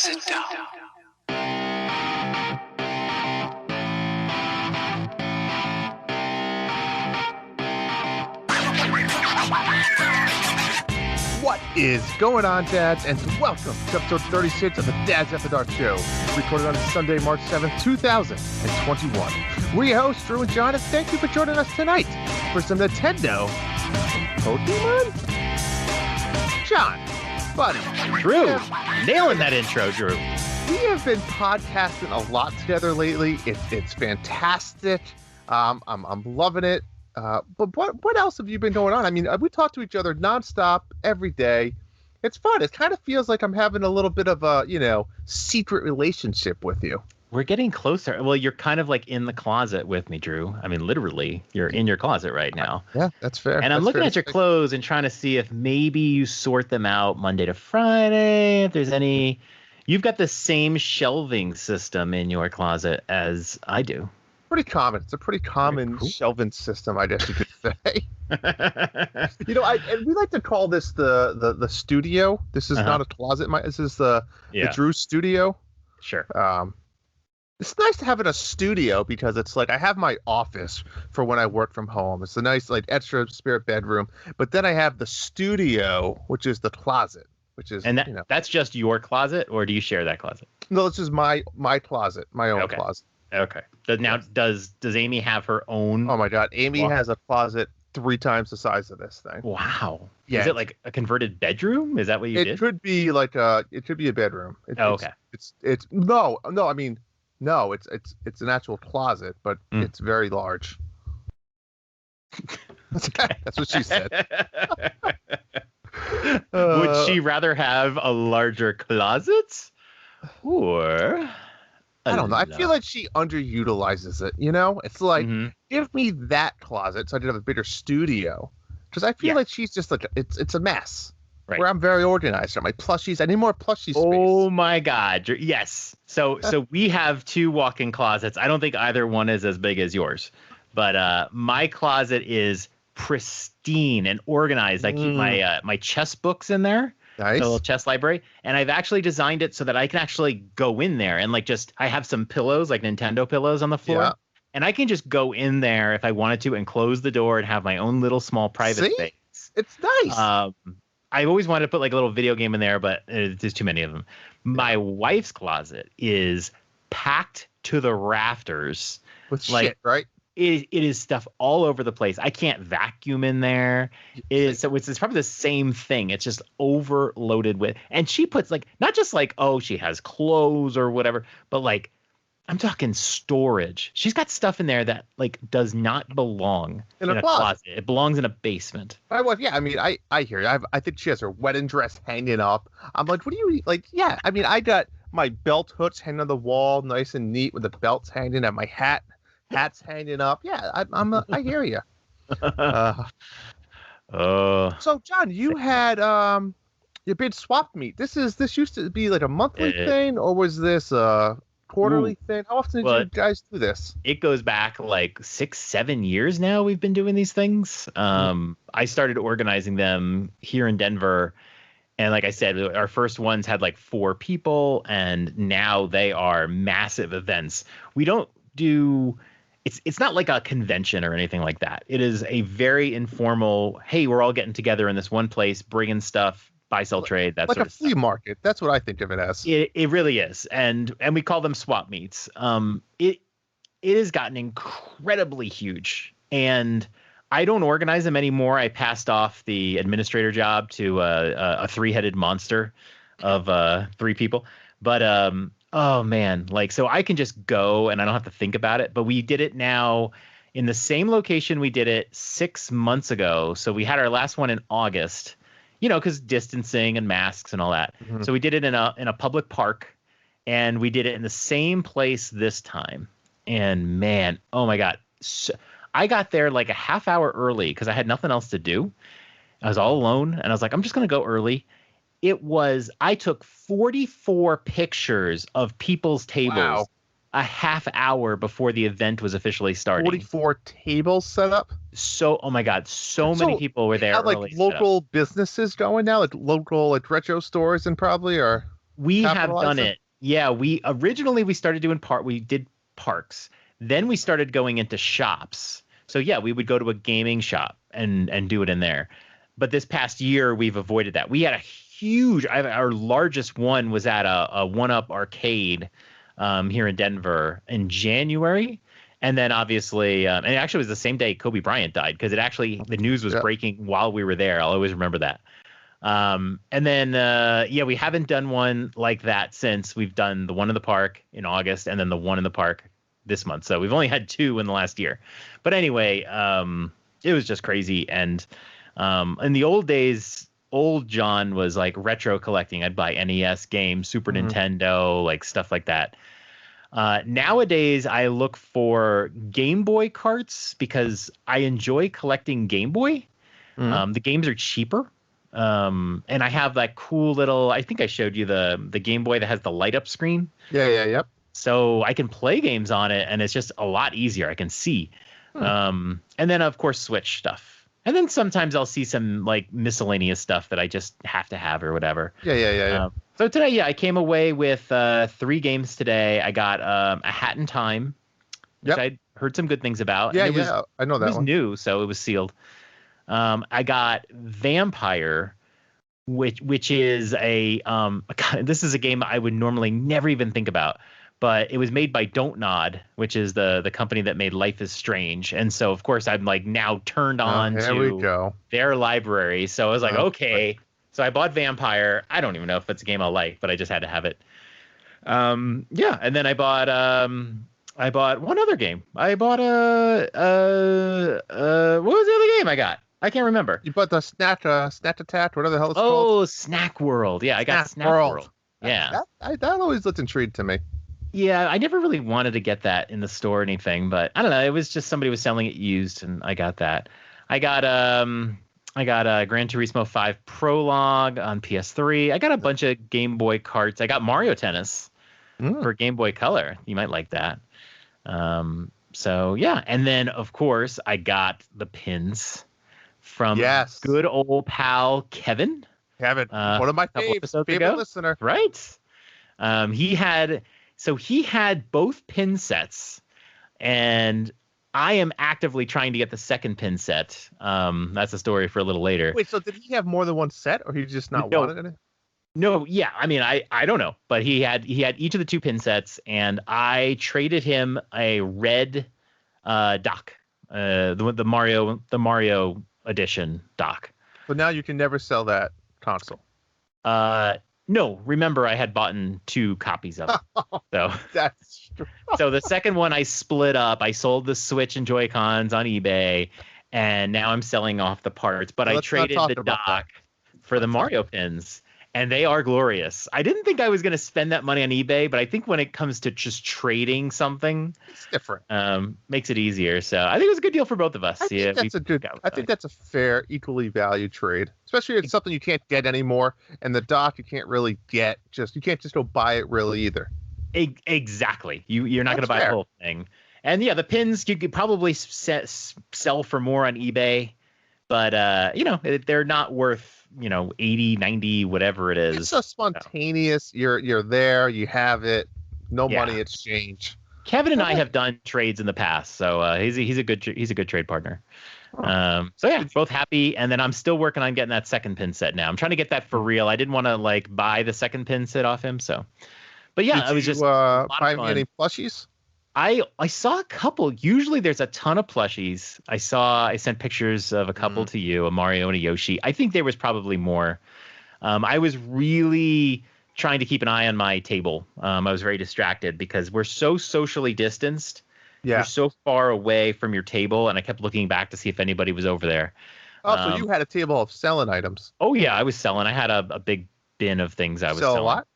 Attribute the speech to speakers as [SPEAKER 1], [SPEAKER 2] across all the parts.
[SPEAKER 1] and sit down.
[SPEAKER 2] What is going on, dads, and welcome to episode 36 of the Dads After Dark Show, recorded on Sunday, March 7th, 2021. We're your hosts, Drew and John, and thank you for joining us tonight for some Nintendo Pokemon? John, buddy.
[SPEAKER 3] Drew, nailing that intro, Drew.
[SPEAKER 2] We have been podcasting a lot together lately. It's fantastic. I'm loving it. But what else have you been going on? I mean, we talk to each other nonstop every day. It's fun. It kind of feels like I'm having a little bit of a, secret relationship with you.
[SPEAKER 3] We're getting closer. Well, you're kind of like in the closet with me, Drew. I mean, literally, you're in your closet right now.
[SPEAKER 2] Yeah, that's fair.
[SPEAKER 3] And I'm looking at your clothes and trying to see if maybe you sort them out Monday to Friday. If there's any, you've got the same shelving system in your closet as I do.
[SPEAKER 2] Pretty common. It's a pretty common shelving system, I guess you could say. And we like to call this the studio. This is not a closet. This is the Drew studio.
[SPEAKER 3] Sure.
[SPEAKER 2] It's nice to have in a studio because it's like I have my office for when I work from home. It's a nice extra spirit bedroom. But then I have the studio, which is the closet, which is
[SPEAKER 3] that's just your closet, or do you share that closet?
[SPEAKER 2] No, this is my closet, my own closet.
[SPEAKER 3] Okay. Now, does Amy have her own?
[SPEAKER 2] Oh my God, Amy has a closet 3 times the size of this thing.
[SPEAKER 3] Wow.
[SPEAKER 2] Yeah.
[SPEAKER 3] Is it like a converted bedroom? Is that what you did?
[SPEAKER 2] It could be it could be a bedroom.
[SPEAKER 3] Okay.
[SPEAKER 2] It's an actual closet, but it's very large. That's what she said.
[SPEAKER 3] Would she rather have a larger closet, or?
[SPEAKER 2] I don't know. I feel like she underutilizes it. It's like, give me that closet so I could have a bigger studio. Because I feel like she's just like, it's a mess. Right. Where I'm very organized. My plushies. I need more plushie space.
[SPEAKER 3] Oh my God. Yes. So we have 2 walk-in closets. I don't think either one is as big as yours. But my closet is pristine and organized. I keep my chess books in there.
[SPEAKER 2] Nice.
[SPEAKER 3] A little chess library. And I've actually designed it so that I can actually go in there and I have some pillows, like Nintendo pillows on the floor. Yeah. And I can just go in there if I wanted to and close the door and have my own little small private space.
[SPEAKER 2] It's nice.
[SPEAKER 3] I always wanted to put a little video game in there, but there's too many of them. My wife's closet is packed to the rafters.
[SPEAKER 2] With shit, right?
[SPEAKER 3] It is stuff all over the place. I can't vacuum in there. It's probably the same thing. It's just overloaded with, and she puts not just she has clothes or whatever, but I'm talking storage. She's got stuff in there that does not belong in a closet. It belongs in a basement.
[SPEAKER 2] My wife, I mean, I hear you. I think she has her wedding dress hanging up. I'm like, what do you like? Yeah, I mean, I got my belt hooks hanging on the wall, nice and neat, with the belts hanging, and my hat's hanging up. Yeah, I hear you. So John, you had your big swap meet. This used to be like a monthly thing, or was this a quarterly thing? How often did you guys do this?
[SPEAKER 3] It goes back 6-7 years now. We've been doing these things. I started organizing them here in Denver. And like I said, our first ones had 4 people, and now they are massive events. We don't do... It's not like a convention or anything like that. It is a very informal, hey, we're all getting together in this one place, bringing stuff, buy, sell, trade, that sort of stuff.
[SPEAKER 2] Like a flea market. That's what I think of it as.
[SPEAKER 3] It really is. And we call them swap meets. It has gotten incredibly huge. And I don't organize them anymore. I passed off the administrator job to a 3-headed monster of 3 people. But oh man, so I can just go and I don't have to think about it. But we did it now in the same location we did it 6 months ago. So we had our last one in August, because distancing and masks and all that. Mm-hmm. So we did it in a public park, and we did it in the same place this time. And man, oh my God. So, I got there a half hour early because I had nothing else to do. I was all alone, and I was like, I'm just going to go early. I took 44 pictures of people's tables a half hour before the event was officially starting.
[SPEAKER 2] 44 tables set up?
[SPEAKER 3] So, oh my God, so many people were there.
[SPEAKER 2] Local businesses going now, local retro stores, and probably, or
[SPEAKER 3] We have done
[SPEAKER 2] capitalize
[SPEAKER 3] it. Yeah, we originally started doing we did parks. Then we started going into shops. So yeah, we would go to a gaming shop and do it in there. But this past year we've avoided that. We had a huge our largest one was at a One Up arcade here in Denver in January. And then obviously, and it actually was the same day Kobe Bryant died because the news was breaking while we were there. I'll always remember that. And then, we haven't done one like that since. We've done the one in the park in August and then the one in the park this month. So we've only had 2 in the last year. But anyway, it was just crazy. And in the old days, old John was like retro collecting. I'd buy NES games, Super Nintendo, like stuff like that. Nowadays, I look for Game Boy carts because I enjoy collecting Game Boy. The games are cheaper. And I have that cool little, I think I showed you the Game Boy that has the light up screen.
[SPEAKER 2] Yep.
[SPEAKER 3] So I can play games on it and it's just a lot easier. I can see. And then of course Switch stuff. And then sometimes I'll see some like miscellaneous stuff that I just have to have or whatever.
[SPEAKER 2] Yeah.
[SPEAKER 3] So today, I came away with 3 games today. I got A Hat in Time, which I'd heard some good things about.
[SPEAKER 2] Yeah,
[SPEAKER 3] I
[SPEAKER 2] know that
[SPEAKER 3] It was
[SPEAKER 2] one.
[SPEAKER 3] new, so it was sealed. I got Vampire, which is this is a game I would normally never even think about, but it was made by Don't Nod, which is the company that made Life is Strange. And so of course I'm like now turned on to their library. So I was like, okay. So I bought Vampire. I don't even know if it's a game I'll like, but I just had to have it. And then I bought one other game. I bought what was the other game I got? I can't remember.
[SPEAKER 2] You bought the Snat-a-Tat, whatever the hell it's called.
[SPEAKER 3] Oh, Snack World. Yeah, I got Snack World. Yeah.
[SPEAKER 2] That always looked intrigued to me.
[SPEAKER 3] Yeah, I never really wanted to get that in the store or anything, but I don't know. It was just somebody was selling it used, and I got that. I got Gran Turismo 5 Prologue on PS3. I got a bunch of Game Boy carts. I got Mario Tennis for Game Boy Color. You might like that. So yeah, and then of course I got the pins from good old pal Kevin.
[SPEAKER 2] One of my favorite listener.
[SPEAKER 3] Right. He had both pin sets, and I am actively trying to get the second pin set. That's a story for a little later.
[SPEAKER 2] Wait, so did he have more than one set, or he just not wanted it?
[SPEAKER 3] No, yeah. I mean, I don't know, but he had each of the 2 pin sets, and I traded him a red dock, the Mario edition dock.
[SPEAKER 2] But now you can never sell that console.
[SPEAKER 3] No, remember I had bought 2 copies of it. So
[SPEAKER 2] that's true.
[SPEAKER 3] So the second one I split up. I sold the Switch and Joy-Cons on eBay, and now I'm selling off the parts. But I traded the dock for the Mario pins, and they are glorious. I didn't think I was going to spend that money on eBay, but I think when it comes to just trading something,
[SPEAKER 2] it's different.
[SPEAKER 3] Makes it easier. So I think it was a good deal for both of us.
[SPEAKER 2] I think that's a fair, equally valued trade, especially if it's something you can't get anymore, and the dock you can't really get. You can't just go buy it really either.
[SPEAKER 3] Exactly. You're not going to buy the whole thing. And yeah, the pins you could probably sell for more on eBay, but they're not worth 80, 90, whatever it is.
[SPEAKER 2] It's so spontaneous. So. You're there, you have it, no money exchange.
[SPEAKER 3] Kevin and I have done trades in the past, so he's a good trade partner. So yeah, both happy. And then I'm still working on getting that second pin set now. I'm trying to get that for real. I didn't want to like buy the second pin set off him, so. But yeah, I was just
[SPEAKER 2] buy me any plushies?
[SPEAKER 3] I saw a couple. Usually there's a ton of plushies. I sent pictures of a couple to you, a Mario and a Yoshi. I think there was probably more. I was really trying to keep an eye on my table. I was very distracted because we're so socially distanced. Yeah. You're so far away from your table, and I kept looking back to see if anybody was over there.
[SPEAKER 2] Oh, so you had a table of selling items.
[SPEAKER 3] Oh, yeah, I was selling. I had a big bin of things I was selling.
[SPEAKER 2] Sell a lot?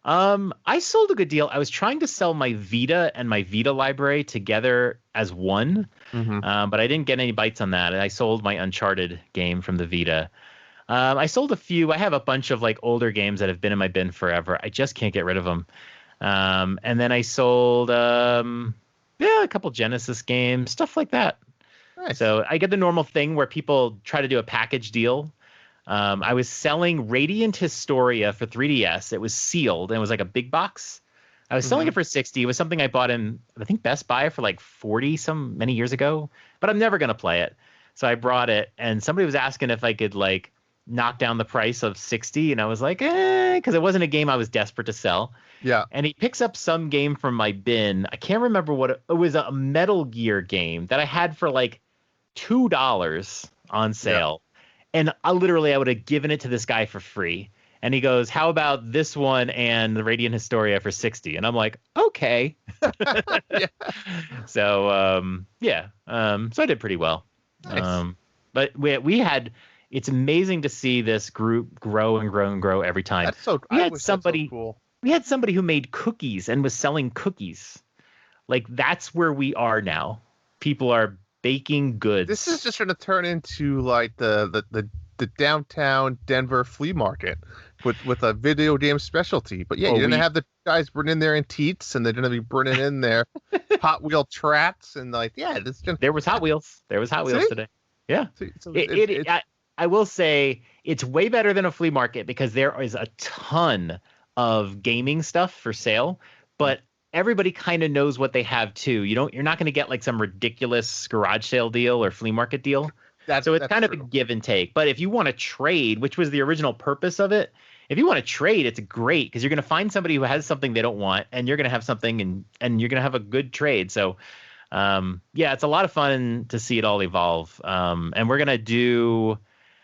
[SPEAKER 3] I sold a good deal. I was trying to sell my Vita and my Vita library together as one, but I didn't get any bites on that. I sold my Uncharted game from the Vita. I sold a few. I have a bunch of like older games that have been in my bin forever. I just can't get rid of them. And then I sold a couple Genesis games, stuff like that. Nice. So I get the normal thing where people try to do a package deal. I was selling Radiant Historia for 3DS. It was sealed and it was like a big box. I was selling it for 60. It was something I bought in, I think, Best Buy for like 40 many years ago, but I'm never going to play it. So I brought it, and somebody was asking if I could like knock down the price of 60, and I was like, because it wasn't a game I was desperate to sell.
[SPEAKER 2] Yeah.
[SPEAKER 3] And he picks up some game from my bin. I can't remember what it was, a Metal Gear game that I had for like $2 on sale. Yeah. And I would have given it to this guy for free. And he goes, how about this one and the Radiant Historia for 60? And I'm like, okay.
[SPEAKER 2] Yeah.
[SPEAKER 3] So, so I did pretty well.
[SPEAKER 2] Nice.
[SPEAKER 3] But we had, it's amazing to see this group grow and grow and grow every time.
[SPEAKER 2] That's so,
[SPEAKER 3] we had somebody,
[SPEAKER 2] so cool.
[SPEAKER 3] We had somebody who made cookies and was selling cookies. Like, that's where we are now. People are baking goods.
[SPEAKER 2] This is just going to turn into like the downtown Denver flea market with a video game specialty. But yeah, you're going to have the guys bringing in their antiques, and they're going to be bringing in their Hot Wheel trats, and like, yeah,
[SPEAKER 3] there was Hot Wheels. There was Hot Wheels today. Yeah.
[SPEAKER 2] So
[SPEAKER 3] I will say it's way better than a flea market because there is a ton of gaming stuff for sale, but everybody kind of knows what they have too. You're not going to get like some ridiculous garage sale deal or flea market deal. So it's kind of a give and take. But if you want to trade, which was the original purpose of it, if you want to trade, it's great because you're going to find somebody who has something they don't want, and you're going to have something, and you're going to have a good trade. So, it's a lot of fun to see it all evolve. And we're going to do.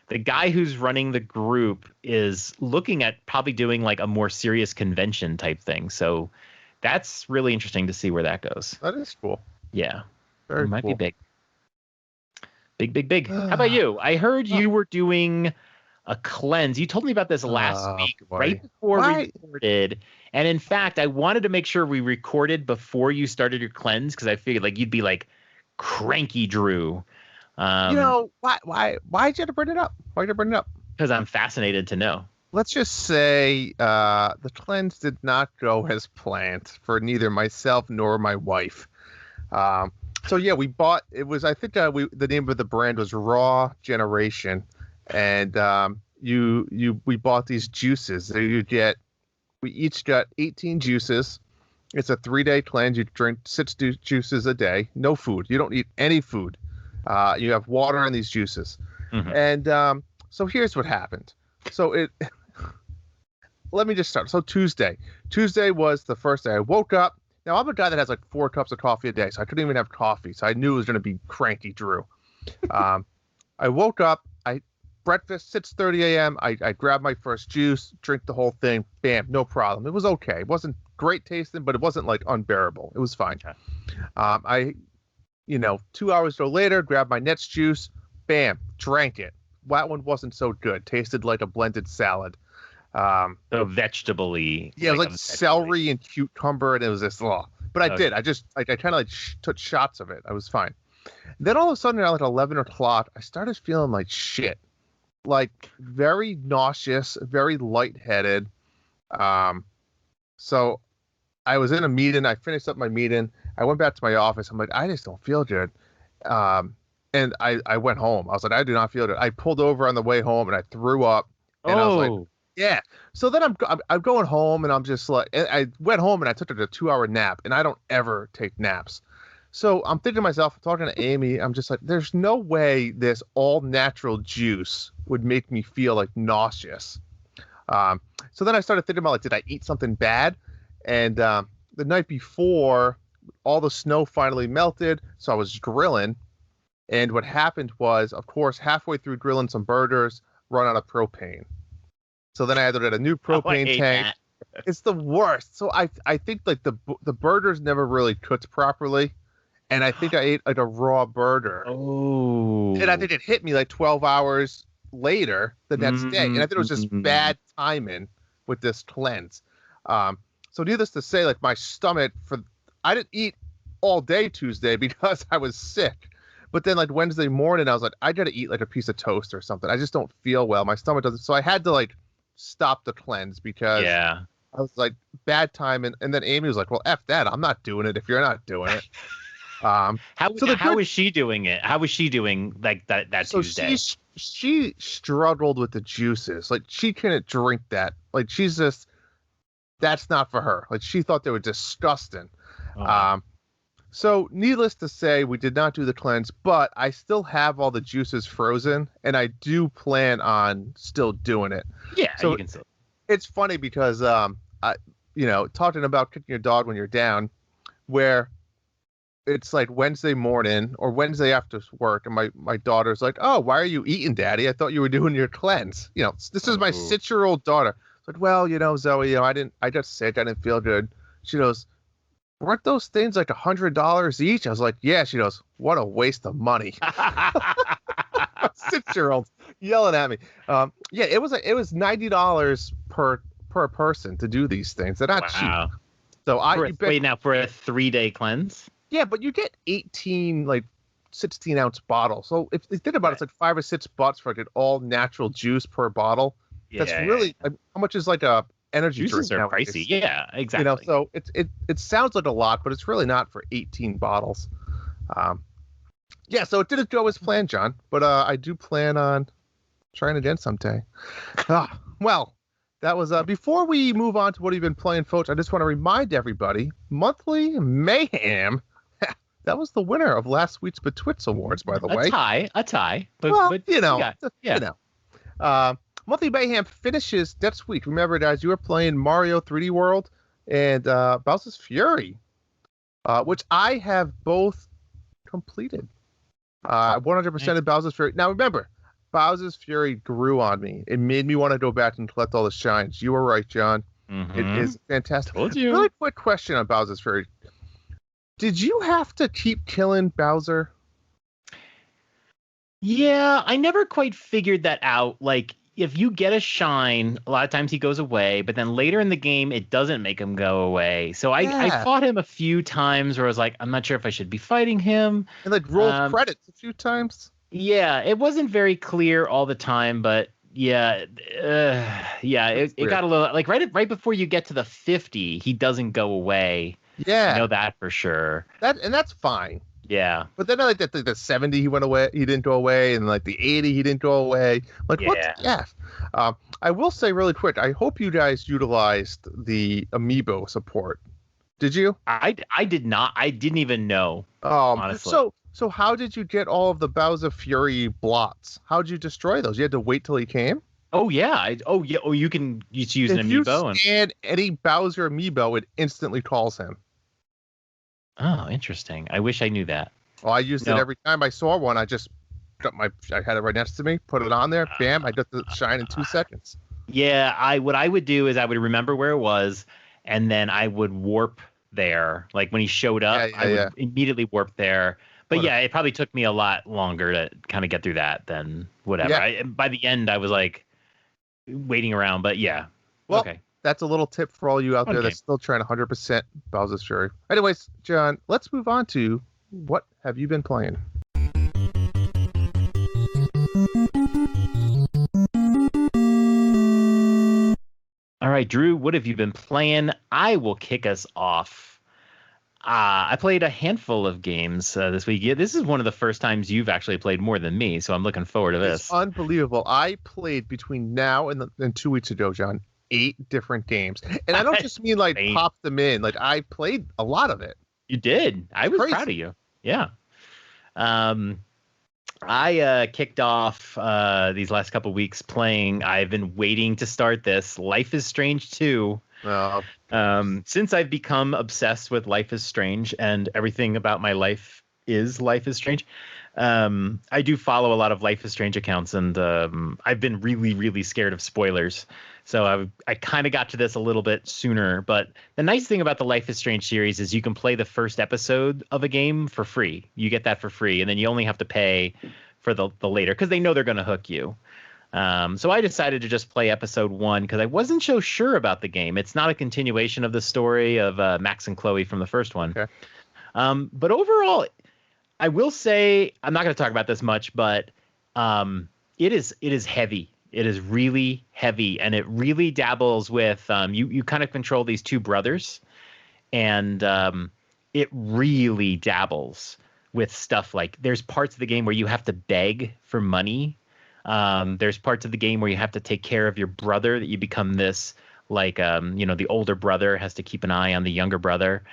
[SPEAKER 3] The guy who's running the group is looking at probably doing like a more serious convention type thing. So that's really interesting to see where that goes.
[SPEAKER 2] That is cool.
[SPEAKER 3] Yeah.
[SPEAKER 2] Very
[SPEAKER 3] it might
[SPEAKER 2] cool.
[SPEAKER 3] be big. How about you? I heard you were doing a cleanse. You told me about this last week, right before we recorded. And in fact, I wanted to make sure we recorded before you started your cleanse because I figured like you'd be like cranky Drew.
[SPEAKER 2] Why did you have to bring it up? Why did you bring it up?
[SPEAKER 3] Because I'm fascinated to know.
[SPEAKER 2] Let's just say the cleanse did not go as planned for neither myself nor my wife. So yeah, we bought. It was, I think, the name of the brand was Raw Generation, and we bought these juices. We each got 18 juices. It's a 3-day cleanse. You drink 6 juices a day. No food. You don't eat any food. You have water in these juices. Mm-hmm. And so here's what happened. So let me just start. So Tuesday was the first day I woke up. Now I'm a guy that has like 4 cups of coffee a day, so I couldn't even have coffee. So I knew it was going to be cranky Drew. I woke up, breakfast, 6:30 a.m. I grabbed my first juice, drink the whole thing. Bam, no problem. It was okay. It wasn't great tasting, but it wasn't like unbearable. It was fine. Okay. 2 hours later, grabbed my next juice. Bam, drank it. That one wasn't so good. Tasted like a blended salad.
[SPEAKER 3] So vegetable-y.
[SPEAKER 2] Yeah, it was like celery and cucumber, and it was this. But I did. I just I kind of took shots of it. I was fine. Then all of a sudden, at like 11 o'clock, I started feeling like shit. Like very nauseous, very lightheaded. So I was in a meeting. I finished up my meeting. I went back to my office. I'm like, I just don't feel good. And I went home. I was like, I do not feel good. I pulled over on the way home and I threw up. And I was like, yeah. So then I'm going home and I'm just like, I went home and I took a 2-hour nap, and I don't ever take naps. So I'm thinking to myself, I'm talking to Amy, I'm just like, there's no way this all natural juice would make me feel like nauseous. So then I started thinking about like, did I eat something bad? And the night before, all the snow finally melted, so I was grilling. And what happened was, of course, halfway through grilling some burgers, run out of propane. So then I had to get a new propane tank. It's the worst. So I think like the burgers never really cooked properly. And I think I ate like a raw burger.
[SPEAKER 3] Oh.
[SPEAKER 2] And I think it hit me like 12 hours later the next day. And I think it was just bad timing with this cleanse. So needless to say, like my stomach, I didn't eat all day Tuesday because I was sick. But then like Wednesday morning, I was like, I got to eat like a piece of toast or something. I just don't feel well. My stomach doesn't. So I had to like stop the cleanse because I was like, bad time. And then Amy was like, well, F that. I'm not doing it if you're not doing it.
[SPEAKER 3] How
[SPEAKER 2] so
[SPEAKER 3] how is she doing it? How was she doing like that
[SPEAKER 2] so
[SPEAKER 3] Tuesday?
[SPEAKER 2] she struggled with the juices. Like she couldn't drink that. Like she's just that's not for her. Like she thought they were disgusting.
[SPEAKER 3] Oh.
[SPEAKER 2] Um, so needless to say, we did not do the cleanse, but I still have all the juices frozen, and I do plan on still doing it.
[SPEAKER 3] Yeah,
[SPEAKER 2] So
[SPEAKER 3] you can say.
[SPEAKER 2] it's funny because talking about kicking your dog when you're down, where it's like Wednesday morning or Wednesday after work, and my daughter's like, "Oh, why are you eating, Daddy? I thought you were doing your cleanse." This is my
[SPEAKER 3] Oh.
[SPEAKER 2] 6-year-old daughter. It's like, well, Zoe, I got sick, I didn't feel good. She goes, weren't those things like $100 each? I was like, yeah. She goes, what a waste of money. 6-year-old yelling at me. Yeah, it was $90 per person to do these things. They're not cheap.
[SPEAKER 3] Wow.
[SPEAKER 2] So
[SPEAKER 3] Wait, now for a 3-day cleanse?
[SPEAKER 2] yeah, but you get 18 like 16-ounce bottles. So if you think about it, it's like $5 or $6 for like an all natural juice per bottle. That's really how much is like a energy
[SPEAKER 3] Juices
[SPEAKER 2] drink
[SPEAKER 3] are
[SPEAKER 2] nowadays?
[SPEAKER 3] pricey. Yeah, exactly.
[SPEAKER 2] So it sounds like a lot, but it's really not for 18 bottles. Yeah, so it didn't go as planned, John, but I do plan on trying again someday. Well, that was before we move on to what you've been playing, folks. I just want to remind everybody, Monthly Mayhem. That was the winner of last week's Betwits Awards, by the way.
[SPEAKER 3] A tie. But,
[SPEAKER 2] well,
[SPEAKER 3] but
[SPEAKER 2] Monthly Mayhem finishes next week. Remember, guys, you were playing Mario 3D World and Bowser's Fury, which I have both completed. 100% of Bowser's Fury. Now, remember, Bowser's Fury grew on me. It made me want to go back and collect all the shines. You were right, John.
[SPEAKER 3] Mm-hmm.
[SPEAKER 2] It is fantastic.
[SPEAKER 3] Told you.
[SPEAKER 2] Really quick question on Bowser's Fury. Did you have to keep killing Bowser?
[SPEAKER 3] Yeah, I never quite figured that out. Like, if you get a shine, a lot of times he goes away, but then later in the game, it doesn't make him go away. So I fought him a few times where I was like, I'm not sure if I should be fighting him.
[SPEAKER 2] And like rolled credits a few times.
[SPEAKER 3] Yeah, it wasn't very clear all the time, but yeah, it got a little like right before you get to the 50, he doesn't go away.
[SPEAKER 2] Yeah,
[SPEAKER 3] I know that for sure.
[SPEAKER 2] That's fine.
[SPEAKER 3] Yeah,
[SPEAKER 2] but then like the 70 he went away, he didn't go away, and like the 80 he didn't go away. Like what? Yeah. I will say really quick, I hope you guys utilized the amiibo support. Did you?
[SPEAKER 3] I did not. I didn't even know. Honestly.
[SPEAKER 2] So how did you get all of the Bowser Fury blots? How did you destroy those? You had to wait till he came?
[SPEAKER 3] Oh yeah. You can use an amiibo.
[SPEAKER 2] If you any Bowser amiibo, it instantly calls him.
[SPEAKER 3] Oh, interesting. I wish I knew that.
[SPEAKER 2] Well, I used it every time I saw one. I just I had it right next to me, put it on there, bam, I got the shine in 2 seconds.
[SPEAKER 3] Yeah, what I would do is I would remember where it was, and then I would warp there. Like when he showed up, I would immediately warp there. But it probably took me a lot longer to kind of get through that than whatever. Yeah. By the end, I was like waiting around, but yeah.
[SPEAKER 2] Well,
[SPEAKER 3] okay.
[SPEAKER 2] That's a little tip for all you out there that's still trying 100% Bowser's Fury. Anyways, John, let's move on to what have you been playing?
[SPEAKER 3] All right, Drew, what have you been playing? I will kick us off. I played a handful of games this week. Yeah, this is one of the first times you've actually played more than me, so I'm looking forward to this.
[SPEAKER 2] It's unbelievable. I played between now and 2 weeks ago, John, 8 different games. And I don't just mean like pop them in. Like I played a lot of it.
[SPEAKER 3] You did. I was proud of you. Yeah. I kicked off these last couple weeks playing. I've been waiting to start this. Life is Strange 2. Since I've become obsessed with Life is Strange and everything about my life is Life is Strange, I do follow a lot of Life is Strange accounts, and I've been really, really scared of spoilers. So I kind of got to this a little bit sooner. But the nice thing about the Life is Strange series is you can play the first episode of a game for free. You get that for free, and then you only have to pay for the later because they know they're going to hook you. So I decided to just play episode 1 because I wasn't so sure about the game. It's not a continuation of the story of Max and Chloe from the first one.
[SPEAKER 2] Okay.
[SPEAKER 3] But overall, I will say, I'm not going to talk about this much, but it is heavy. It is really heavy, and it really dabbles with you kind of control these 2 brothers, and it really dabbles with stuff like there's parts of the game where you have to beg for money. There's parts of the game where you have to take care of your brother, that you become this like, the older brother has to keep an eye on the younger brother.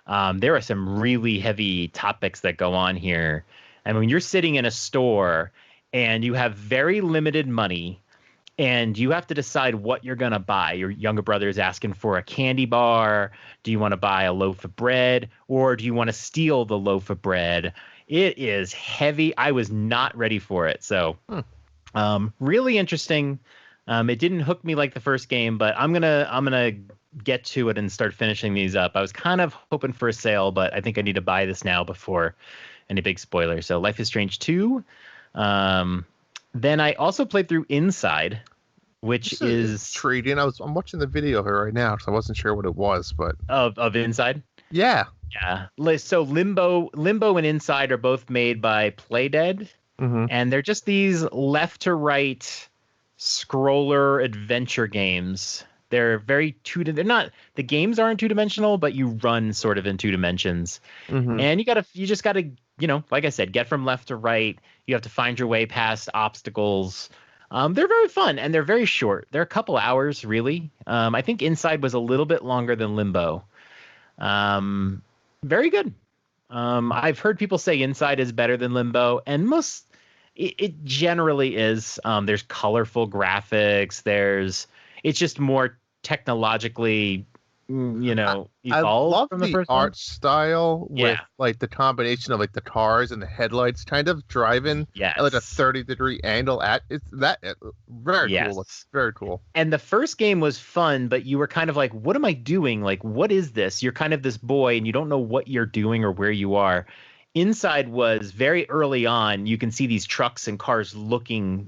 [SPEAKER 3] There are some really heavy topics that go on here. And when you're sitting in a store and you have very limited money and you have to decide what you're going to buy, your younger brother is asking for a candy bar. Do you want to buy a loaf of bread, or do you want to steal the loaf of bread? It is heavy. I was not ready for it. So really interesting. It didn't hook me like the first game, but I'm gonna get to it and start finishing these up. I was kind of hoping for a sale, but I think I need to buy this now before any big spoilers. So Life is Strange 2. Then I also played through Inside, which is
[SPEAKER 2] trading. I'm watching the video here right now, so I wasn't sure what it was, but
[SPEAKER 3] of Inside.
[SPEAKER 2] Yeah.
[SPEAKER 3] So Limbo and Inside are both made by Playdead, and they're just these left to right scroller adventure games. They're very they're not, the games aren't two-dimensional, but you run sort of in 2 dimensions. And you just gotta, like I said, get from left to right. You have to find your way past obstacles. They're very fun, and they're very short. They're a couple hours, really. I think Inside was a little bit longer than Limbo. Very good. I've heard people say Inside is better than Limbo, and it generally is. There's colorful graphics. It's just more technologically, evolved
[SPEAKER 2] I love
[SPEAKER 3] from the
[SPEAKER 2] the
[SPEAKER 3] first
[SPEAKER 2] art
[SPEAKER 3] one.
[SPEAKER 2] style with like the combination of like the cars and the headlights kind of driving at like a 30-degree angle very cool. It's very cool.
[SPEAKER 3] And the first game was fun, but you were kind of like, what am I doing? Like, what is this? You're kind of this boy and you don't know what you're doing or where you are. Inside was very early on. You can see these trucks and cars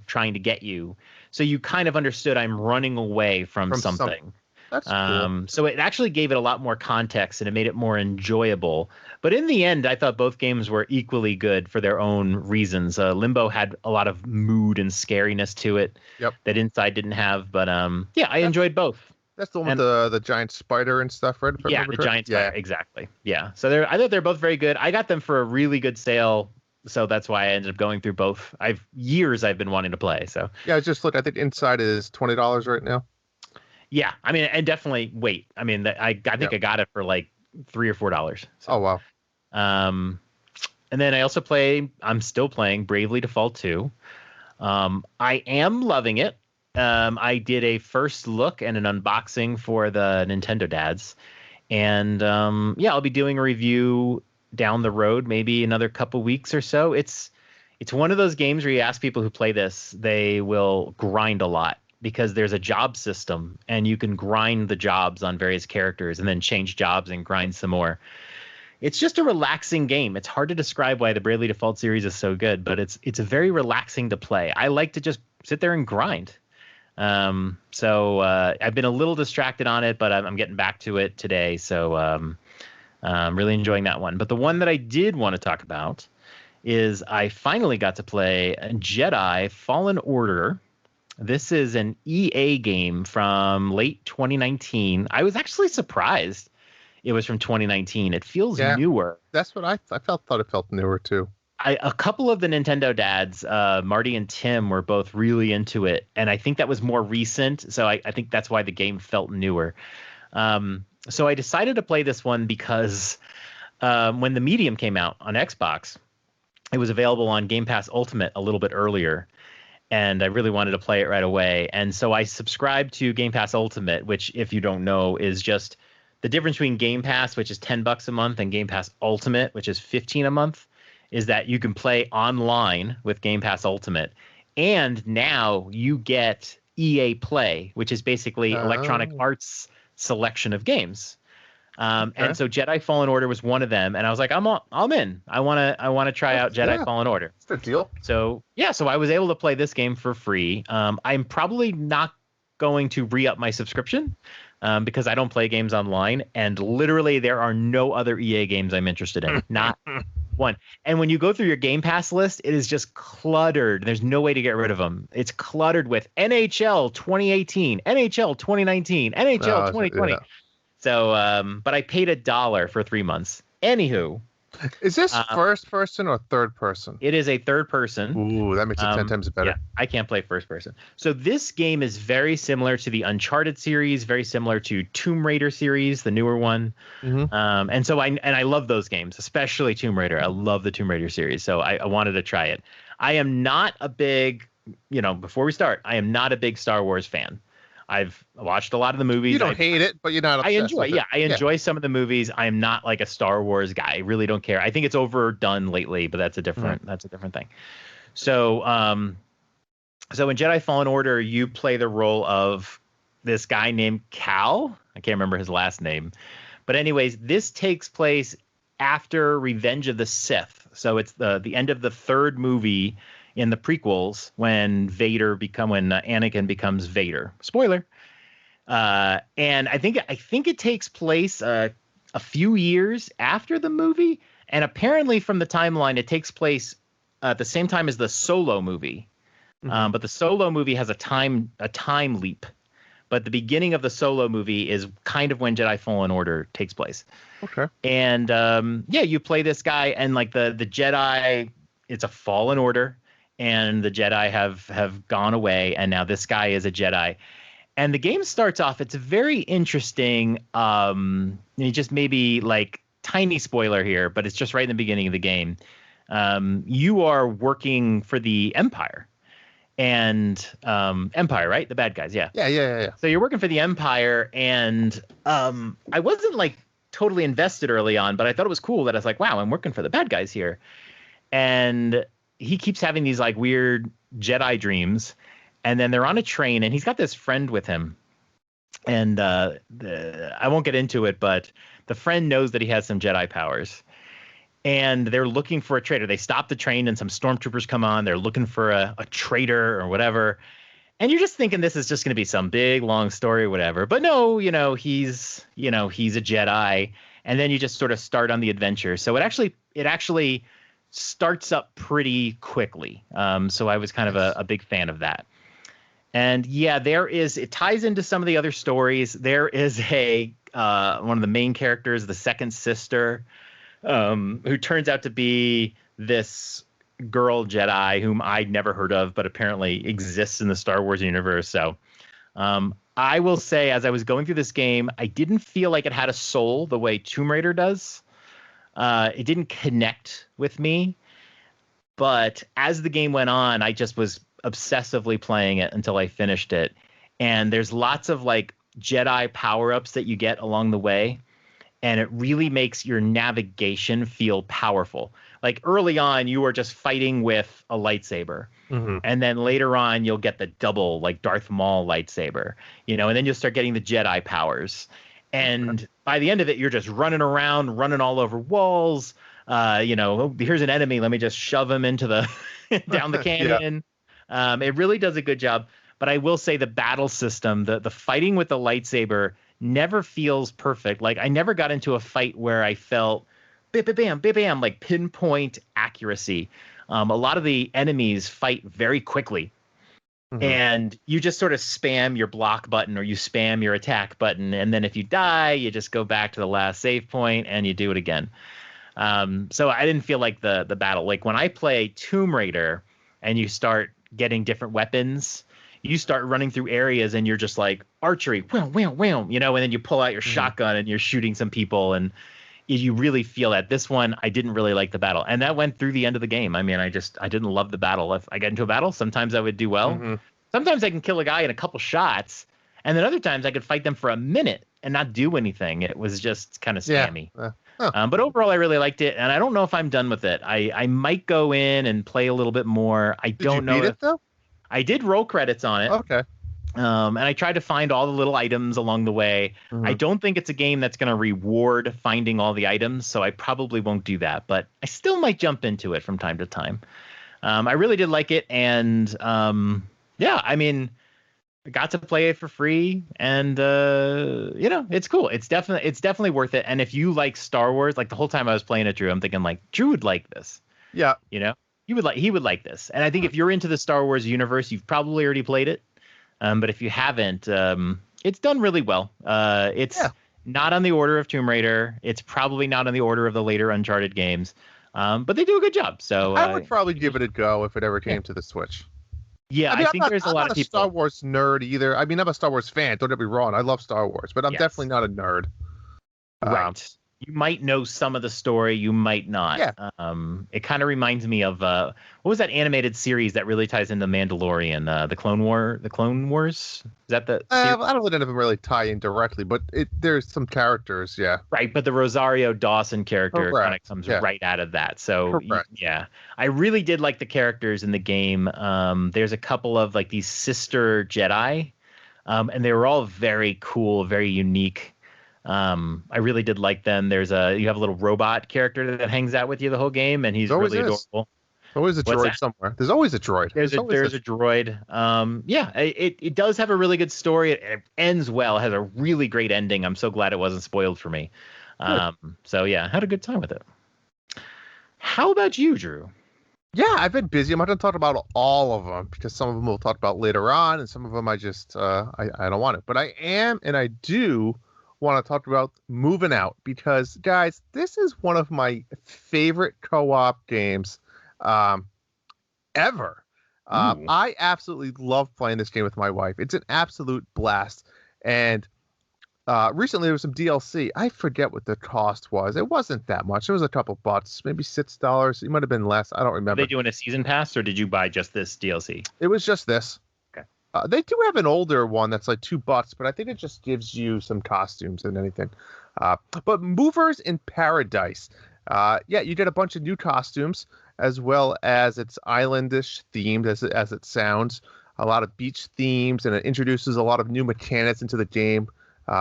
[SPEAKER 3] trying to get you. So you kind of understood I'm running away from something.
[SPEAKER 2] That's cool.
[SPEAKER 3] So it actually gave it a lot more context and it made it more enjoyable. But in the end, I thought both games were equally good for their own reasons. Limbo had a lot of mood and scariness to it that Inside didn't have. But I enjoyed both.
[SPEAKER 2] That's the one with the giant spider and stuff, right?
[SPEAKER 3] Giant spider, exactly. Yeah. So I thought they're both very good. I got them for a really good sale. So that's why I ended up going through both. I've been wanting to play. So
[SPEAKER 2] yeah, I just looked. I think Inside is $20 right now.
[SPEAKER 3] Yeah, I mean, and definitely wait. I mean, I think I got it for like $3 or $4. So.
[SPEAKER 2] Oh wow.
[SPEAKER 3] And then I'm still playing Bravely Default 2. I am loving it. I did a first look and an unboxing for the Nintendo Dads, and I'll be doing a review down the road, maybe another couple weeks or so. It's one of those games where you ask people who play this, they will grind a lot because there's a job system and you can grind the jobs on various characters and then change jobs and grind some more. It's just a relaxing game. It's hard to describe why the Bravely Default series is so good, but it's very relaxing to play. I like to just sit there and grind. So I've been a little distracted on it, but I'm getting back to it today. So I'm really enjoying that one. But the one that I did want to talk about is I finally got to play Jedi Fallen Order. This is an EA game from late 2019. I was actually surprised it was from 2019. It feels newer.
[SPEAKER 2] That's what I thought it felt newer too.
[SPEAKER 3] A couple of the Nintendo dads, Marty and Tim, were both really into it, and I think that was more recent. So I think that's why the game felt newer. So I decided to play this one because when the Medium came out on Xbox, it was available on Game Pass Ultimate a little bit earlier, and I really wanted to play it right away. And so I subscribed to Game Pass Ultimate, which, if you don't know, is just the difference between Game Pass, which is $10 a month, and Game Pass Ultimate, which is $15 a month, is that you can play online with Game Pass Ultimate. And now you get EA Play, which is basically Electronic Arts selection of games. And so Jedi Fallen Order was one of them, and I was like, I'm in. I want to try out Jedi Fallen Order.
[SPEAKER 2] It's a good deal.
[SPEAKER 3] So I was able to play this game for free. I'm probably not going to re-up my subscription because I don't play games online, and literally there are no other EA games I'm interested in. Not one. And when you go through your Game Pass list, it is just cluttered. There's no way to get rid of them. It's cluttered with NHL 2018, NHL 2019, NHL 2020. Yeah. So, but I paid $1 for 3 months, Anywho,
[SPEAKER 2] is this first person or third person?
[SPEAKER 3] it is a third person.
[SPEAKER 2] Ooh, that makes it 10 times better.
[SPEAKER 3] Yeah, I can't play first person. So this game is very similar to the Uncharted series, very similar to Tomb Raider series, the newer one.
[SPEAKER 2] Mm-hmm.
[SPEAKER 3] And so I love those games, especially Tomb Raider. I love the Tomb Raider series, so I wanted to try it. I am not a big, before we start, I am not a big Star Wars fan. I've watched a lot of the movies.
[SPEAKER 2] You don't hate it, but you're not obsessed with it.
[SPEAKER 3] I enjoy some of the movies. I am not like a Star Wars guy. I really don't care. I think it's overdone lately, but that's a different thing. So so in Jedi Fallen Order, you play the role of this guy named Cal. I can't remember his last name. But anyways, this takes place after Revenge of the Sith. So it's the end of the third movie in the prequels when Anakin becomes Vader. Spoiler. And I think it takes place a few years after the movie, and apparently from the timeline it takes place at the same time as the Solo movie. But the Solo movie has a time leap. But the beginning of the Solo movie is kind of when Jedi Fallen Order takes place.
[SPEAKER 2] Okay.
[SPEAKER 3] And you play this guy, and like the Jedi, it's a Fallen Order. And the Jedi have gone away, and now this guy is a Jedi. And the game starts off, it's very interesting. Just maybe like tiny spoiler here, but it's just right in the beginning of the game. You are working for the Empire. And Empire, right? The bad guys, yeah.
[SPEAKER 2] Yeah.
[SPEAKER 3] So you're working for the Empire, and I wasn't like totally invested early on, but I thought it was cool that I was like, wow, I'm working for the bad guys here. And he keeps having these like weird Jedi dreams, and then they're on a train, and he's got this friend with him, and I won't get into it, but the friend knows that he has some Jedi powers, and they're looking for a traitor. They stop the train, and some stormtroopers come on. They're looking for a traitor or whatever, and you're just thinking this is just going to be some big long story or whatever. But no, he's a Jedi, and then you just sort of start on the adventure. So it actually starts up pretty quickly. So I was kind of a big fan of that. And yeah, it ties into some of the other stories. There is one of the main characters, the second sister, who turns out to be this girl Jedi whom I'd never heard of, but apparently exists in the Star Wars universe. So I will say, as I was going through this game, I didn't feel like it had a soul the way Tomb Raider does. It didn't connect with me, but as the game went on, I just was obsessively playing it until I finished it. And there's lots of like Jedi power-ups that you get along the way, and it really makes your navigation feel powerful. Like early on, you are just fighting with a lightsaber. And then later on, you'll get the double, like Darth Maul lightsaber, and then you'll start getting the Jedi powers. And by the end of it, you're just running around, running all over walls. Here's an enemy. Let me just shove him into the down the canyon. Yeah. It really does a good job. But I will say the battle system, the fighting with the lightsaber never feels perfect. Like I never got into a fight where I felt bam, bam, like pinpoint accuracy. A lot of the enemies fight very quickly. And you just sort of spam your block button or you spam your attack button. And then if you die, you just go back to the last save point and you do it again. So I didn't feel like the battle. Like when I play Tomb Raider and you start getting different weapons, you start running through areas and you're just like archery, wham, and then you pull out your shotgun and you're shooting some people, and you really feel that. This one, I didn't really like the battle, and that went through the end of the game. I mean, I didn't love the battle. If I get into a battle, sometimes I would do well. Sometimes I can kill a guy in a couple shots, and then other times I could fight them for a minute and not do anything. It was just kind of spammy. But overall, I really liked it, and I don't know if I'm done with it. I might go in and play a little bit more. I don't know.
[SPEAKER 2] Did you beat it though?
[SPEAKER 3] I did roll credits on it.
[SPEAKER 2] Okay.
[SPEAKER 3] And I tried to find all the little items along the way. I don't think it's a game that's going to reward finding all the items, so I probably won't do that. But I still might jump into it from time to time. I really did like it, and I mean, I got to play it for free, and it's cool. It's definitely worth it. And if you like Star Wars, like the whole time I was playing it, Drew, I'm thinking like Drew would like this. Yeah. He would like this. And I think if you're into the Star Wars universe, you've probably already played it. But if you haven't, it's done really well. It's Not on the order of Tomb Raider. It's probably not on the order of the later Uncharted games. But they do a good job. So
[SPEAKER 2] I would probably give it a go if it ever came to the Switch.
[SPEAKER 3] Yeah,
[SPEAKER 2] I mean,
[SPEAKER 3] I think there's a lot of people.
[SPEAKER 2] I'm not a Star Wars nerd either. I mean, I'm a Star Wars fan. Don't get me wrong. I love Star Wars, but I'm definitely not a nerd.
[SPEAKER 3] Right. You might know some of the story. You might not.
[SPEAKER 2] Yeah.
[SPEAKER 3] It kind of reminds me of what was that animated series that really ties into Mandalorian? The Clone Wars. Is that the?
[SPEAKER 2] I don't let any of them really tie in directly, but there's some characters. Yeah.
[SPEAKER 3] Right, but the Rosario Dawson character kind of comes right out of that. So yeah, I really did like the characters in the game. There's a couple of like these sister Jedi, and they were all very cool, very unique. I really did like them. You have a little robot character that hangs out with you the whole game, and he's really adorable.
[SPEAKER 2] Always a droid somewhere. There's always a droid.
[SPEAKER 3] There's a droid. It does have a really good story. It ends well. It has a really great ending. I'm so glad it wasn't spoiled for me. So yeah, had a good time with it. How about you, Drew?
[SPEAKER 2] Yeah, I've been busy. I'm not going to talk about all of them because some of them we'll talk about later on, and some of them I just I don't want it. But I am, and I do want to talk about Moving Out because, guys, this is one of my favorite co-op games ever. I absolutely love playing this game with my wife. It's an absolute blast. And recently there was some DLC. I forget what the cost was. It wasn't that much. It was a couple bucks, maybe $6. It might have been less. I don't remember.
[SPEAKER 3] Are they doing a season pass or did you buy just this DLC?
[SPEAKER 2] It was just this. They do have an older one that's like $2, but I think it just gives you some costumes and anything. But Movers in Paradise. You get a bunch of new costumes as well as it's islandish themed as it sounds. A lot of beach themes, and it introduces a lot of new mechanics into the game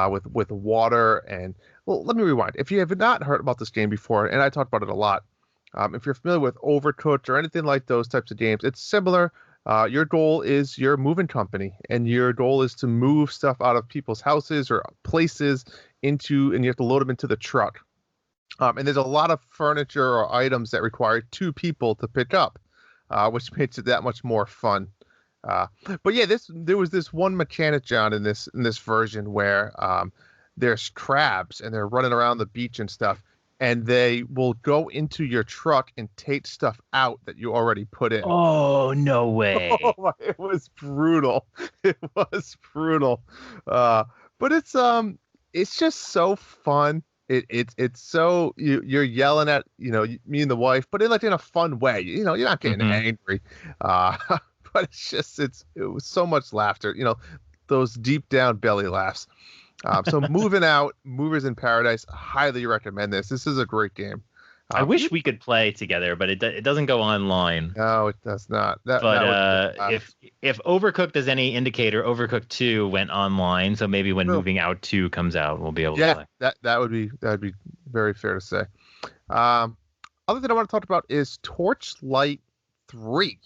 [SPEAKER 2] with water. And well, let me rewind. If you have not heard about this game before, and I talk about it a lot, if you're familiar with Overcooked or anything like those types of games, it's similar. Your goal is your moving company, and your goal is to move stuff out of people's houses or places and you have to load them into the truck. And there's a lot of furniture or items that require 2 people to pick up, which makes it that much more fun. But yeah, there was this one mechanic, John, in this version where there's crabs and they're running around the beach and stuff. And they will go into your truck and take stuff out that you already put in.
[SPEAKER 3] Oh, no way.
[SPEAKER 2] It was brutal. It was brutal. But it's just so fun. It's so you're yelling at, me and the wife, but in a fun way. You're not getting angry. But it was so much laughter. Those deep down belly laughs. So Moving Out, Movers in Paradise, highly recommend this. This is a great game.
[SPEAKER 3] I wish we could play together, but it doesn't go online.
[SPEAKER 2] No, it does not.
[SPEAKER 3] If Overcooked is any indicator, Overcooked 2 went online, so maybe when Moving Out 2 comes out, we'll be able to play.
[SPEAKER 2] That would be very fair to say. Other thing I want to talk about is Torchlight 3.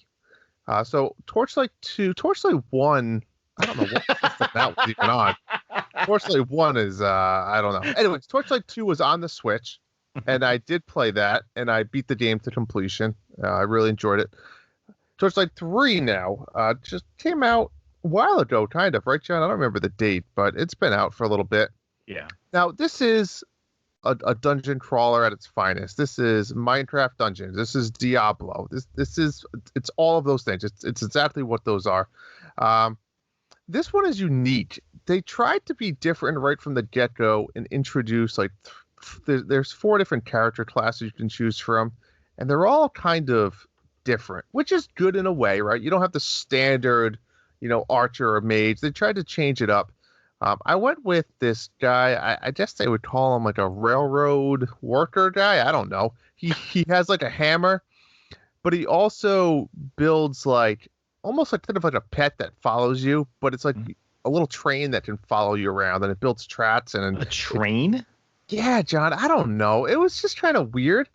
[SPEAKER 2] So Torchlight 2, Torchlight 1. I don't know what that was even on. Torchlight 1 is, I don't know. Anyways, Torchlight 2 was on the Switch, and I did play that, and I beat the game to completion. I really enjoyed it. Torchlight 3 now just came out a while ago, kind of, right, John? I don't remember the date, but it's been out for a little bit.
[SPEAKER 3] Yeah.
[SPEAKER 2] Now, this is a dungeon crawler at its finest. This is Minecraft Dungeons. This is Diablo. It's all of those things. It's exactly what those are. This one is unique. They tried to be different right from the get-go and introduce there's 4 different character classes you can choose from, and they're all kind of different, which is good in a way, right? You don't have the standard, archer or mage. They tried to change it up. I went with this guy. I guess they would call him like a railroad worker guy. I don't know. He has like a hammer, but he also builds almost kind of like a pet that follows you, but it's like a little train that can follow you around, and it builds traps. And
[SPEAKER 3] a train?
[SPEAKER 2] Yeah, John. I don't know. It was just kind of weird.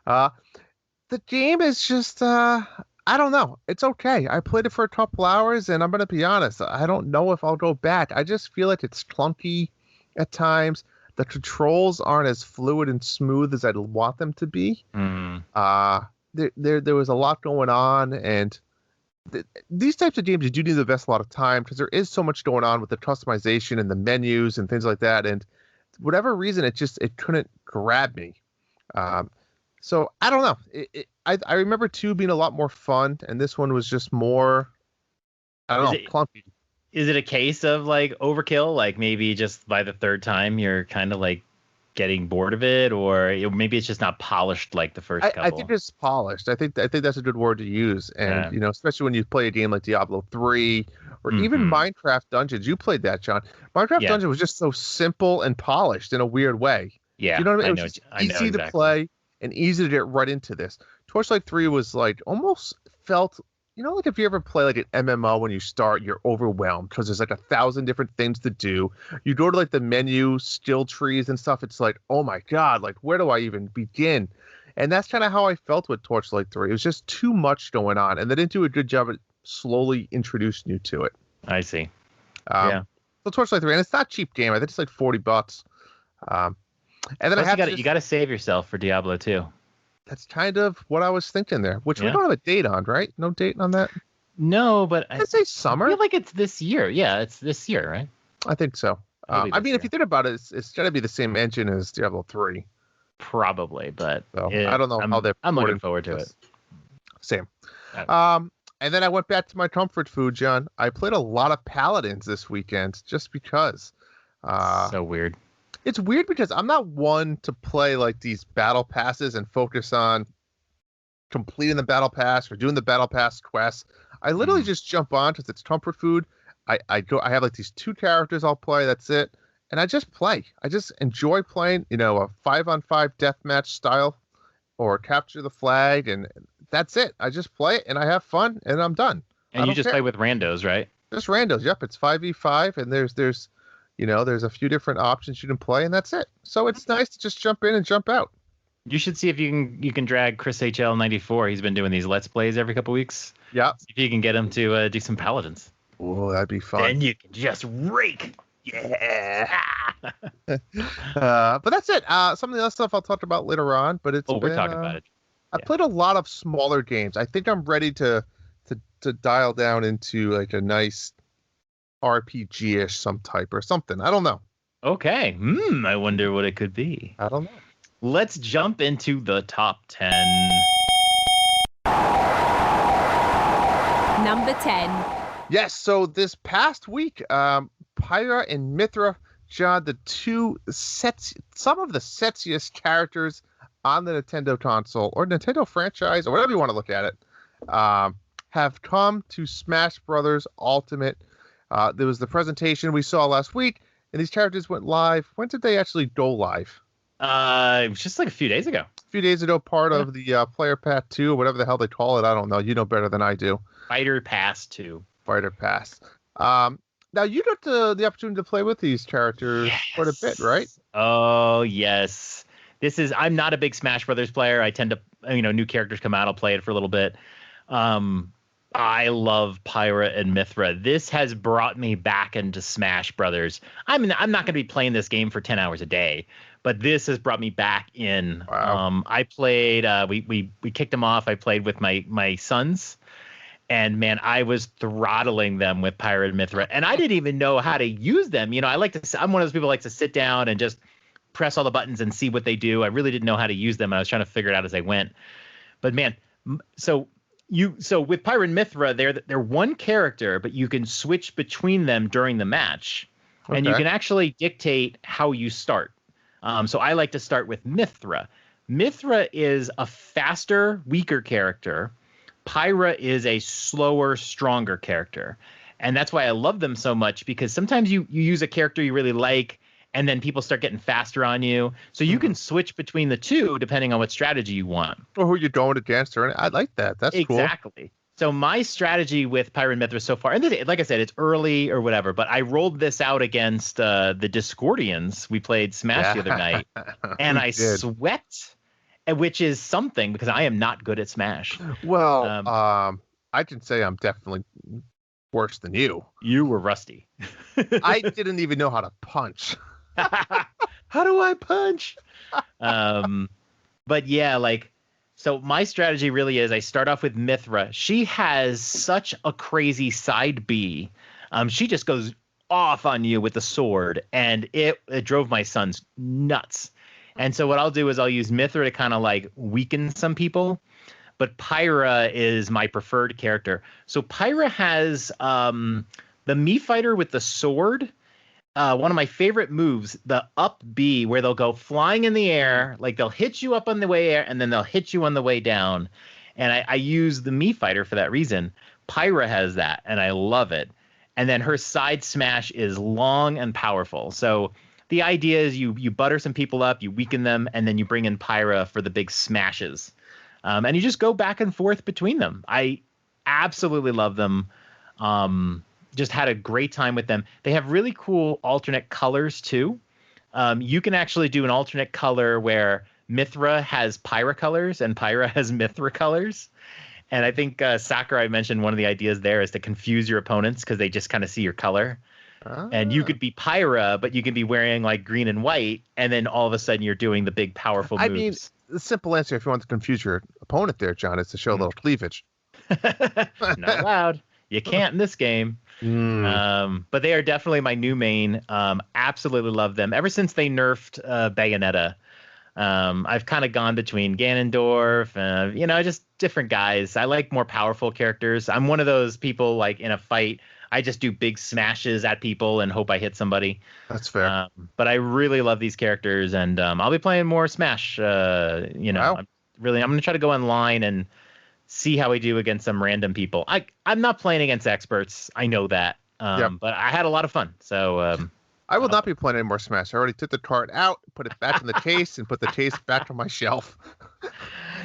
[SPEAKER 2] The game is just, I don't know. It's okay. I played it for a couple hours, and I'm going to be honest. I don't know if I'll go back. I just feel like it's clunky at times. The controls aren't as fluid and smooth as I'd want them to be. There was a lot going on, and these types of games, you do need to invest a lot of time because there is so much going on with the customization and the menus and things like that. And whatever reason, it couldn't grab me. So I don't know. I remember 2 being a lot more fun, and this one was just more, I don't know, clunky.
[SPEAKER 3] Is it a case of like overkill? Like maybe just by the 3rd time you're kind of like getting bored of it, or maybe it's just not polished like the first couple.
[SPEAKER 2] I think it's polished. I think that's a good word to use. And especially when you play a game like Diablo 3 or even Minecraft Dungeons. You played that, John. Minecraft Dungeon was just so simple and polished in a weird way.
[SPEAKER 3] Yeah,
[SPEAKER 2] you know what I mean? It was easy to play and easy to get right into this. Torchlight 3 was like almost felt, like if you ever play like an MMO, when you start, you're overwhelmed because there's like 1,000 different things to do. You go to like the menu, skill trees and stuff. It's like, oh my God, like where do I even begin? And that's kind of how I felt with Torchlight 3. It was just too much going on, and they didn't do a good job at slowly introducing you to it.
[SPEAKER 3] I see.
[SPEAKER 2] So Torchlight 3, and it's not a cheap game. I think it's like $40. And then
[SPEAKER 3] you got to save yourself for Diablo 2.
[SPEAKER 2] That's kind of what I was thinking there, which we don't have a date on, right? No date on that?
[SPEAKER 3] No, but
[SPEAKER 2] I say summer.
[SPEAKER 3] I feel like it's this year. Yeah, it's this year, right?
[SPEAKER 2] I think so. I mean, if you think about it, it's got to be the same engine as Diablo 3.
[SPEAKER 3] Probably, but
[SPEAKER 2] I don't know how they're.
[SPEAKER 3] I'm looking forward to it.
[SPEAKER 2] Same. And then I went back to my comfort food, John. I played a lot of Paladins this weekend just because.
[SPEAKER 3] So weird.
[SPEAKER 2] It's weird because I'm not one to play like these battle passes and focus on completing the battle pass or doing the battle pass quests. I literally just jump on because it's comfort food. I have like these 2 characters I'll play. That's it. And I just play. I just enjoy playing, a 5-on-5 deathmatch style or capture the flag. And that's it. I just play it and I have fun and I'm done.
[SPEAKER 3] And you just play with randos, right?
[SPEAKER 2] Just randos. Yep. It's 5v5 and there's a few different options you can play, and that's it. So it's nice to just jump in and jump out.
[SPEAKER 3] You should see if you can drag Chris HL94. He's been doing these Let's Plays every couple weeks.
[SPEAKER 2] Yeah.
[SPEAKER 3] See if you can get him to do some Paladins.
[SPEAKER 2] Oh, that'd be fun.
[SPEAKER 3] Then you can just rake. Yeah.
[SPEAKER 2] But that's it. Some of the other stuff I'll talk about later on. But
[SPEAKER 3] we're talking about it.
[SPEAKER 2] I played a lot of smaller games. I think I'm ready to dial down into like a nice RPG-ish some type or something. I don't know.
[SPEAKER 3] Okay. I wonder what it could be.
[SPEAKER 2] I don't know.
[SPEAKER 3] Let's jump into the top 10.
[SPEAKER 1] Number 10.
[SPEAKER 2] Yes, so this past week, Pyra and Mythra, John, some of the sexiest characters on the Nintendo console or Nintendo franchise or whatever you want to look at it, have come to Smash Brothers Ultimate. There was the presentation we saw last week, and these characters went live. When did they actually go live?
[SPEAKER 3] It was just like a few days ago.
[SPEAKER 2] A few days ago, part of the Player Pass 2, or whatever the hell they call it. I don't know. You know better than I do.
[SPEAKER 3] Fighter Pass 2.
[SPEAKER 2] Fighter Pass. Now, you got the opportunity to play with these characters quite a bit, right?
[SPEAKER 3] Oh, yes. I'm not a big Smash Brothers player. I tend to, new characters come out, I'll play it for a little bit. I love Pyra and Mythra. This has brought me back into Smash Brothers. I'm not going to be playing this game for 10 hours a day, but this has brought me back in.
[SPEAKER 2] Wow.
[SPEAKER 3] I played, we kicked them off. I played with my sons, and man, I was throttling them with Pyra and Mythra, and I didn't even know how to use them. I'm one of those people who likes to sit down and just press all the buttons and see what they do. I really didn't know how to use them. I was trying to figure it out as I went, but man, so with Pyra and Mythra, they're one character, but you can switch between them during the match, and you can actually dictate how you start. So I like to start with Mythra. Mythra is a faster, weaker character. Pyra is a slower, stronger character, and that's why I love them so much, because sometimes you use a character you really like, and then people start getting faster on you. So you can switch between the two depending on what strategy you want.
[SPEAKER 2] Or who you're going against. I like that. That's cool.
[SPEAKER 3] Exactly. So my strategy with Pyra and Mythra so far, and like I said, it's early or whatever, but I rolled this out against the Discordians. We played Smash the other night, and I sweat, which is something because I am not good at Smash.
[SPEAKER 2] Well, I can say I'm definitely worse than you.
[SPEAKER 3] You were rusty.
[SPEAKER 2] I didn't even know how to punch.
[SPEAKER 3] How do I punch? But yeah, so my strategy really is I start off with Mythra. She has such a crazy side B. She just goes off on you with the sword, and it drove my sons nuts. And so what I'll do is I'll use Mythra to kind of like weaken some people, but Pyra is my preferred character. So Pyra has the Mii fighter with the sword. One of my favorite moves, the up B, where they'll go flying in the air, like they'll hit you up on the way air, and then they'll hit you on the way down. And I use the Mii fighter for that reason. Pyra has that, and I love it. And then her side smash is long and powerful. So the idea is you butter some people up, you weaken them, and then you bring in Pyra for the big smashes. And you just go back and forth between them. I absolutely love them. Just had a great time with them. They have really cool alternate colors too. You can actually do an alternate color where Mythra has Pyra colors and Pyra has Mythra colors. And I think Sakurai mentioned one of the ideas there is to confuse your opponents because they just kind of see your color. And you could be Pyra, but you can be wearing like green and white, and then all of a sudden you're doing the big powerful moves.
[SPEAKER 2] I mean, the simple answer, if you want to confuse your opponent there, John, is to show a little cleavage.
[SPEAKER 3] Not allowed. You can't in this game. But they are definitely my new main. Absolutely love them. Ever since they nerfed Bayonetta, I've kind of gone between Ganondorf and, just different guys. I like more powerful characters. I'm one of those people, like in a fight, I just do big smashes at people and hope I hit somebody.
[SPEAKER 2] That's fair.
[SPEAKER 3] But I really love these characters, and I'll be playing more Smash. Wow. I'm going to try to go online and see how we do against some random people. I'm not playing against experts. I know that. But I had a lot of fun. So
[SPEAKER 2] I will not be playing any more Smash. I already took the card out, put it back in the case, and put the case back on my shelf.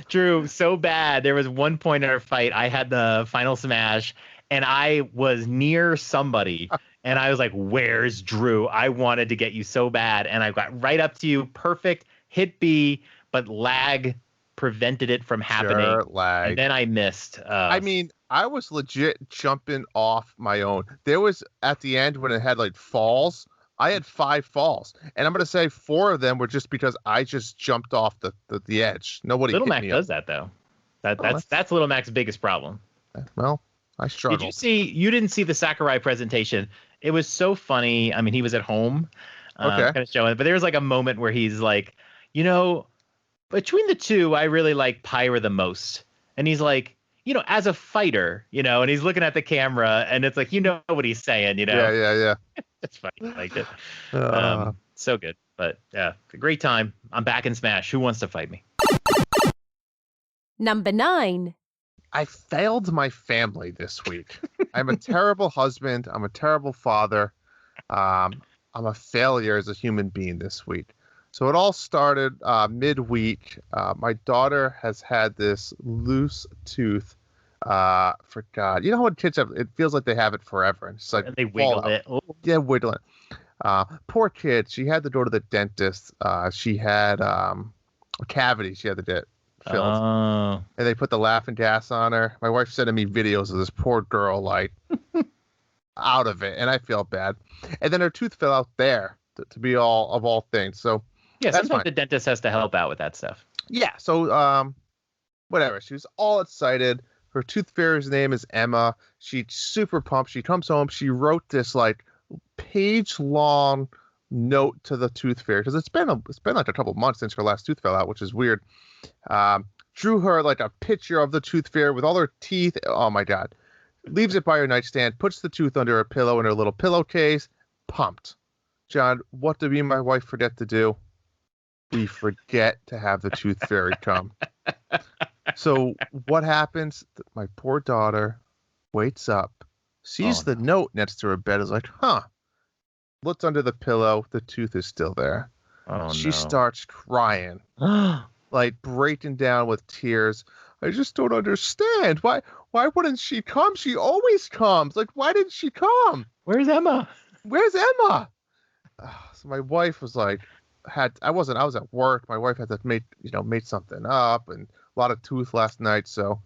[SPEAKER 3] Drew, so bad. There was one point in our fight, I had the final Smash, and I was near somebody, and I was like, where's Drew? I wanted to get you so bad, and I got right up to you. Perfect. Hit B, but lag prevented it from happening.
[SPEAKER 2] Sure, lag.
[SPEAKER 3] And then I missed.
[SPEAKER 2] I mean, I was legit jumping off my own. There was, at the end, when it had, like, falls, I had 5 falls. And I'm going to say 4 of them were just because I just jumped off the edge. Nobody
[SPEAKER 3] Little
[SPEAKER 2] hit
[SPEAKER 3] Mac
[SPEAKER 2] me
[SPEAKER 3] does
[SPEAKER 2] up.
[SPEAKER 3] that, though. That's Little Mac's biggest problem.
[SPEAKER 2] Well, I struggled.
[SPEAKER 3] You didn't see the Sakurai presentation. It was so funny. I mean, he was at home kind of showing it. But there was like a moment where he's like, between the two, I really like Pyra the most. And he's like, as a fighter, and he's looking at the camera, and it's like, what he's saying,
[SPEAKER 2] Yeah.
[SPEAKER 3] It's funny. I liked it. So good. But yeah, a great time. I'm back in Smash. Who wants to fight me?
[SPEAKER 1] Number 9.
[SPEAKER 2] I failed my family this week. I'm a terrible husband. I'm a terrible father. I'm a failure as a human being this week. So it all started midweek. My daughter has had this loose tooth for God. You know how when kids have, it feels like they have it forever. And it's like
[SPEAKER 3] and they wiggle it. Oh.
[SPEAKER 2] Yeah, wiggle it. Poor kid. She had to go to the dentist. She had a cavity. She had to get filled. And they put the laughing gas on her. My wife sending me videos of this poor girl like out of it, and I feel bad. And then her tooth fell out there to be all things. So
[SPEAKER 3] yeah,
[SPEAKER 2] that's
[SPEAKER 3] sometimes
[SPEAKER 2] fine.
[SPEAKER 3] the dentist has to help out with that stuff.
[SPEAKER 2] Yeah, so whatever. She was all excited. Her tooth fairy's name is Emma. She's super pumped. She comes home. She wrote this like page-long note to the tooth fairy because it's been like a couple months since her last tooth fell out, which is weird. Drew her like a picture of the tooth fairy with all her teeth. Oh my God. Leaves it by her nightstand, puts the tooth under her pillow in her little pillowcase. Pumped. John, what did me and my wife forget to do? We forget to have the tooth fairy come. So what happens? My poor daughter wakes up, sees the note next to her bed, is like, looks under the pillow. The tooth is still there. She starts crying, like breaking down with tears. I just don't understand. Why wouldn't she come? She always comes. Like, why didn't she come?
[SPEAKER 3] Where's Emma?
[SPEAKER 2] So my wife was like, I was at work. My wife had to make something up, and a lot of tooth last night. So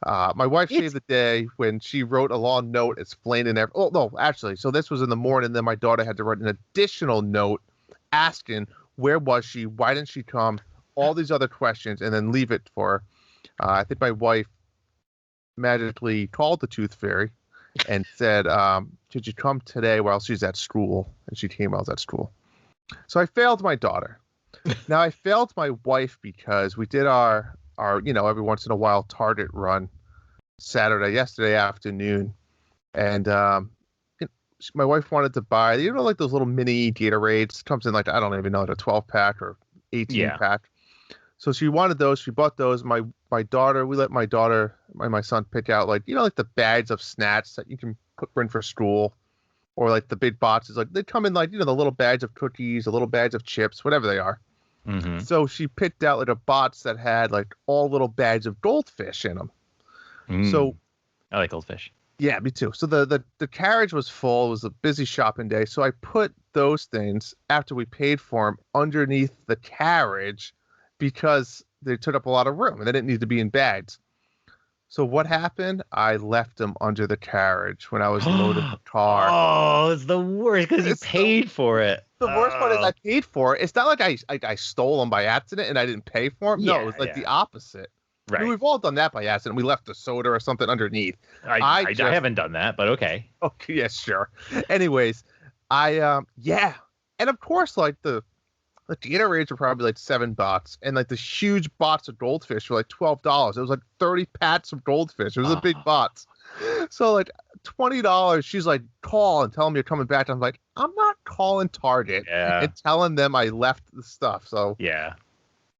[SPEAKER 2] my wife saved the day when she wrote a long note explaining everything. Oh, no, actually. So this was in the morning. Then my daughter had to write an additional note asking, where was she? Why didn't she come? All these other questions, and then leave it for, I think my wife magically called the tooth fairy and said, "Could you come today while she's at school?" And she came while I was at school. So I failed my daughter. Now I failed my wife because we did our every once in a while Target run yesterday afternoon, and my wife wanted to buy like those little mini Gatorades. Comes in like I don't even know, like a 12-pack or 18-pack. So she wanted those. She bought those. My daughter, we let my son pick out like the bags of snacks that you can bring for school, or like the big boxes. Like they come in like the little bags of cookies, the little bags of chips, whatever they are.
[SPEAKER 3] Mm-hmm.
[SPEAKER 2] So she picked out like a box that had like all little bags of goldfish in them. So
[SPEAKER 3] I like goldfish.
[SPEAKER 2] Yeah, me too. So the carriage was full. It was a busy shopping day. So I put those things after we paid for them underneath the carriage because they took up a lot of room and they didn't need to be in bags. So what happened? I left them under the carriage when I was loading the car.
[SPEAKER 3] Oh, it's the worst because you paid for it.
[SPEAKER 2] The worst part is I paid for it. It's not like I stole them by accident and I didn't pay for them. No, it was like the opposite.
[SPEAKER 3] Right.
[SPEAKER 2] I mean, we've all done that by accident. We left the soda or something underneath.
[SPEAKER 3] I haven't done that, but okay.
[SPEAKER 2] Okay, yeah, sure. Anyways, and of course, like the Gatorades were probably like $7, and like the huge box of goldfish were like $12. It was like 30 packs of goldfish. It was a big box. So like $20. She's like, call and tell them you're coming back. I'm like, I'm not calling Target and telling them I left the stuff. So
[SPEAKER 3] yeah.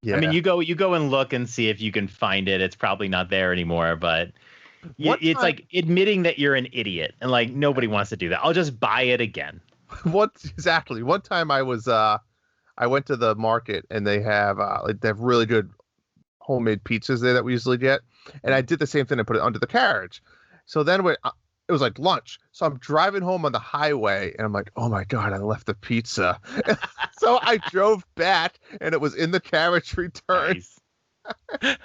[SPEAKER 3] I mean, you go and look and see if you can find it. It's probably not there anymore, but it's like admitting that you're an idiot and like nobody wants to do that. I'll just buy it again.
[SPEAKER 2] Exactly. One time I went to the market and they have really good homemade pizzas there that we usually get, and I did the same thing and put it under the carriage. So then it was like lunch. So I'm driving home on the highway and I'm like, oh my God, I left the pizza. So I drove back and it was in the carriage return.
[SPEAKER 3] Nice.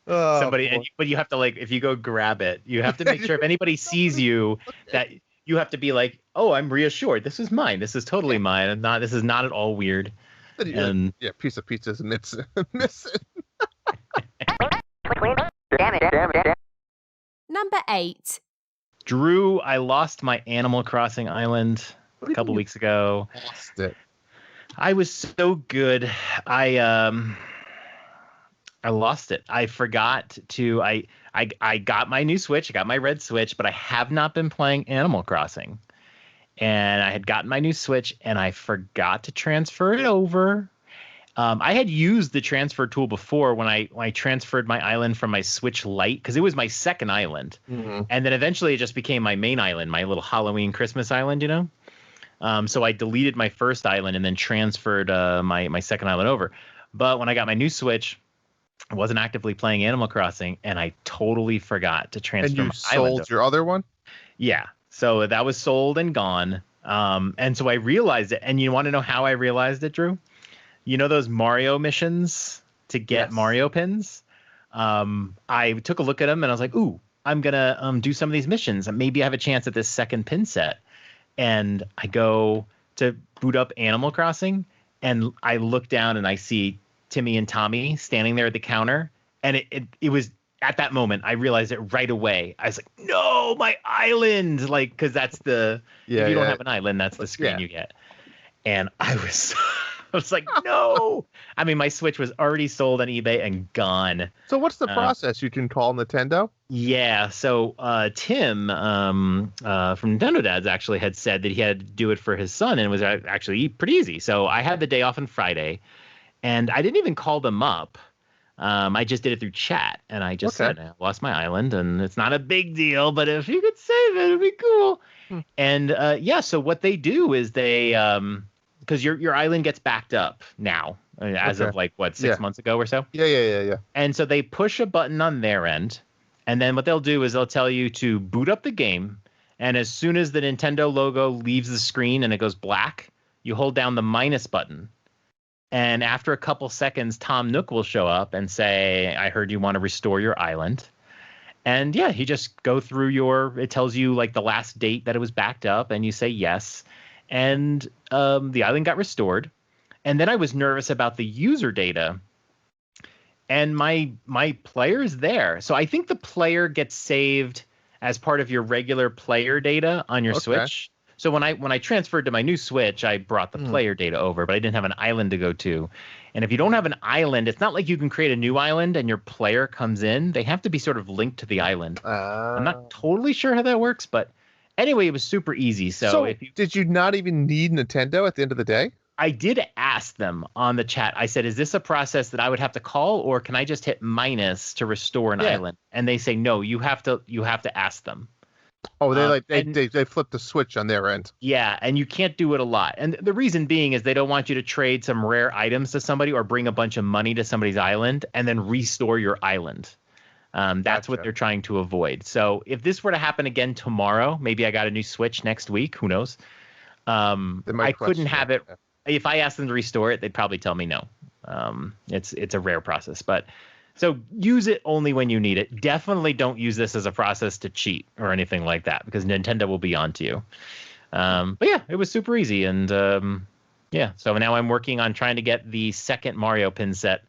[SPEAKER 3] But you have to like, if you go grab it, you have to make sure if anybody sees you that you have to be like, oh, I'm reassured. This is mine. This is totally mine. This is not at all weird. And
[SPEAKER 2] piece of pizza is missing.
[SPEAKER 1] Number 8.
[SPEAKER 3] Drew, I lost my Animal Crossing island a couple weeks ago.
[SPEAKER 2] Lost it.
[SPEAKER 3] I was so good. I lost it. I forgot to. I got my new Switch. I got my red Switch, but I have not been playing Animal Crossing. And I had gotten my new Switch, and I forgot to transfer it over. I had used the transfer tool before when I transferred my island from my Switch Lite, because it was my second island. Mm-hmm. And then eventually it just became my main island, my little Halloween Christmas island, So I deleted my first island and then transferred my second island over. But when I got my new Switch, I wasn't actively playing Animal Crossing, and I totally forgot to transfer my island.
[SPEAKER 2] And you sold your other one?
[SPEAKER 3] Yeah. So that was sold and gone. And so I realized it. And you want to know how I realized it, Drew? You know those Mario missions to get Mario pins? I took a look at them and I was like, ooh, I'm going to do some of these missions. And maybe I have a chance at this second pin set. And I go to boot up Animal Crossing, and I look down and I see Timmy and Tommy standing there at the counter. And it was at that moment, I realized it right away. I was like, no, my island. Like, because that's if you don't have an island, that's the screen you get. And I was like, no. I mean, my Switch was already sold on eBay and gone.
[SPEAKER 2] So what's the process? You can call Nintendo?
[SPEAKER 3] Yeah. So Tim from Nintendo Dads actually had said that he had to do it for his son, and it was actually pretty easy. So I had the day off on Friday, and I didn't even call them up. I just did it through chat, and I just said, I lost my island, and it's not a big deal, but if you could save it, it'd be cool. And so what they do is they because your island gets backed up now as of like 6 months ago or so.
[SPEAKER 2] Yeah.
[SPEAKER 3] And so they push a button on their end, and then what they'll do is they'll tell you to boot up the game, and as soon as the Nintendo logo leaves the screen and it goes black, you hold down the minus button. And after a couple seconds, Tom Nook will show up and say, I heard you want to restore your island. And he just go through it tells you like the last date that it was backed up, and you say yes. And the island got restored. And then I was nervous about the user data, and my player's there. So I think the player gets saved as part of your regular player data on your
[SPEAKER 2] Okay.
[SPEAKER 3] Switch. So when I transferred to my new Switch, I brought the player data over, but I didn't have an island to go to. And if you don't have an island, it's not like you can create a new island and your player comes in. They have to be sort of linked to the island. I'm not totally sure how that works, but anyway, it was super easy. So if you,
[SPEAKER 2] did you not even need Nintendo at the end of the day?
[SPEAKER 3] I did ask them on the chat. I said, is this a process that I would have to call, or can I just hit minus to restore an island? And they say, no, you have to ask them.
[SPEAKER 2] Oh, they flipped the switch on their end.
[SPEAKER 3] Yeah, and you can't do it a lot. And the reason being is they don't want you to trade some rare items to somebody or bring a bunch of money to somebody's island and then restore your island. That's what they're trying to avoid. So if this were to happen again tomorrow, maybe I got a new Switch next week. Who knows? I couldn't have it. If I asked them to restore it, they'd probably tell me no. It's a rare process, but. So use it only when you need it. Definitely don't use this as a process to cheat or anything like that, because Nintendo will be on to you. But yeah, it was super easy. And yeah, so now I'm working on trying to get the second Mario pin set.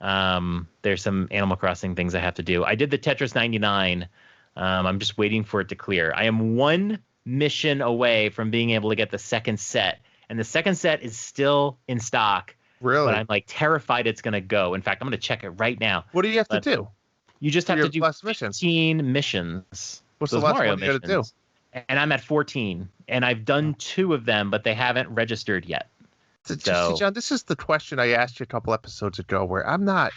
[SPEAKER 3] There's some Animal Crossing things I have to do. I did the Tetris 99. I'm just waiting for it to clear. I am one mission away from being able to get the second set. And the second set is still in stock.
[SPEAKER 2] Really?
[SPEAKER 3] But I'm like terrified it's going to go. In fact, I'm going to check it right now.
[SPEAKER 2] What do you have to do?
[SPEAKER 3] You just have to do
[SPEAKER 2] last
[SPEAKER 3] 15 missions.
[SPEAKER 2] What's the last one you got to do?
[SPEAKER 3] And I'm at 14. And I've done 2 of them, but they haven't registered yet.
[SPEAKER 2] See, John, this is the question I asked you a couple episodes ago where I'm not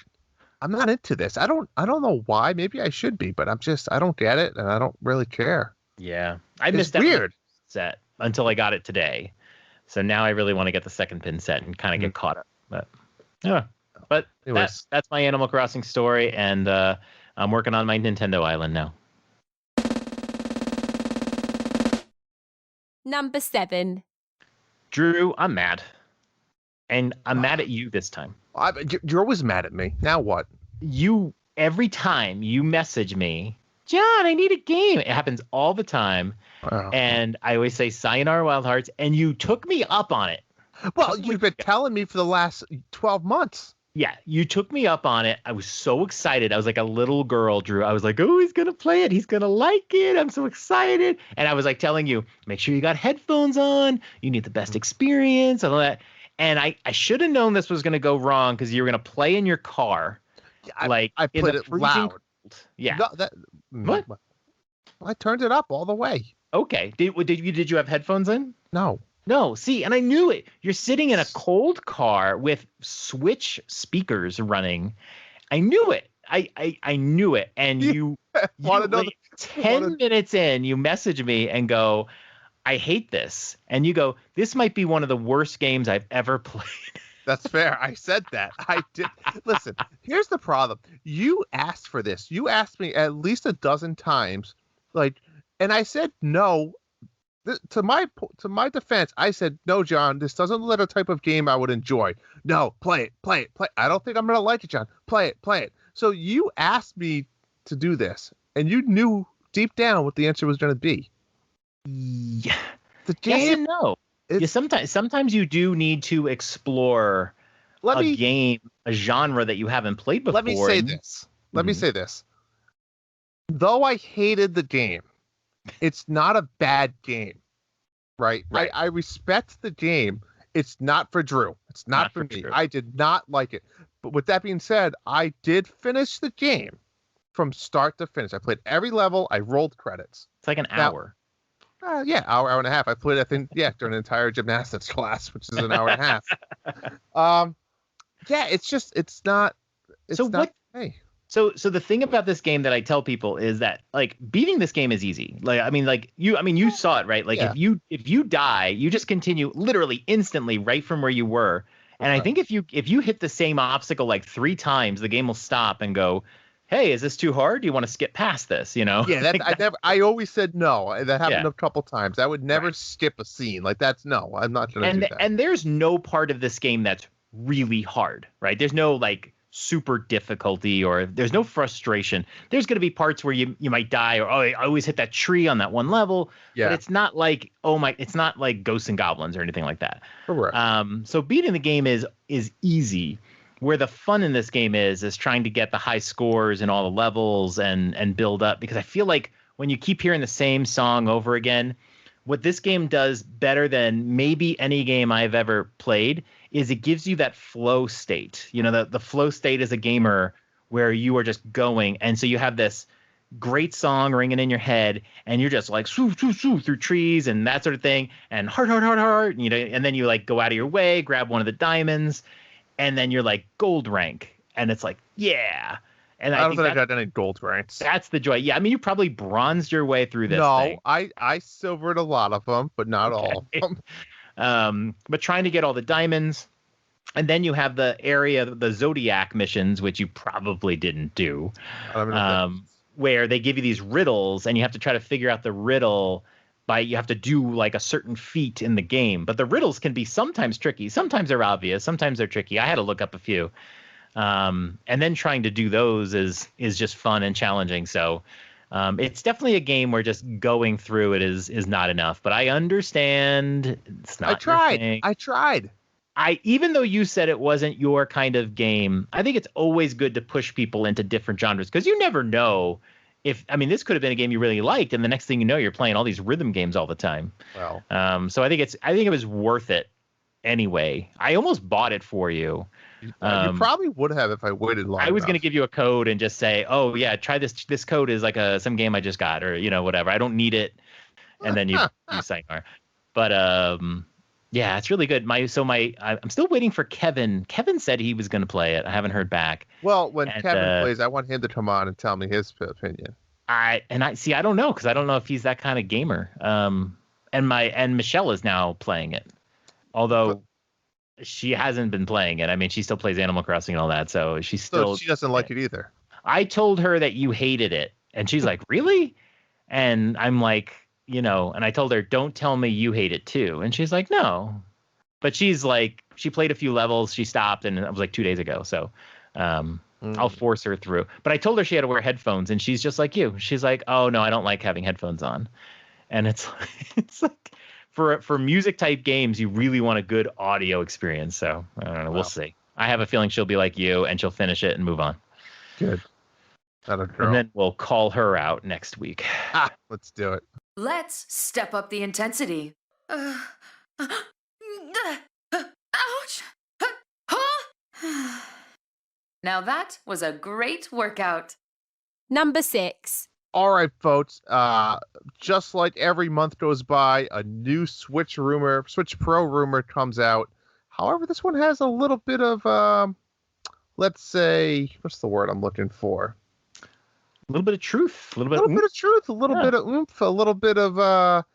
[SPEAKER 2] into this. I don't know why. Maybe I should be, but I don't get it, and I don't really care.
[SPEAKER 3] Yeah. I missed out on the set until I got it today. So now I really want to get the second pin set and kind of get caught up. But yeah, but that's my Animal Crossing story, and I'm working on my Nintendo Island now.
[SPEAKER 1] Number 7.
[SPEAKER 3] Drew, I'm mad, and I'm mad at you this time.
[SPEAKER 2] You're always mad at me. Now what?
[SPEAKER 3] Every time you message me, John, I need a game. It happens all the time, and I always say Sayonara Wild Hearts, and you took me up on it.
[SPEAKER 2] Well, you've been telling me for the last 12 months.
[SPEAKER 3] Yeah, you took me up on it. I was so excited. I was like a little girl, Drew. I was like, oh, he's going to play it. He's going to like it. I'm so excited. And I was like telling you, make sure you got headphones on. You need the best experience and all that. And I should have known this was going to go wrong because you were going to play in your car.
[SPEAKER 2] I put it loud.
[SPEAKER 3] Cold. Yeah.
[SPEAKER 2] No, what? I turned it up all the way.
[SPEAKER 3] Okay. Did you have headphones in? No, see, and I knew it. You're sitting in a cold car with Switch speakers running. I knew it. I knew it. And you 10 minutes in, you message me and go, I hate this. And you go, this might be one of the worst games I've ever played.
[SPEAKER 2] That's fair. I said that. I did. Listen, here's the problem. You asked for this. You asked me at least a dozen times, and I said no. To my defense, I said, no, John, this doesn't look like a type of game I would enjoy. No, play it. I don't think I'm going to like it, John. Play it. So you asked me to do this, and you knew deep down what the answer was going to be.
[SPEAKER 3] Yeah.
[SPEAKER 2] The game,
[SPEAKER 3] yes and no. Sometimes you do need to explore a genre that you haven't played before.
[SPEAKER 2] Let me say this. Though I hated the game, it's not a bad game, right? I respect the game. It's not for Drew. It's not for me. Drew. I did not like it. But with that being said, I did finish the game from start to finish. I played every level. I rolled credits.
[SPEAKER 3] It's like an hour.
[SPEAKER 2] Hour and a half. I played, I think, during an entire gymnastics class, which is an hour and a half. It's not. Hey.
[SPEAKER 3] So the thing about this game that I tell people is that beating this game is easy. You saw it, right? If you die, you just continue literally instantly right from where you were. And I think if you hit the same obstacle 3 times, the game will stop and go, hey, is this too hard? Do you want to skip past this? Yeah,
[SPEAKER 2] I always said no. That happened a couple times. I would never skip a scene. No, I'm not going to do that.
[SPEAKER 3] And there's no part of this game that's really hard, right? There's no super difficulty or there's no frustration. There's going to be parts where you might die or I always hit that tree on that one level. But it's not it's not like Ghosts and Goblins or anything like that.
[SPEAKER 2] Correct.
[SPEAKER 3] So beating the game is easy. Where the fun in this game is trying to get the high scores in all the levels and build up, because I feel like when you keep hearing the same song over again, what this game does better than maybe any game I've ever played is it gives you that flow state. You know, the flow state as a gamer where you are just going. And so you have this great song ringing in your head and you're just like shoo, shoo, shoo, through trees and that sort of thing. And heart, you know, and then you like go out of your way, grab one of the diamonds, and then you're like gold rank. And it's like, yeah. And
[SPEAKER 2] I don't think I got any gold ranks.
[SPEAKER 3] That's the joy. Yeah, I mean, you probably bronzed your way through this thing.
[SPEAKER 2] I silvered a lot of them, but not all of them.
[SPEAKER 3] But trying to get all the diamonds. And then you have the area, the Zodiac missions, which you probably didn't do, where they give you these riddles and you have to try to figure out the riddle you have to do like a certain feat in the game. But the riddles can be sometimes tricky. Sometimes they're obvious. Sometimes they're tricky. I had to look up a few. And then trying to do those is just fun and challenging. So it's definitely a game where just going through it is not enough. But I understand it's not.
[SPEAKER 2] I tried.
[SPEAKER 3] Even though you said it wasn't your kind of game, I think it's always good to push people into different genres because you never know this could have been a game you really liked, and the next thing you know, you're playing all these rhythm games all the time.
[SPEAKER 2] Well,
[SPEAKER 3] so I think it was worth it anyway. I almost bought it for you.
[SPEAKER 2] You probably would have if I waited long.
[SPEAKER 3] I was going to give you a code and just say, "Oh yeah, try this. This code is like some game I just got, or whatever. I don't need it." And then you Sayonara. But yeah, it's really good. I'm still waiting for Kevin. Kevin said he was going to play it. I haven't heard back.
[SPEAKER 2] Well, when Kevin plays, I want him to come on and tell me his opinion.
[SPEAKER 3] I don't know because I don't know if he's that kind of gamer. And Michelle is now playing it, although she hasn't been playing it. I mean, she still plays Animal Crossing and all that, so she
[SPEAKER 2] doesn't like it either.
[SPEAKER 3] I told her that you hated it, and she's like, "Really?" And I'm like, and I told her, "Don't tell me you hate it too." And she's like, "No," but she's like, she played a few levels, she stopped, and it was like 2 days ago. So I'll force her through. But I told her she had to wear headphones, and she's just like you. She's like, "Oh no, I don't like having headphones on," and it's like. For music type games, you really want a good audio experience. So I don't know. We'll see. I have a feeling she'll be like you and she'll finish it and move on.
[SPEAKER 2] Good. That a girl.
[SPEAKER 3] And then we'll call her out next week.
[SPEAKER 2] Let's do it.
[SPEAKER 4] Let's step up the intensity. Ouch. Now that was a great workout.
[SPEAKER 1] Number 6.
[SPEAKER 2] All right, folks. Just like every month goes by, a new Switch Pro rumor comes out. However, this one has a little bit of, let's say, what's the word I'm looking for?
[SPEAKER 3] A little bit of truth, a little bit
[SPEAKER 2] of truth, a little bit of oomph, a little bit of,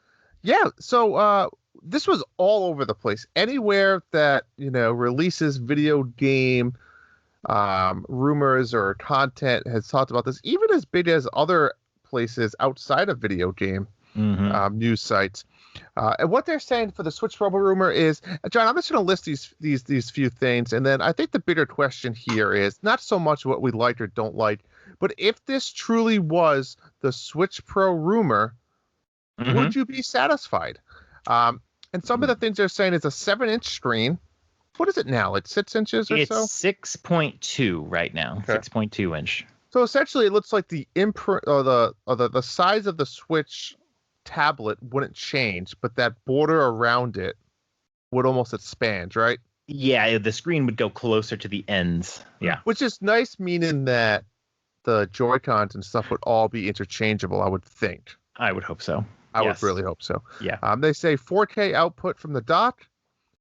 [SPEAKER 2] yeah. So this was all over the place. Anywhere that releases video game rumors or content has talked about this, even as big as other places outside of video game news sites. And what they're saying for the Switch Pro rumor is, John, I'm just going to list these few things, and then I think the bigger question here is not so much what we like or don't like, but if this truly was the Switch Pro rumor, would you be satisfied? And some of the things they're saying is a 7-inch screen. What is it now? It's 6 inches or so?
[SPEAKER 3] It's 6.2 right now. Okay. 6.2 inch.
[SPEAKER 2] So essentially, it looks like the imprint or the size of the Switch tablet wouldn't change, but that border around it would almost expand, right?
[SPEAKER 3] Yeah, the screen would go closer to the ends. Yeah,
[SPEAKER 2] which is nice, meaning that the Joy-Cons and stuff would all be interchangeable. I would think.
[SPEAKER 3] I would hope so.
[SPEAKER 2] I would really hope so.
[SPEAKER 3] Yeah.
[SPEAKER 2] They say 4K output from the dock.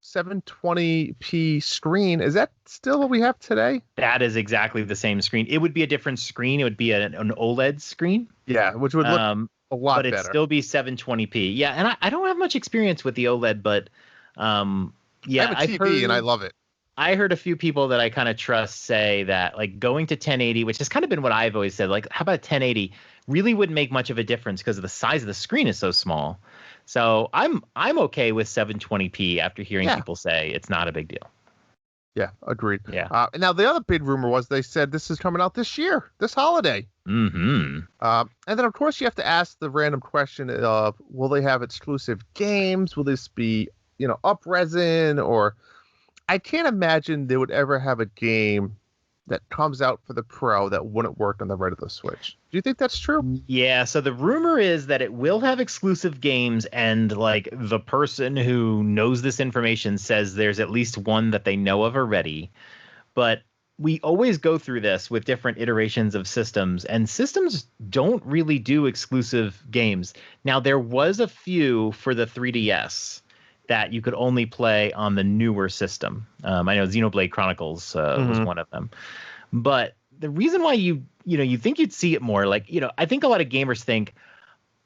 [SPEAKER 2] 720p screen. Is that still what we have today?
[SPEAKER 3] That is exactly the same screen. It would be a different screen. It would be an OLED screen.
[SPEAKER 2] Yeah, which would look a lot better.
[SPEAKER 3] But it'd still be 720p. Yeah, and I don't have much experience with the OLED, but yeah,
[SPEAKER 2] I have a TV and I love it.
[SPEAKER 3] I heard a few people that I kind of trust say that like going to 1080, which has kind of been what I've always said, like how about 1080 really wouldn't make much of a difference because of the size of the screen is so small. So I'm okay with 720p after hearing people say it's not a big deal.
[SPEAKER 2] Yeah, agreed.
[SPEAKER 3] Yeah.
[SPEAKER 2] And now the other big rumor was they said this is coming out this year, this holiday. And then of course you have to ask the random question of, will they have exclusive games? Will this be, up resin? Or I can't imagine they would ever have a game that comes out for the Pro that wouldn't work on the regular Switch. Do you think that's true?
[SPEAKER 3] Yeah, so the rumor is that it will have exclusive games, and like the person who knows this information says there's at least one that they know of already. But we always go through this with different iterations of systems, and systems don't really do exclusive games. Now, there was a few for the 3DS that you could only play on the newer system. I know Xenoblade Chronicles was one of them. But the reason why you think you'd see it more, like, I think a lot of gamers think,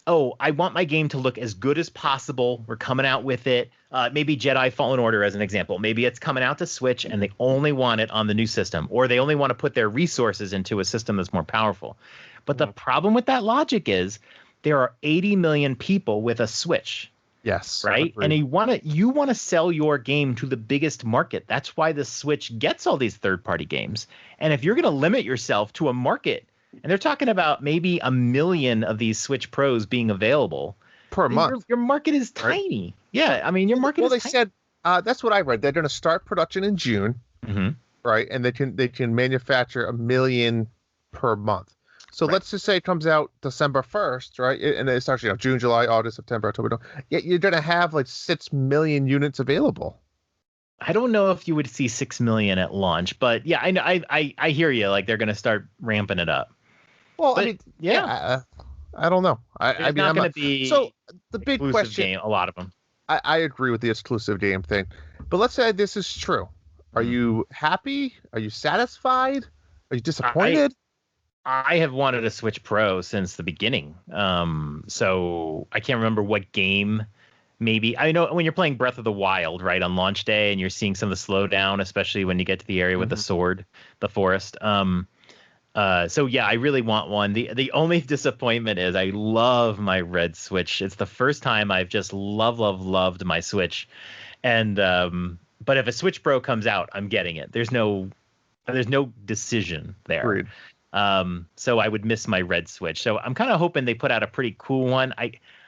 [SPEAKER 3] oh, I want my game to look as good as possible. We're coming out with it. Maybe Jedi Fallen Order as an example. Maybe it's coming out to Switch and they only want it on the new system, or they only want to put their resources into a system that's more powerful. But the problem with that logic is there are 80 million people with a Switch.
[SPEAKER 2] Yes.
[SPEAKER 3] Right. And you want to sell your game to the biggest market. That's why the Switch gets all these third-party games. And if you're going to limit yourself to a market, and they're talking about maybe 1 million of these Switch Pros being available
[SPEAKER 2] per month,
[SPEAKER 3] your market is tiny. Right? Yeah. I mean, your market is tiny. Well,
[SPEAKER 2] they said that's what I read. They're going to start production in June. Right. And they can manufacture 1 million per month. So let's just say it comes out December 1st, right? And it's actually June, July, August, September, October. Yet you're going to have like 6 million units available.
[SPEAKER 3] I don't know if you would see 6 million at launch, but yeah, I hear you. Like they're going to start ramping it up.
[SPEAKER 2] Well, but, I don't know. I'm not going to
[SPEAKER 3] be
[SPEAKER 2] so the big question.
[SPEAKER 3] Game, a lot of them.
[SPEAKER 2] I agree with the exclusive game thing, but let's say this is true. Are you happy? Are you satisfied? Are you disappointed?
[SPEAKER 3] I have wanted a Switch Pro since the beginning. So I can't remember what game. Maybe I know when you're playing Breath of the Wild, right, on launch day, and you're seeing some of the slowdown, especially when you get to the area with the sword, the forest. So yeah, I really want one. The only disappointment is I love my red Switch. It's the first time I've just loved my Switch. And but if a Switch Pro comes out, I'm getting it. There's no decision there.
[SPEAKER 2] Agreed.
[SPEAKER 3] So I would miss my red Switch. So I'm kind of hoping they put out a pretty cool one.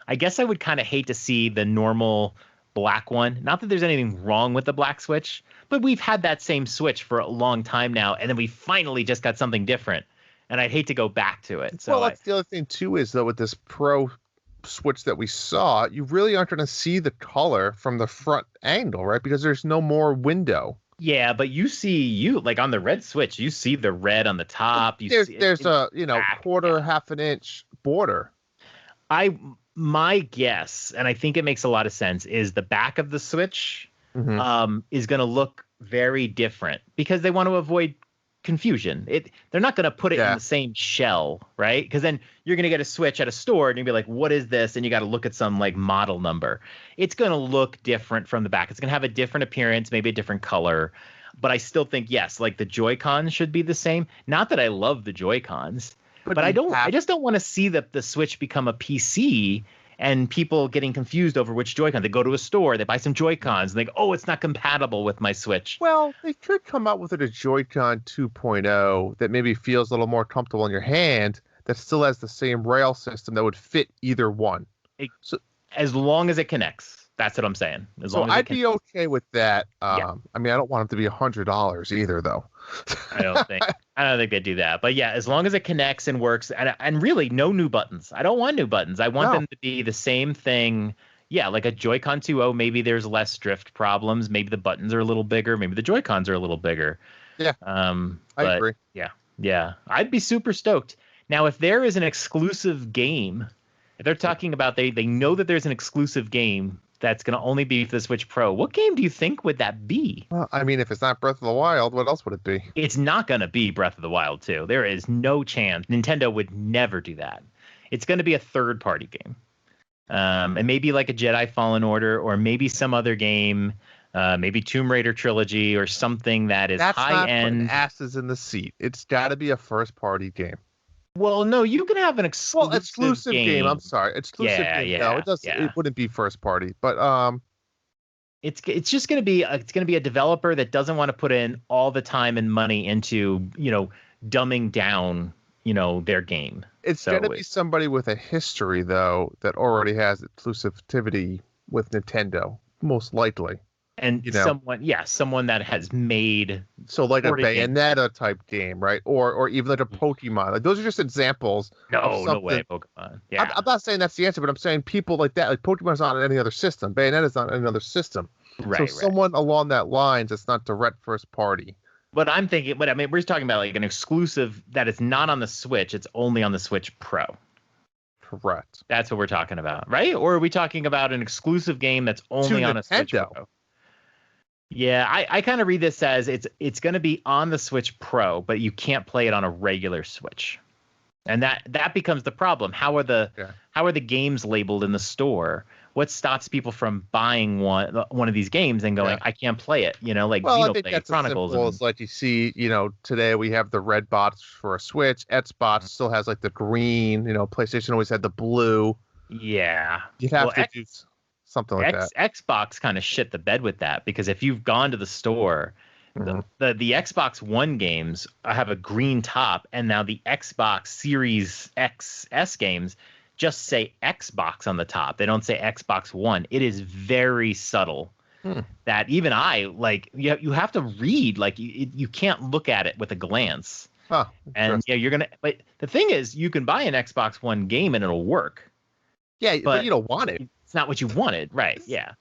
[SPEAKER 3] I guess I would kind of hate to see the normal black one. Not that there's anything wrong with the black Switch, but we've had that same Switch for a long time now, and then we finally just got something different. And I'd hate to go back to it. So
[SPEAKER 2] that's the other thing too is though with this Pro Switch that we saw, you really aren't going to see the color from the front angle, right? Because there's no more window.
[SPEAKER 3] Yeah, but like on the red Switch, you see the red on the top.
[SPEAKER 2] There's a quarter, half an inch border.
[SPEAKER 3] My guess, and I think it makes a lot of sense, is the back of the Switch is going to look very different because they want to avoid confusion. They're not going to put it in the same shell, right? Because then you're going to get a Switch at a store and you'll be like, what is this? And you got to look at some like model number. It's going to look different from the back. It's going to have a different appearance, maybe a different color. But I still think, yes, like the Joy-Cons should be the same. Not that I love the Joy-Cons, but I just don't want to see the Switch become a PC and people getting confused over which Joy-Con. They go to a store, they buy some Joy-Cons, and they go, oh, it's not compatible with my Switch.
[SPEAKER 2] Well, they could come out with a Joy-Con 2.0 that maybe feels a little more comfortable in your hand, that still has the same rail system that would fit either one.
[SPEAKER 3] As long as it connects. That's what I'm saying.
[SPEAKER 2] I'd be okay with that. I mean, I don't want it to be $100 either, though.
[SPEAKER 3] I don't think they do that. But yeah, as long as it connects and works, and really no new buttons. I don't want new buttons. I want them to be the same thing. Yeah, like a Joy-Con 2.0. Maybe there's less drift problems. Maybe the buttons are a little bigger. Maybe the Joy-Cons are a little bigger.
[SPEAKER 2] Yeah. I agree.
[SPEAKER 3] Yeah. I'd be super stoked. Now, if there is an exclusive game, if they're talking about they know that there's an exclusive game that's going to only be for the Switch Pro, what game do you think would that be?
[SPEAKER 2] Well, I mean, if it's not Breath of the Wild, what else would it be?
[SPEAKER 3] It's not going to be Breath of the Wild 2. There is no chance. Nintendo would never do that. It's going to be a third-party game. And maybe like a Jedi Fallen Order, or maybe some other game, maybe Tomb Raider trilogy, or something that is high-end.
[SPEAKER 2] That's not asses in the seat. It's got to be a first-party game.
[SPEAKER 3] Well, no, you can have an exclusive
[SPEAKER 2] game. I'm sorry, exclusive game.
[SPEAKER 3] Yeah,
[SPEAKER 2] no, it doesn't.
[SPEAKER 3] Yeah.
[SPEAKER 2] It wouldn't be first party, but
[SPEAKER 3] it's just going to be a developer that doesn't want to put in all the time and money into dumbing down their game.
[SPEAKER 2] It's going to be somebody with a history though that already has exclusivity with Nintendo, most likely.
[SPEAKER 3] And someone that has made
[SPEAKER 2] so like a
[SPEAKER 3] games.
[SPEAKER 2] Bayonetta type game, right? Or even like a Pokemon. Like those are just examples.
[SPEAKER 3] No way, Pokemon. Yeah,
[SPEAKER 2] I'm not saying that's the answer, but I'm saying people like that, like Pokemon's not on any other system. Bayonetta's not on any other system.
[SPEAKER 3] Right.
[SPEAKER 2] So someone along that lines that's not direct first party.
[SPEAKER 3] But I'm thinking, but I mean, we're just talking about like an exclusive that is not on the Switch. It's only on the Switch Pro.
[SPEAKER 2] Correct.
[SPEAKER 3] That's what we're talking about, right? Or are we talking about an exclusive game that's only on a Switch Pro? Yeah, I kind of read this as it's going to be on the Switch Pro, but you can't play it on a regular Switch, and that becomes the problem. How are the games labeled in the store? What stops people from buying one of these games and going, I can't play it? Like Xenoblade, Chronicles.
[SPEAKER 2] Well, it's like you see, today we have the red box for a Switch. Xbox still has like the green. PlayStation always had the blue.
[SPEAKER 3] Yeah,
[SPEAKER 2] you'd have to do something like that.
[SPEAKER 3] Xbox kind of shit the bed with that, because if you've gone to the store, the Xbox One games have a green top, and now the Xbox Series XS games just say Xbox on the top. They don't say Xbox One. It is very subtle that even I, like, you have to read, like, you can't look at it with a glance.
[SPEAKER 2] Oh,
[SPEAKER 3] and but the thing is, you can buy an Xbox One game and it'll work.
[SPEAKER 2] Yeah, but you don't want it.
[SPEAKER 3] It's not what you wanted, right? Yeah.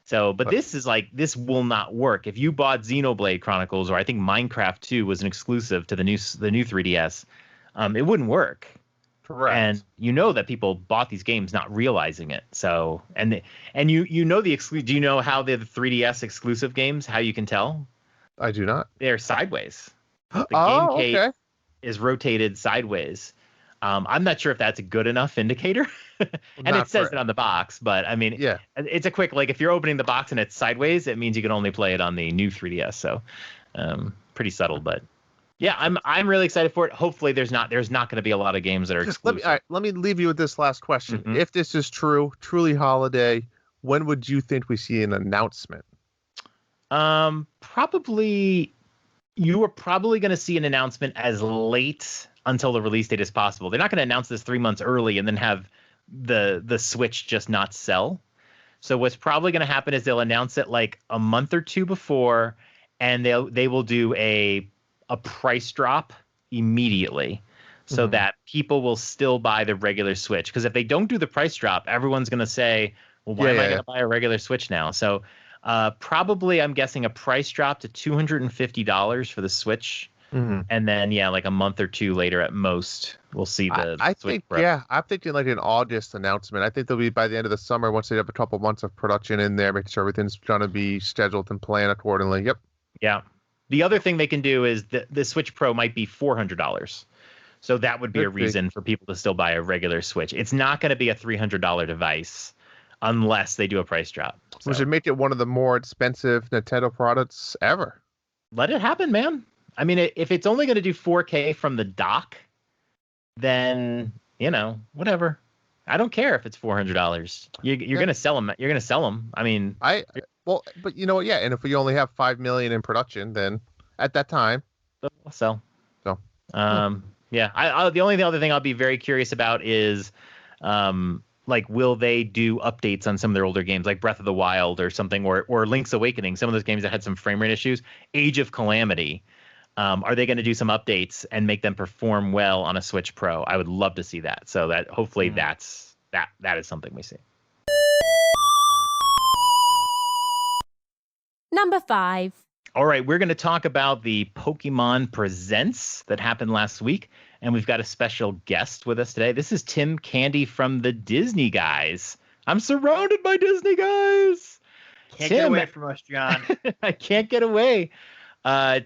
[SPEAKER 3] So, but this is like, this will not work. If you bought Xenoblade Chronicles, or I think Minecraft 2 was an exclusive to the new 3DS, it wouldn't work.
[SPEAKER 2] Correct.
[SPEAKER 3] And that people bought these games not realizing it. So, and do you know how the 3DS exclusive games, how you can tell?
[SPEAKER 2] I do not.
[SPEAKER 3] They're sideways. The game case is rotated sideways. I'm not sure if that's a good enough indicator. And it says it on the box, but I mean, it's a quick, like, if you're opening the box and it's sideways, it means you can only play it on the new 3DS. So, pretty subtle, but yeah, I'm really excited for it. Hopefully there's not going to be a lot of games that are exclusive.
[SPEAKER 2] Let me leave you with this last question. If this is truly holiday, when would you think we see an announcement?
[SPEAKER 3] Probably, you are probably going to see an announcement as late until the release date as possible. They're not going to announce this 3 months early and then have the Switch just not sell. So what's probably going to happen is they'll announce it like a month or two before, and they will do a price drop immediately, so that people will still buy the regular Switch. Because if they don't do the price drop, everyone's going to say, well, why am I going to buy a regular Switch now? So probably, I'm guessing, a price drop to $250 for the Switch. And then, like a month or two later at most, we'll see the Switch Pro.
[SPEAKER 2] I'm thinking like an August announcement. I think they'll be by the end of the summer, once they have a couple months of production in there, making sure everything's going to be scheduled and planned accordingly. Yep.
[SPEAKER 3] Yeah. The other thing they can do is the Switch Pro might be $400. So that would be a reason for people to still buy a regular Switch. It's not going to be a $300 device unless they do a price drop. So.
[SPEAKER 2] Which would make it one of the more expensive Nintendo products ever.
[SPEAKER 3] Let it happen, man. I mean, if it's only going to do 4K from the dock, then, whatever. I don't care if it's $400. You're going to sell them. You're going to sell them. I mean,
[SPEAKER 2] but you know what? Yeah. And if we only have 5 million in production, then at that time,
[SPEAKER 3] I'll sell.
[SPEAKER 2] So,
[SPEAKER 3] yeah. The only other thing I'll be very curious about is, like, will they do updates on some of their older games, like Breath of the Wild or something, or Link's Awakening, some of those games that had some frame rate issues, Age of Calamity. Are they going to do some updates and make them perform well on a Switch Pro? I would love to see that. So that hopefully that is something we see.
[SPEAKER 1] Number 5.
[SPEAKER 3] All right, we're going to talk about the Pokémon Presents that happened last week, and we've got a special guest with us today. This is Tim Candee from the Disney Guys. I'm surrounded by Disney guys.
[SPEAKER 5] Can't get away from us, John.
[SPEAKER 3] I can't get away.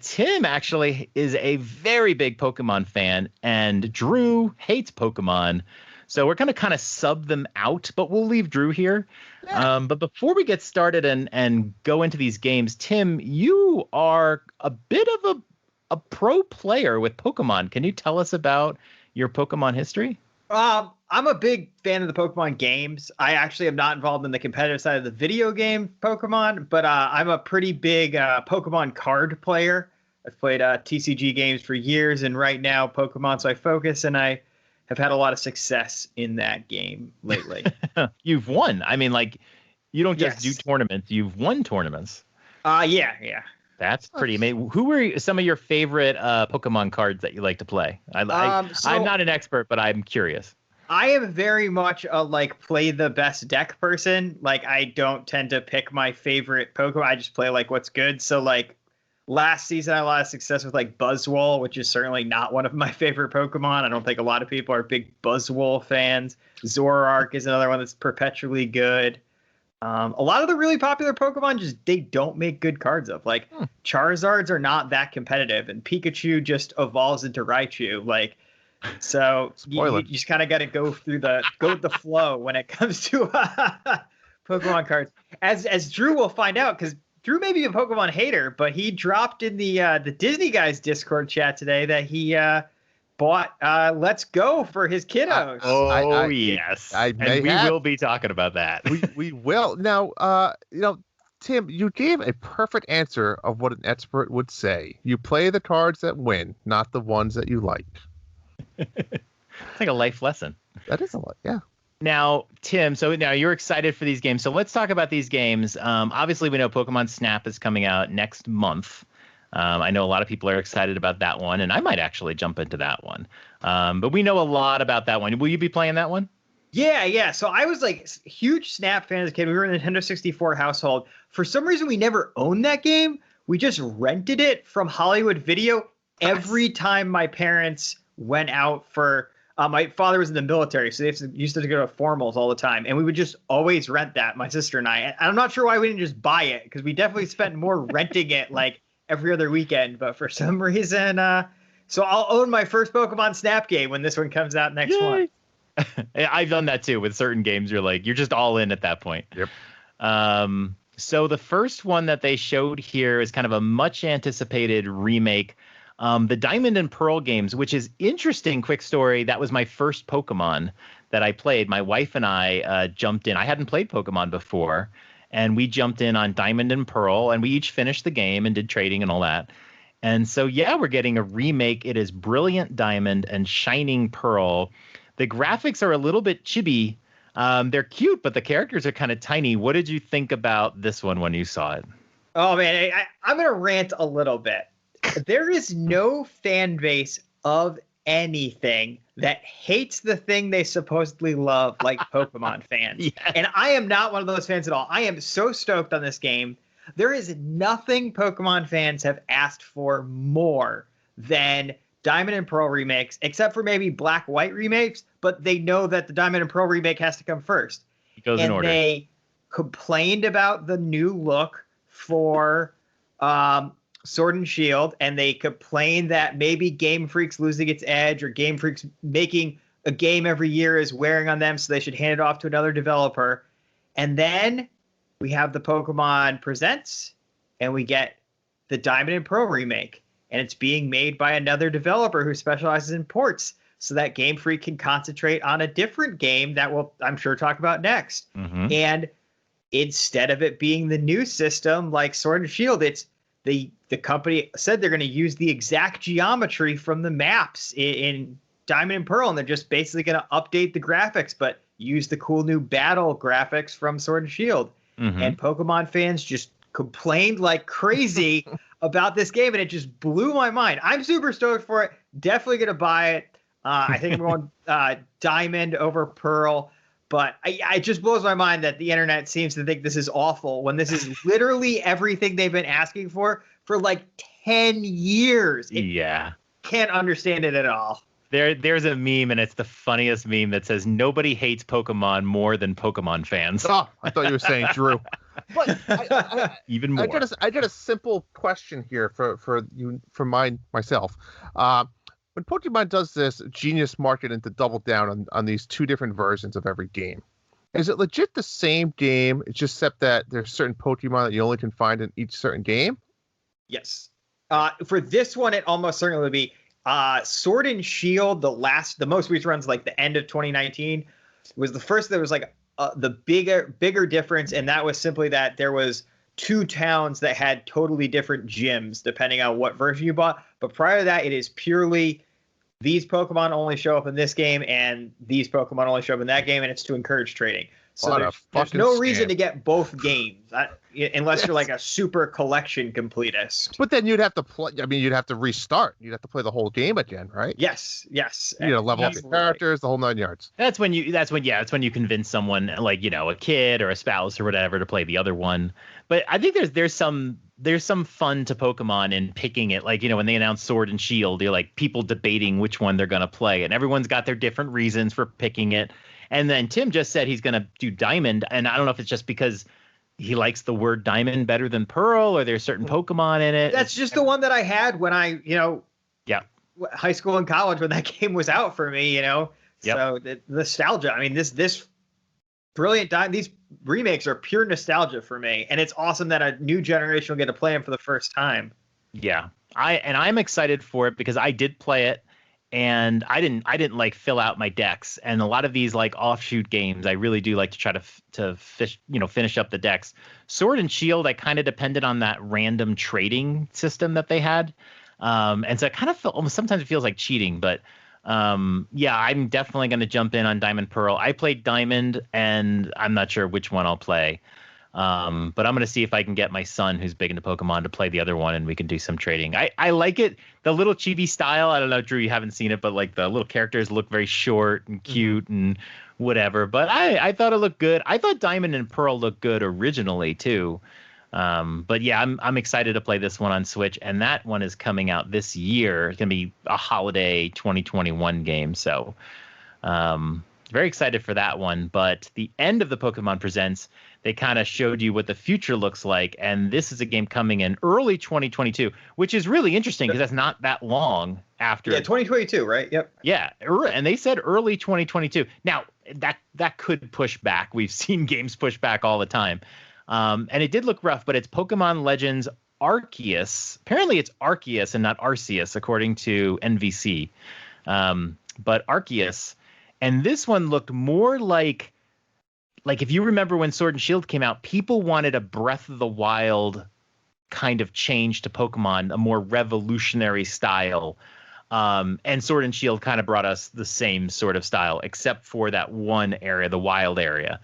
[SPEAKER 3] Tim actually is a very big Pokemon fan, and Drew hates Pokemon. So we're going to kind of sub them out, but we'll leave Drew here. Yeah. But before we get started and go into these games, Tim, you are a bit of a pro player with Pokemon. Can you tell us about your Pokemon history?
[SPEAKER 5] I'm a big fan of the Pokemon games. I actually am not involved in the competitive side of the video game Pokemon, but I'm a pretty big Pokemon card player. I've played TCG games for years, and right now Pokemon, so I focus, and I have had a lot of success in that game lately.
[SPEAKER 3] You've won. I mean, like, you don't just do tournaments. You've won tournaments.
[SPEAKER 5] Yeah.
[SPEAKER 3] That's pretty amazing. Who were some of your favorite Pokemon cards that you like to play? I'm not an expert, but I'm curious.
[SPEAKER 5] I am very much a play the best deck person. Like, I don't tend to pick my favorite Pokemon. I just play what's good. So last season I had a lot of success with Buzzwole, which is certainly not one of my favorite Pokemon. I don't think a lot of people are big Buzzwole fans. Zoroark is another one that's perpetually good. A lot of the really popular Pokemon they don't make good cards of. Charizards are not that competitive, and Pikachu just evolves into Raichu. So you just kind of got to go with the flow when it comes to Pokemon cards. As Drew will find out, because Drew may be a Pokemon hater, but he dropped in the Disney Guys Discord chat today that he bought Let's Go for his kiddos.
[SPEAKER 3] Yes. We will be talking about that.
[SPEAKER 2] we will. Now, Tim, you gave a perfect answer of what an expert would say. You play the cards that win, not the ones that you like.
[SPEAKER 3] It's like a life lesson.
[SPEAKER 2] That is a lot, yeah.
[SPEAKER 3] Now, Tim, so now you're excited for these games. So let's talk about these games. Obviously, we know Pokemon Snap is coming out next month. I know a lot of people are excited about that one, and I might actually jump into that one. But we know a lot about that one. Will you be playing that one?
[SPEAKER 5] Yeah. So I was huge Snap fan as a kid. We were in the Nintendo 64 household. For some reason, we never owned that game. We just rented it from Hollywood Video every time my parents went out for my father was in the military, so they used to go to formals all the time, and we would just always rent that, my sister and I. And I'm not sure why we didn't just buy it, because we definitely spent more renting it every other weekend, but for some reason so I'll own my first Pokemon Snap game when this one comes out next month.
[SPEAKER 3] I've done that too with certain games. You're just all in at that point.
[SPEAKER 2] Yep.
[SPEAKER 3] So the first one that they showed here is kind of a much anticipated remake. The Diamond and Pearl games, which is interesting. Quick story. That was my first Pokemon that I played. My wife and I jumped in. I hadn't played Pokemon before, and we jumped in on Diamond and Pearl, and we each finished the game and did trading and all that. And so, yeah, we're getting a remake. It is Brilliant Diamond and Shining Pearl. The graphics are a little bit chibi. They're cute, but the characters are kind of tiny. What did you think about this one when you saw it?
[SPEAKER 5] Oh, man, I'm going to rant a little bit. There is no fan base of anything that hates the thing they supposedly love like Pokemon fans.
[SPEAKER 3] Yes.
[SPEAKER 5] And I am not one of those fans at all. I am so stoked on this game. There is nothing Pokemon fans have asked for more than Diamond and Pearl remakes, except for maybe Black White remakes, but they know that the Diamond and Pearl remake has to come first.
[SPEAKER 3] It goes in order.
[SPEAKER 5] And they complained about the new look for Sword and Shield, and they complain that maybe Game Freak's losing its edge, or Game Freak's making a game every year is wearing on them, so they should hand it off to another developer. And then we have the Pokemon Presents, and we get the Diamond and Pearl remake, and it's being made by another developer who specializes in ports, so that Game Freak can concentrate on a different game that we'll, I'm sure, talk about next.
[SPEAKER 3] Mm-hmm.
[SPEAKER 5] And instead of it being the new system like Sword and Shield, it's the company said they're going to use the exact geometry from the maps in Diamond and Pearl, and they're just basically going to update the graphics, but use the cool new battle graphics from Sword and Shield.
[SPEAKER 3] Mm-hmm.
[SPEAKER 5] And Pokemon fans just complained like crazy about this game, and it just blew my mind. I'm super stoked for it. Definitely going to buy it. I think I'm going Diamond over Pearl. But it just blows my mind that the internet seems to think this is awful when this is literally everything they've been asking for 10 years.
[SPEAKER 3] Yeah.
[SPEAKER 5] Can't understand it at all.
[SPEAKER 3] There's a meme, and it's the funniest meme that says nobody hates Pokemon more than Pokemon fans.
[SPEAKER 2] Oh, I thought you were saying Drew. But
[SPEAKER 3] even more.
[SPEAKER 2] I got a simple question here for you, for myself. When Pokemon does this genius marketing to double down on these two different versions of every game, is it legit the same game? It's just except that there's certain Pokemon that you only can find in each certain game?
[SPEAKER 5] Yes. For this one, it almost certainly would be Sword and Shield. The most recent runs, the end of 2019, was the first that was the bigger difference, and that was simply that there was two towns that had totally different gyms depending on what version you bought. But prior to that, it is purely these Pokemon only show up in this game, and these Pokemon only show up in that game, and it's to encourage trading. So
[SPEAKER 2] What a
[SPEAKER 5] there's
[SPEAKER 2] fucking
[SPEAKER 5] no reason
[SPEAKER 2] scam.
[SPEAKER 5] to get both games unless you're like a super collection completist.
[SPEAKER 2] But then you'd have to play. I mean, you'd have to restart. You'd have to play the whole game again, right?
[SPEAKER 5] Yes.
[SPEAKER 2] You know, level up your
[SPEAKER 5] Easily.
[SPEAKER 2] characters, the whole 9 yards.
[SPEAKER 3] That's when you convince someone like, a kid or a spouse or whatever to play the other one. But I think there's some fun to Pokemon in picking it. Like, when they announced Sword and Shield, you're like people debating which one they're going to play, and everyone's got their different reasons for picking it. And then Tim just said he's going to do Diamond, and I don't know if it's just because he likes the word Diamond better than Pearl, or there's certain Pokemon in it.
[SPEAKER 5] That's just the one that I had when I,
[SPEAKER 3] Yeah.
[SPEAKER 5] high school and college when that game was out for me,
[SPEAKER 3] Yep.
[SPEAKER 5] So the nostalgia. I mean, this brilliant these remakes are pure nostalgia for me, and it's awesome that a new generation will get to play them for the first time.
[SPEAKER 3] Yeah. I'm excited for it because I did play it, and I didn't like fill out my decks. And a lot of these like offshoot games, I really do like to try to finish up the decks. Sword and Shield, I kind of depended on that random trading system that they had. And so it kind of sometimes it feels like cheating, but yeah, I'm definitely going to jump in on Diamond Pearl. I played Diamond, and I'm not sure which one I'll play. But I'm going to see if I can get my son, who's big into Pokemon, to play the other one, and we can do some trading. I like it. The little chibi style. I don't know, Drew, you haven't seen it, but like the little characters look very short and cute and whatever. But I thought it looked good. I thought Diamond and Pearl looked good originally too. But yeah, I'm excited to play this one on Switch, and that one is coming out this year. It's gonna be a holiday 2021 game, so very excited for that one. But the end of the Pokemon Presents, they kind of showed you what the future looks like, and this is a game coming in early 2022, which is really interesting because that's not that long after.
[SPEAKER 5] Yeah, 2022, right? Yep.
[SPEAKER 3] Yeah, and they said early 2022. Now that could push back. We've seen games push back all the time. And it did look rough, but it's Pokemon Legends Arceus. Apparently it's Arceus and not Arceus, according to NVC. But Arceus. And this one looked more like if you remember when Sword and Shield came out, people wanted a Breath of the Wild kind of change to Pokemon, a more revolutionary style. And Sword and Shield kind of brought us the same sort of style, except for that one area, the wild area.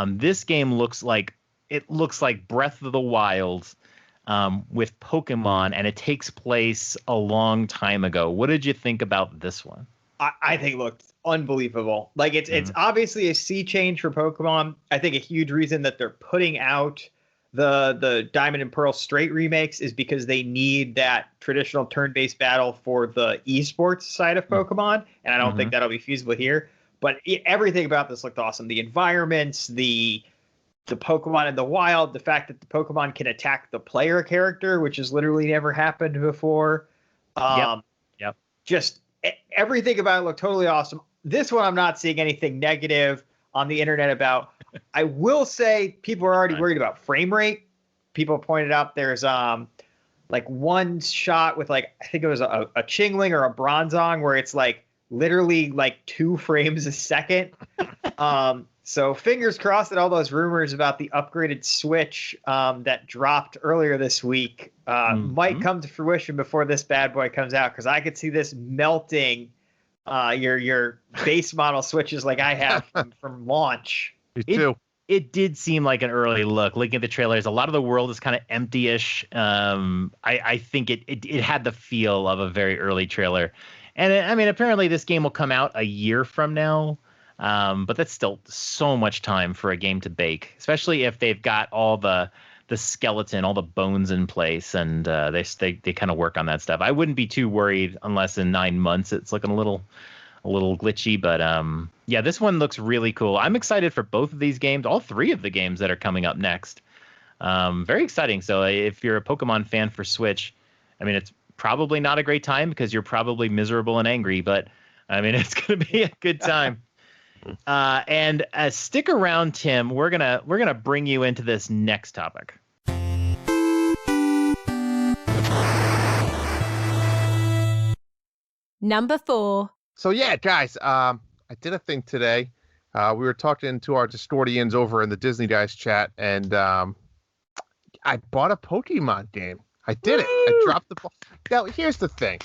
[SPEAKER 3] This game looks like Breath of the Wild with Pokemon, and it takes place a long time ago. What did you think about this one?
[SPEAKER 5] I think it looked unbelievable. Like it's obviously a sea change for Pokemon. I think a huge reason that they're putting out the Diamond and Pearl straight remakes is because they need that traditional turn-based battle for the esports side of Pokemon, and I don't think that'll be feasible here. But everything about this looked awesome. The environments, the Pokemon in the wild, the fact that the Pokemon can attack the player character, which has literally never happened before.
[SPEAKER 3] Yep.
[SPEAKER 5] Just everything about it looked totally awesome. This one, I'm not seeing anything negative on the internet about. I will say people are already worried about frame rate. People pointed out there's like one shot with like, I think it was a Chingling or a Bronzong where it's like literally like 2 frames a second. So fingers crossed that all those rumors about the upgraded Switch that dropped earlier this week might come to fruition before this bad boy comes out, because I could see this melting your base model Switches like I have from launch.
[SPEAKER 2] Me too.
[SPEAKER 3] It did seem like an early look. Looking at the trailers, a lot of the world is kind of empty-ish. I think it had the feel of a very early trailer. And I mean, apparently this game will come out a year from now. But that's still so much time for a game to bake, especially if they've got all the skeleton, all the bones in place, and they kind of work on that stuff. I wouldn't be too worried unless in 9 months it's looking a little glitchy. But yeah, this one looks really cool. I'm excited for both of these games, all 3 of the games that are coming up next. Very exciting. So if you're a Pokemon fan for Switch, I mean, it's probably not a great time because you're probably miserable and angry, but I mean, it's going to be a good time. And stick around, Tim. We're gonna bring you into this next topic.
[SPEAKER 1] Number 4.
[SPEAKER 2] So yeah, guys, I did a thing today. We were talking to our Discordians over in the Disney Guys chat, and I bought a Pokemon game. I did it. I dropped the ball. Now, here's the thing.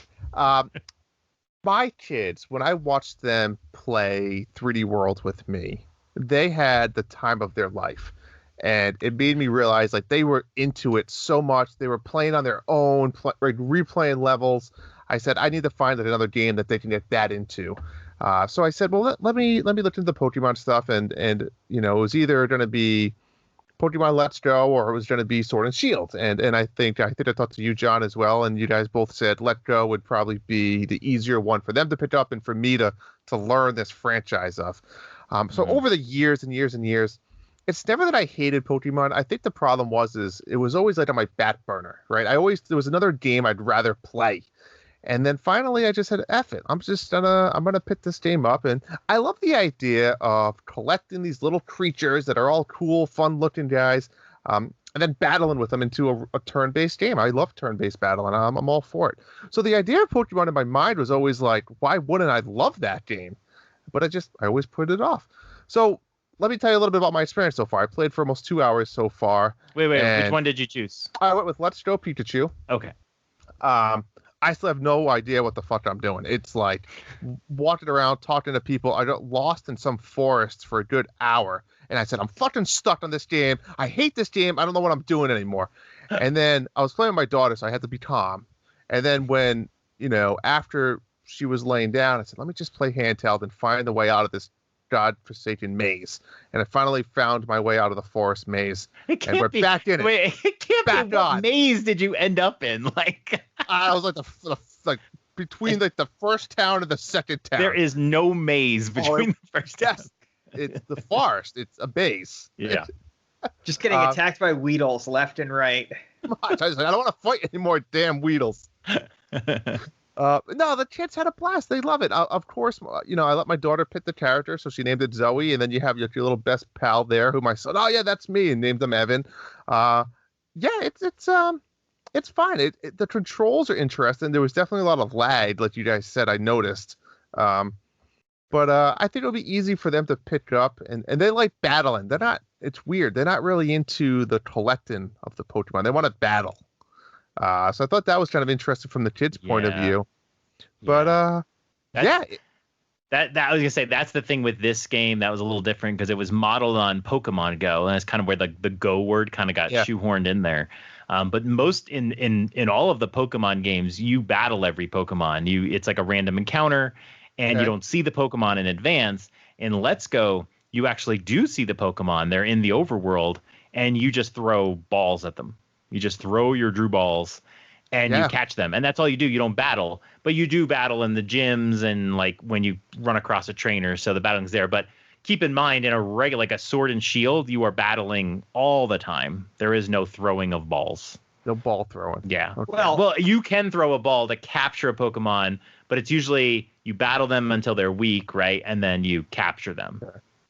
[SPEAKER 2] My kids, when I watched them play 3D World with me, they had the time of their life. And it made me realize like they were into it so much. They were playing on their own, like replaying levels. I said, I need to find like, another game that they can get that into. So I said, well, let me look into the Pokemon stuff. And it was either going to be Pokemon Let's Go or it was going to be Sword and Shield. And I think I talked to you, John, as well. And you guys both said Let's Go would probably be the easier one for them to pick up and for me to learn this franchise of. So over the years and years and years, it's never that I hated Pokemon. I think the problem is it was always like on my back burner, right? There was another game I'd rather play. And then finally I just said, F it. I'm gonna pick this game up. And I love the idea of collecting these little creatures that are all cool, fun looking guys, and then battling with them into a turn-based game. I love turn-based battle and I'm all for it. So the idea of Pokemon in my mind was always like, why wouldn't I love that game? But I always put it off. So let me tell you a little bit about my experience so far. I played for almost 2 hours so far.
[SPEAKER 3] Wait, which one did you choose?
[SPEAKER 2] I went with Let's Go Pikachu.
[SPEAKER 3] Okay.
[SPEAKER 2] I still have no idea what the fuck I'm doing. It's like walking around, talking to people. I got lost in some forest for a good hour. And I said, I'm fucking stuck on this game. I hate this game. I don't know what I'm doing anymore. And then I was playing with my daughter, so I had to be calm. And then when, after she was laying down, I said, let me just play handheld and find the way out of this godforsaken maze. And I finally found my way out of the forest maze. And we're back in it.
[SPEAKER 3] Wait, it can't
[SPEAKER 2] back
[SPEAKER 3] be. What maze did you end up in? Like,
[SPEAKER 2] I was like between like the first town and the second town.
[SPEAKER 3] There is no maze between the first town.
[SPEAKER 2] It's the forest. It's a base.
[SPEAKER 3] Yeah.
[SPEAKER 5] Just getting attacked by Weedles left and right.
[SPEAKER 2] I don't want to fight anymore, damn Weedles. No, the kids had a blast. They love it. Of course, I let my daughter pick the character, so she named it Zoe, and then you have your little best pal there, who my son, oh yeah, that's me, and named him Evan. It's fine. The controls are interesting. There was definitely a lot of lag, like you guys said. I noticed, but I think it'll be easy for them to pick up, and they like battling. They're not. It's weird. They're not really into the collecting of the Pokemon. They want to battle. So I thought that was kind of interesting from the kids' point of view. But
[SPEAKER 3] that I was gonna say that's the thing with this game that was a little different because it was modeled on Pokemon Go, and that's kind of where the Go word kind of got shoehorned in there. But most in all of the Pokemon games, you battle every Pokemon. It's like a random encounter, and you don't see the Pokemon in advance. In Let's Go, you actually do see the Pokemon. They're in the overworld, and you just throw balls at them. You just throw your Drew balls and you catch them. And that's all you do. You don't battle, but you do battle in the gyms and like when you run across a trainer. So the battling's there. But keep in mind, in a regular, like a Sword and Shield, you are battling all the time. There is no throwing of balls.
[SPEAKER 2] No ball throwing.
[SPEAKER 3] Yeah.
[SPEAKER 2] Okay.
[SPEAKER 3] Well, you can throw a ball to capture a Pokemon, but it's usually you battle them until they're weak, right? And then you capture them.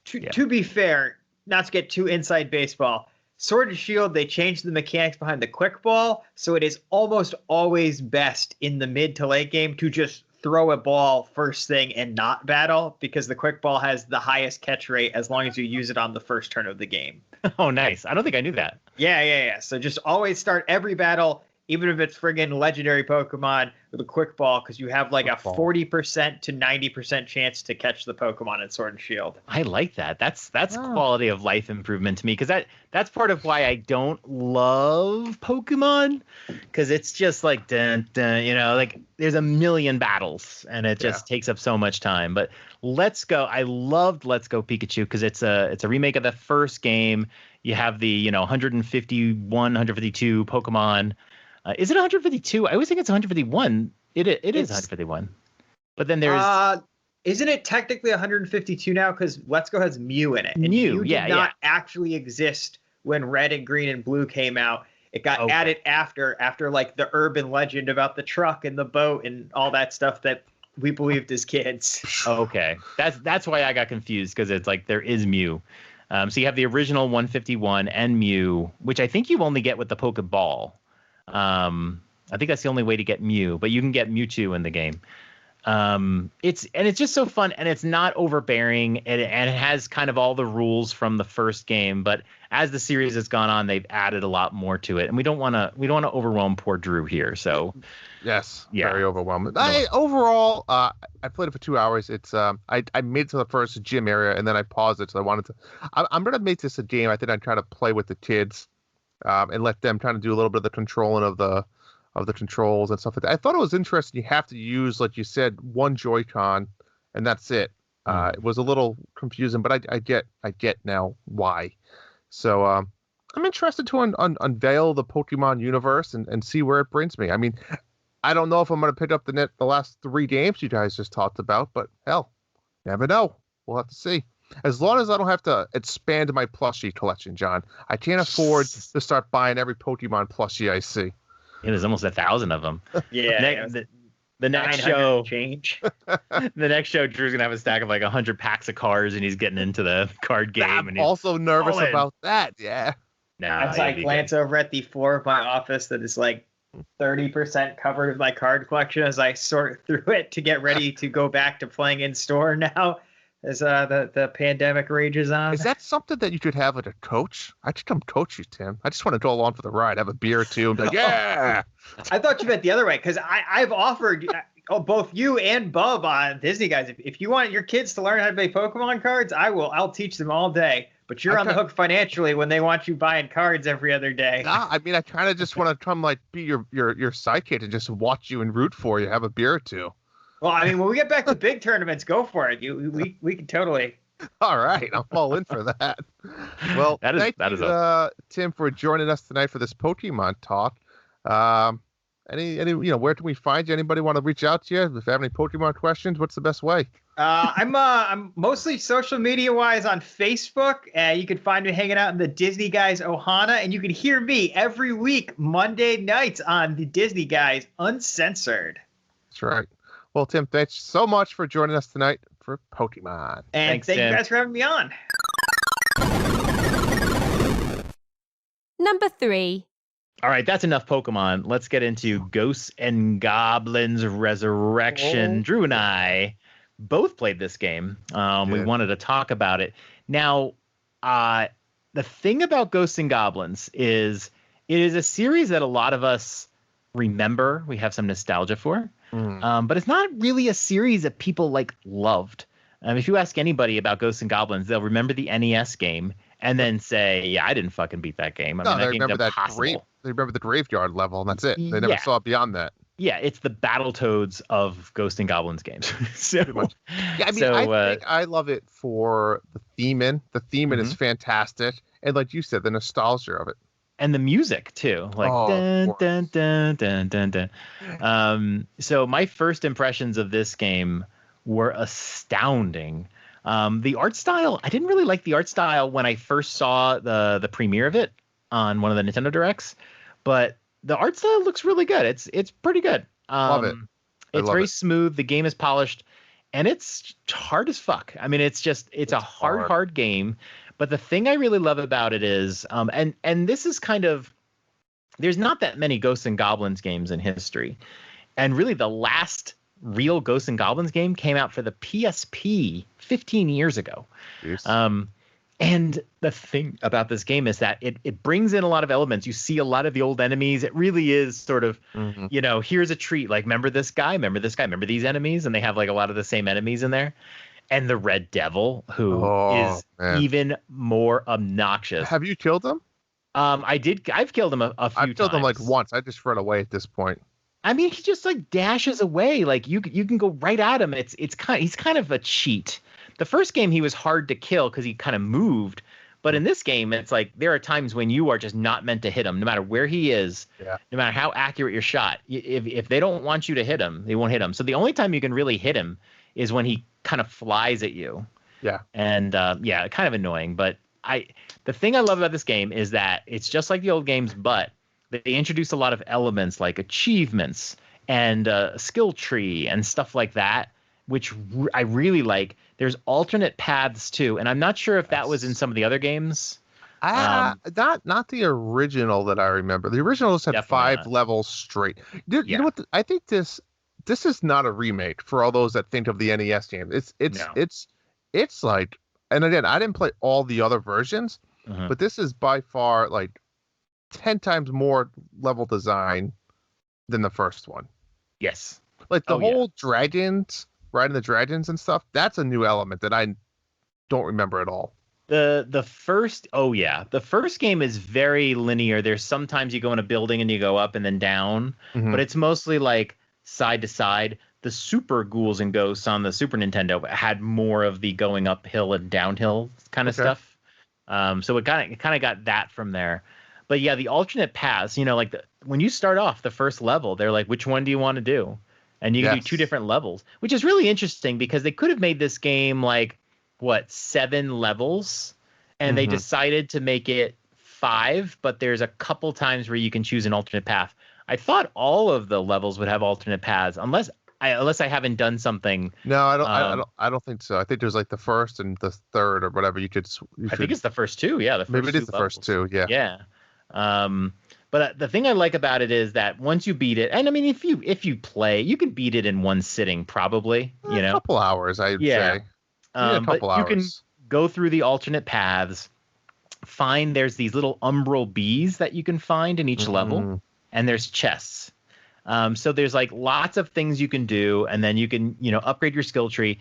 [SPEAKER 5] To be fair, not to get too inside baseball, Sword and Shield, they changed the mechanics behind the quick ball, so it is almost always best in the mid to late game to just throw a ball first thing and not battle, because the quick ball has the highest catch rate as long as you use it on the first turn of the game.
[SPEAKER 3] Oh, nice. I don't think I knew that.
[SPEAKER 5] Yeah. So just always start every battle, even if it's friggin' legendary Pokemon, with a quick ball, because you have like a 40% to 90% chance to catch the Pokemon in Sword and Shield.
[SPEAKER 3] I like that. That's quality of life improvement to me, because that's part of why I don't love Pokemon, because it's just like dun, like there's a million battles and it just takes up so much time. But Let's Go, I loved Let's Go Pikachu because it's a remake of the first game. You have the 151, 152 Pokemon. Is it 152? I always think it's 151. It is 151. But then there's
[SPEAKER 5] isn't it technically 152 now, because Let's Go has Mew in it. And
[SPEAKER 3] Mew
[SPEAKER 5] did not actually exist when Red and Green and Blue came out. It got added after like the urban legend about the truck and the boat and all that stuff that we believed as kids.
[SPEAKER 3] Okay. That's why I got confused, because it's like there is Mew. So you have the original 151 and Mew, which I think you only get with the Pokeball. I think that's the only way to get Mew, but you can get Mewtwo in the game. It's just so fun, and it's not overbearing, and it has kind of all the rules from the first game, but as the series has gone on, they've added a lot more to it, and we don't want to overwhelm poor Drew here. So
[SPEAKER 2] yes,
[SPEAKER 3] yeah.
[SPEAKER 2] Very overwhelming. Overall, I played it for 2 hours. It's I made it to the first gym area, and then I paused it. So I wanted to. I'm gonna make this a game. I think I'm trying to play with the kids, and let them try to do a little bit of the controlling of the controls and stuff like that. I thought it was interesting. You have to use, like you said, one Joy-Con, and that's it. It was a little confusing, but I get now why. So I'm interested to unveil the Pokemon universe and see where it brings me. I mean, I don't know if I'm going to pick up the last 3 games you guys just talked about, but hell, never know. We'll have to see. As long as I don't have to expand my plushie collection, John. I can't afford to start buying every Pokemon plushie I see.
[SPEAKER 3] Yeah, there's almost 1,000 of them.
[SPEAKER 5] Yeah.
[SPEAKER 3] The next show,
[SPEAKER 5] change.
[SPEAKER 3] the next show, Drew's gonna have a stack of like 100 packs of cards, and he's getting into the card game.
[SPEAKER 2] I'm
[SPEAKER 3] and he's
[SPEAKER 2] also nervous
[SPEAKER 3] all in.
[SPEAKER 2] about that. Yeah.
[SPEAKER 3] Nah,
[SPEAKER 5] As I glance over at the floor of my office that is like 30% covered with my card collection as I sort through it to get ready to go back to playing in store now as the pandemic rages on.
[SPEAKER 2] Is that something that you could have with a coach? I could come coach you, Tim. I just want to go along for the ride, have a beer or two, and be like, yeah.
[SPEAKER 5] I thought you meant the other way, because I've offered both you and Bub on Disney Guys. If you want your kids to learn how to play Pokemon cards, I'll teach them all day. But you're on the hook financially when they want you buying cards every other day.
[SPEAKER 2] Nah, I mean, I kind of just want to come like be your sidekick and just watch you and root for you, have a beer or two.
[SPEAKER 5] Well, I mean, when we get back to big tournaments, go for it. We can totally.
[SPEAKER 2] All right, I'm all in for that. Well, thank you, Tim, for joining us tonight for this Pokemon talk. Any where can we find you? Anybody want to reach out to you if they have any Pokemon questions? What's the best way?
[SPEAKER 5] I'm mostly social media wise on Facebook. You can find me hanging out in the Disney Guys Ohana, and you can hear me every week Monday nights on the Disney Guys Uncensored.
[SPEAKER 2] That's right. Well, Tim, thanks so much for joining us tonight for Pokemon.
[SPEAKER 5] And thank you guys for having me on.
[SPEAKER 1] Number 3.
[SPEAKER 3] All right, that's enough Pokemon. Let's get into Ghosts and Goblins Resurrection. Drew and I both played this game. We wanted to talk about it. Now, the thing about Ghosts and Goblins is it is a series that a lot of us remember. We have some nostalgia for. But it's not really a series that people loved. If you ask anybody about Ghosts and Goblins, they'll remember the NES game and then say, "Yeah, I didn't fucking beat that game."
[SPEAKER 2] They remember they remember the graveyard level, and that's it. They never saw beyond that. Yeah,
[SPEAKER 3] it's the Battletoads of Ghosts and Goblins games. So,
[SPEAKER 2] yeah, I mean, I think I love it for the theming. The theming is fantastic, and like you said, the nostalgia of it.
[SPEAKER 3] And the music too, dun, dun, dun, dun, dun, dun. So my first impressions of this game were astounding. The art style, I didn't really like the art style when I first saw the premiere of it on one of the Nintendo Directs, but the art style looks really good. It's pretty good.
[SPEAKER 2] Love it.
[SPEAKER 3] It's very smooth. The game is polished, and it's hard as fuck. I mean, it's a hard game. But the thing I really love about it is, and this is kind of, there's not that many Ghosts and Goblins games in history. And really the last real Ghosts and Goblins game came out for the PSP 15 years ago.
[SPEAKER 2] Yes.
[SPEAKER 3] And the thing about this game is that it brings in a lot of elements. You see a lot of the old enemies. It really is sort of, here's a treat. Like, remember this guy, remember these enemies? And they have like a lot of the same enemies in there. And the Red Devil, who is even more obnoxious.
[SPEAKER 2] Have you killed him?
[SPEAKER 3] I've killed him a few times.
[SPEAKER 2] I've killed him like once. I just run away at this point.
[SPEAKER 3] I mean, he just like dashes away. Like you can go right at him. He's kind of a cheat. The first game he was hard to kill because he kind of moved. But in this game, it's like there are times when you are just not meant to hit him, no matter where he is, no matter how accurate your shot. If they don't want you to hit him, they won't hit him. So the only time you can really hit him is when he kind of flies at you. Yeah. And kind of annoying. But the thing I love about this game is that it's just like the old games, but they introduce a lot of elements like achievements and a skill tree and stuff like that, which I really like. There's alternate paths too, and I'm not sure if that was in some of the other games.
[SPEAKER 2] Not the original that I remember. The original just had 5 levels straight. You know what? I think this this is not a remake for all those that think of the NES game. It's like, and again, I didn't play all the other versions, but this is by far like 10 times more level design than the first one.
[SPEAKER 3] Yes.
[SPEAKER 2] Like the whole dragons, riding the dragons and stuff, that's a new element that I don't remember at all.
[SPEAKER 3] The first game is very linear. There's sometimes you go in a building and you go up and then down, but it's mostly like side to side. The Super Ghouls and Ghosts on the Super Nintendo had more of the going uphill and downhill kind of stuff. So it kind of got that from there. But yeah, the alternate paths, like when you start off the first level, they're like, which one do you want to do? And you can do 2 different levels, which is really interesting because they could have made this game like 7 levels, and they decided to make it 5, but there's a couple times where you can choose an alternate path. I thought all of the levels would have alternate paths, unless I haven't done something.
[SPEAKER 2] No, I don't think so. I think there's like the first and the third or whatever. I
[SPEAKER 3] think it's the first 2. Yeah,
[SPEAKER 2] maybe it is the first 2. Yeah.
[SPEAKER 3] Yeah. But the thing I like about it is that once you beat it, and I mean, if you play, you can beat it in one sitting, probably. A
[SPEAKER 2] couple hours, I'd say. A couple hours.
[SPEAKER 3] You can go through the alternate paths, there's these little umbral bees that you can find in each level, and there's chests. So there's like lots of things you can do, and then you can, upgrade your skill tree.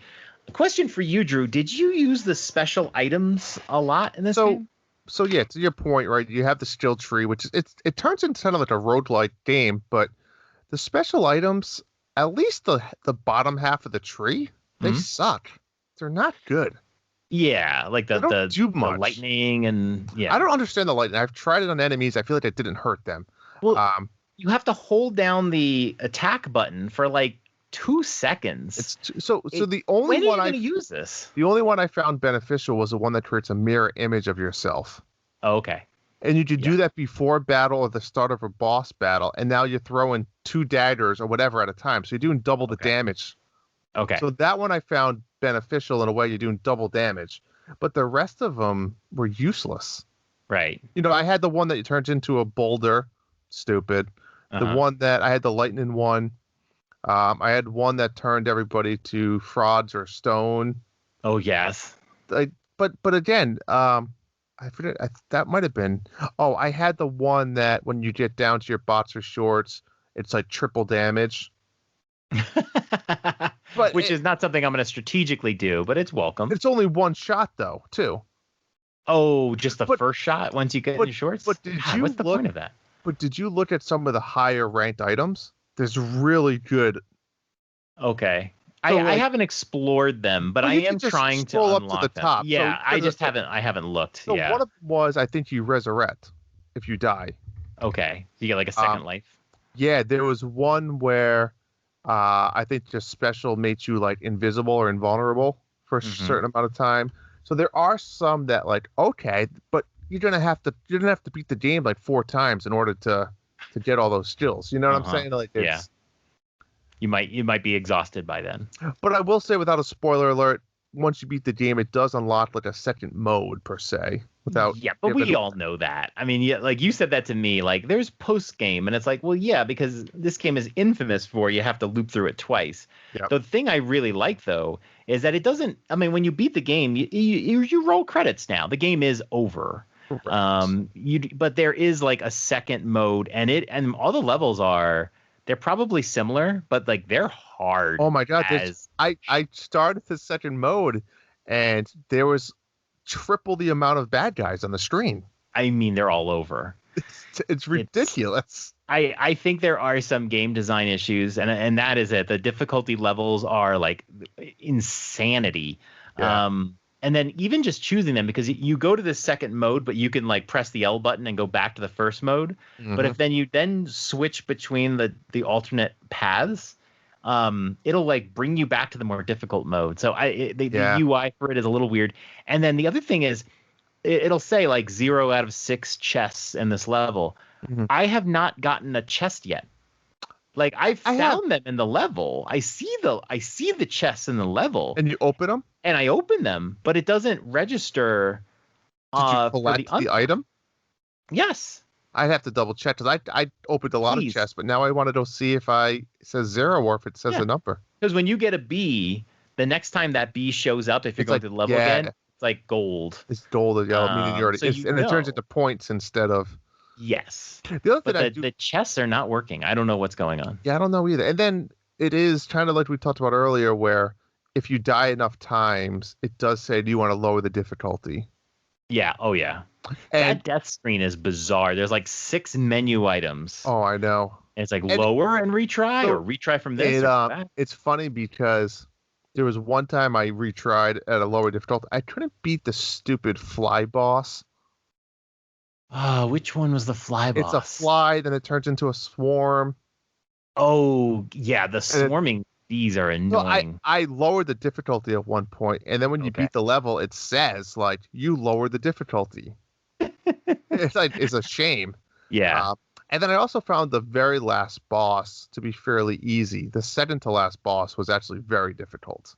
[SPEAKER 3] Question for you, Drew, did you use the special items a lot in this game?
[SPEAKER 2] So yeah, to your point, right, you have the skill tree, which it turns into kind of like a roguelike game, but the special items, at least the bottom half of the tree, they suck. They're not good.
[SPEAKER 3] Yeah, like the lightning and
[SPEAKER 2] I don't understand the lightning. I've tried it on enemies. I feel like it didn't hurt them.
[SPEAKER 3] Well, you have to hold down the attack button for like 2 seconds.
[SPEAKER 2] So the only one
[SPEAKER 3] I use this.
[SPEAKER 2] The only one I found beneficial was the one that creates a mirror image of yourself.
[SPEAKER 3] Oh, okay.
[SPEAKER 2] And you could do that before battle or the start of a boss battle, and now you're throwing 2 daggers or whatever at a time. So you're doing double the damage.
[SPEAKER 3] Okay.
[SPEAKER 2] So that one I found beneficial in a way. You're doing double damage, but the rest of them were useless.
[SPEAKER 3] Right.
[SPEAKER 2] I had the one that turns into a boulder. Stupid. The one that I had the lightning one. I had one that turned everybody to frauds or stone.
[SPEAKER 3] Oh yes.
[SPEAKER 2] But again, I forget. That might have been. Oh, I had the one that when you get down to your boxer shorts, it's like triple damage.
[SPEAKER 3] Which is not something I'm going to strategically do, but it's welcome.
[SPEAKER 2] It's only one shot though, too.
[SPEAKER 3] Oh, just the first shot once you get in your shorts?
[SPEAKER 2] But
[SPEAKER 3] what's the point of that?
[SPEAKER 2] But did you look at some of the higher ranked items? There's really good.
[SPEAKER 3] Okay.
[SPEAKER 2] So
[SPEAKER 3] I haven't explored them, but I am trying to unlock
[SPEAKER 2] up to the top.
[SPEAKER 3] Them. Yeah, I haven't looked.
[SPEAKER 2] So one of them was, I think you resurrect if you die.
[SPEAKER 3] Okay. You get like a second life?
[SPEAKER 2] Yeah, there was one where I think just special makes you like invisible or invulnerable for a certain amount of time. So there are some that like, okay, but you're gonna have to beat the game like 4 times in order to get all those skills. You know what I'm saying? Like,
[SPEAKER 3] you might be exhausted by then.
[SPEAKER 2] But I will say, without a spoiler alert, once you beat the game, it does unlock like a second mode per se. But
[SPEAKER 3] we all know that. I mean, like you said that to me. Like, there's post game, and it's like, well, yeah, because this game is infamous for you have to loop through it twice. Yep. The thing I really like though is that it doesn't. I mean, when you beat the game, you roll credits now. The game is over. Right. But there is like a second mode, and all the levels they're probably similar, but like they're hard.
[SPEAKER 2] Oh my god! I started the second mode, and there was triple the amount of bad guys on the screen.
[SPEAKER 3] I mean, they're all over.
[SPEAKER 2] It's ridiculous.
[SPEAKER 3] I think there are some game design issues, and that is it. The difficulty levels are like insanity. Yeah. And then even just choosing them, because you go to the second mode, but you can like press the L button and go back to the first mode. But if then you switch between the alternate paths, it'll like bring you back to the more difficult mode. So the UI for it is a little weird. And then the other thing is it'll say like 0 out of 6 chests in this level. I have not gotten a chest yet. Like I found them in the level. I see the chests in the level.
[SPEAKER 2] And you open them?
[SPEAKER 3] And I open them, but it doesn't register.
[SPEAKER 2] Did you collect the item?
[SPEAKER 3] Yes.
[SPEAKER 2] I'd have to double check because I opened a lot
[SPEAKER 3] Please.
[SPEAKER 2] of chests, but now I want to go see if it says 0 or if it says a number.
[SPEAKER 3] Because when you get a B, the next time that B shows up, if you're
[SPEAKER 2] It's
[SPEAKER 3] going
[SPEAKER 2] like,
[SPEAKER 3] through the level again, it's like gold.
[SPEAKER 2] It's gold or yellow, meaning you already.
[SPEAKER 3] So
[SPEAKER 2] And it turns into points instead of.
[SPEAKER 3] Yes.
[SPEAKER 2] The other
[SPEAKER 3] but
[SPEAKER 2] thing
[SPEAKER 3] the chests are not working. I don't know what's going on.
[SPEAKER 2] Yeah, I don't know either. And then it is kind of like we talked about earlier, where if you die enough times, it does say, do you want to lower the difficulty?
[SPEAKER 3] Yeah. Oh, yeah.
[SPEAKER 2] And
[SPEAKER 3] that death screen is bizarre. There's like 6 menu items.
[SPEAKER 2] Oh, I know.
[SPEAKER 3] And it's like lower and retry or retry from this.
[SPEAKER 2] It's funny because there was one time I retried at a lower difficulty. I couldn't beat the stupid fly boss.
[SPEAKER 3] Which one was the fly boss?
[SPEAKER 2] It's a fly, then it turns into a swarm.
[SPEAKER 3] Oh, yeah. The swarming bees are annoying.
[SPEAKER 2] No, I lowered the difficulty at one point, and then when you beat the level, it says, like, you lowered the difficulty. It's a shame.
[SPEAKER 3] Yeah.
[SPEAKER 2] And then I also found the very last boss to be fairly easy. The second to last boss was actually very difficult.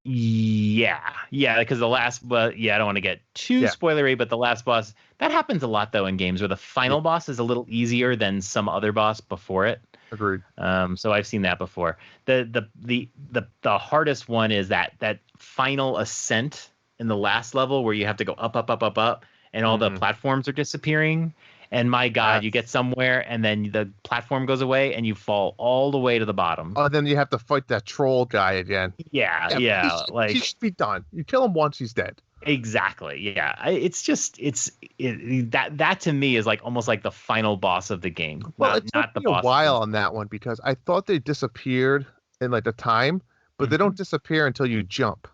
[SPEAKER 3] Yeah, because the last, I don't want to get too spoilery, but the last boss, that happens a lot though in games where the final boss is a little easier than some other boss before it.
[SPEAKER 2] Agreed.
[SPEAKER 3] So I've seen that before. The hardest one is that final ascent in the last level where you have to go up, and all the platforms are disappearing. And my God, you get somewhere and then the platform goes away and you fall all the way to the bottom.
[SPEAKER 2] Oh, then you have to fight that troll guy again.
[SPEAKER 3] Yeah.
[SPEAKER 2] He should be done. You kill him once, he's dead.
[SPEAKER 3] Exactly. Yeah. That to me is like almost like the final boss of the game.
[SPEAKER 2] Well, it took me a while on that one because I thought they disappeared in like the time, but they don't disappear until you jump.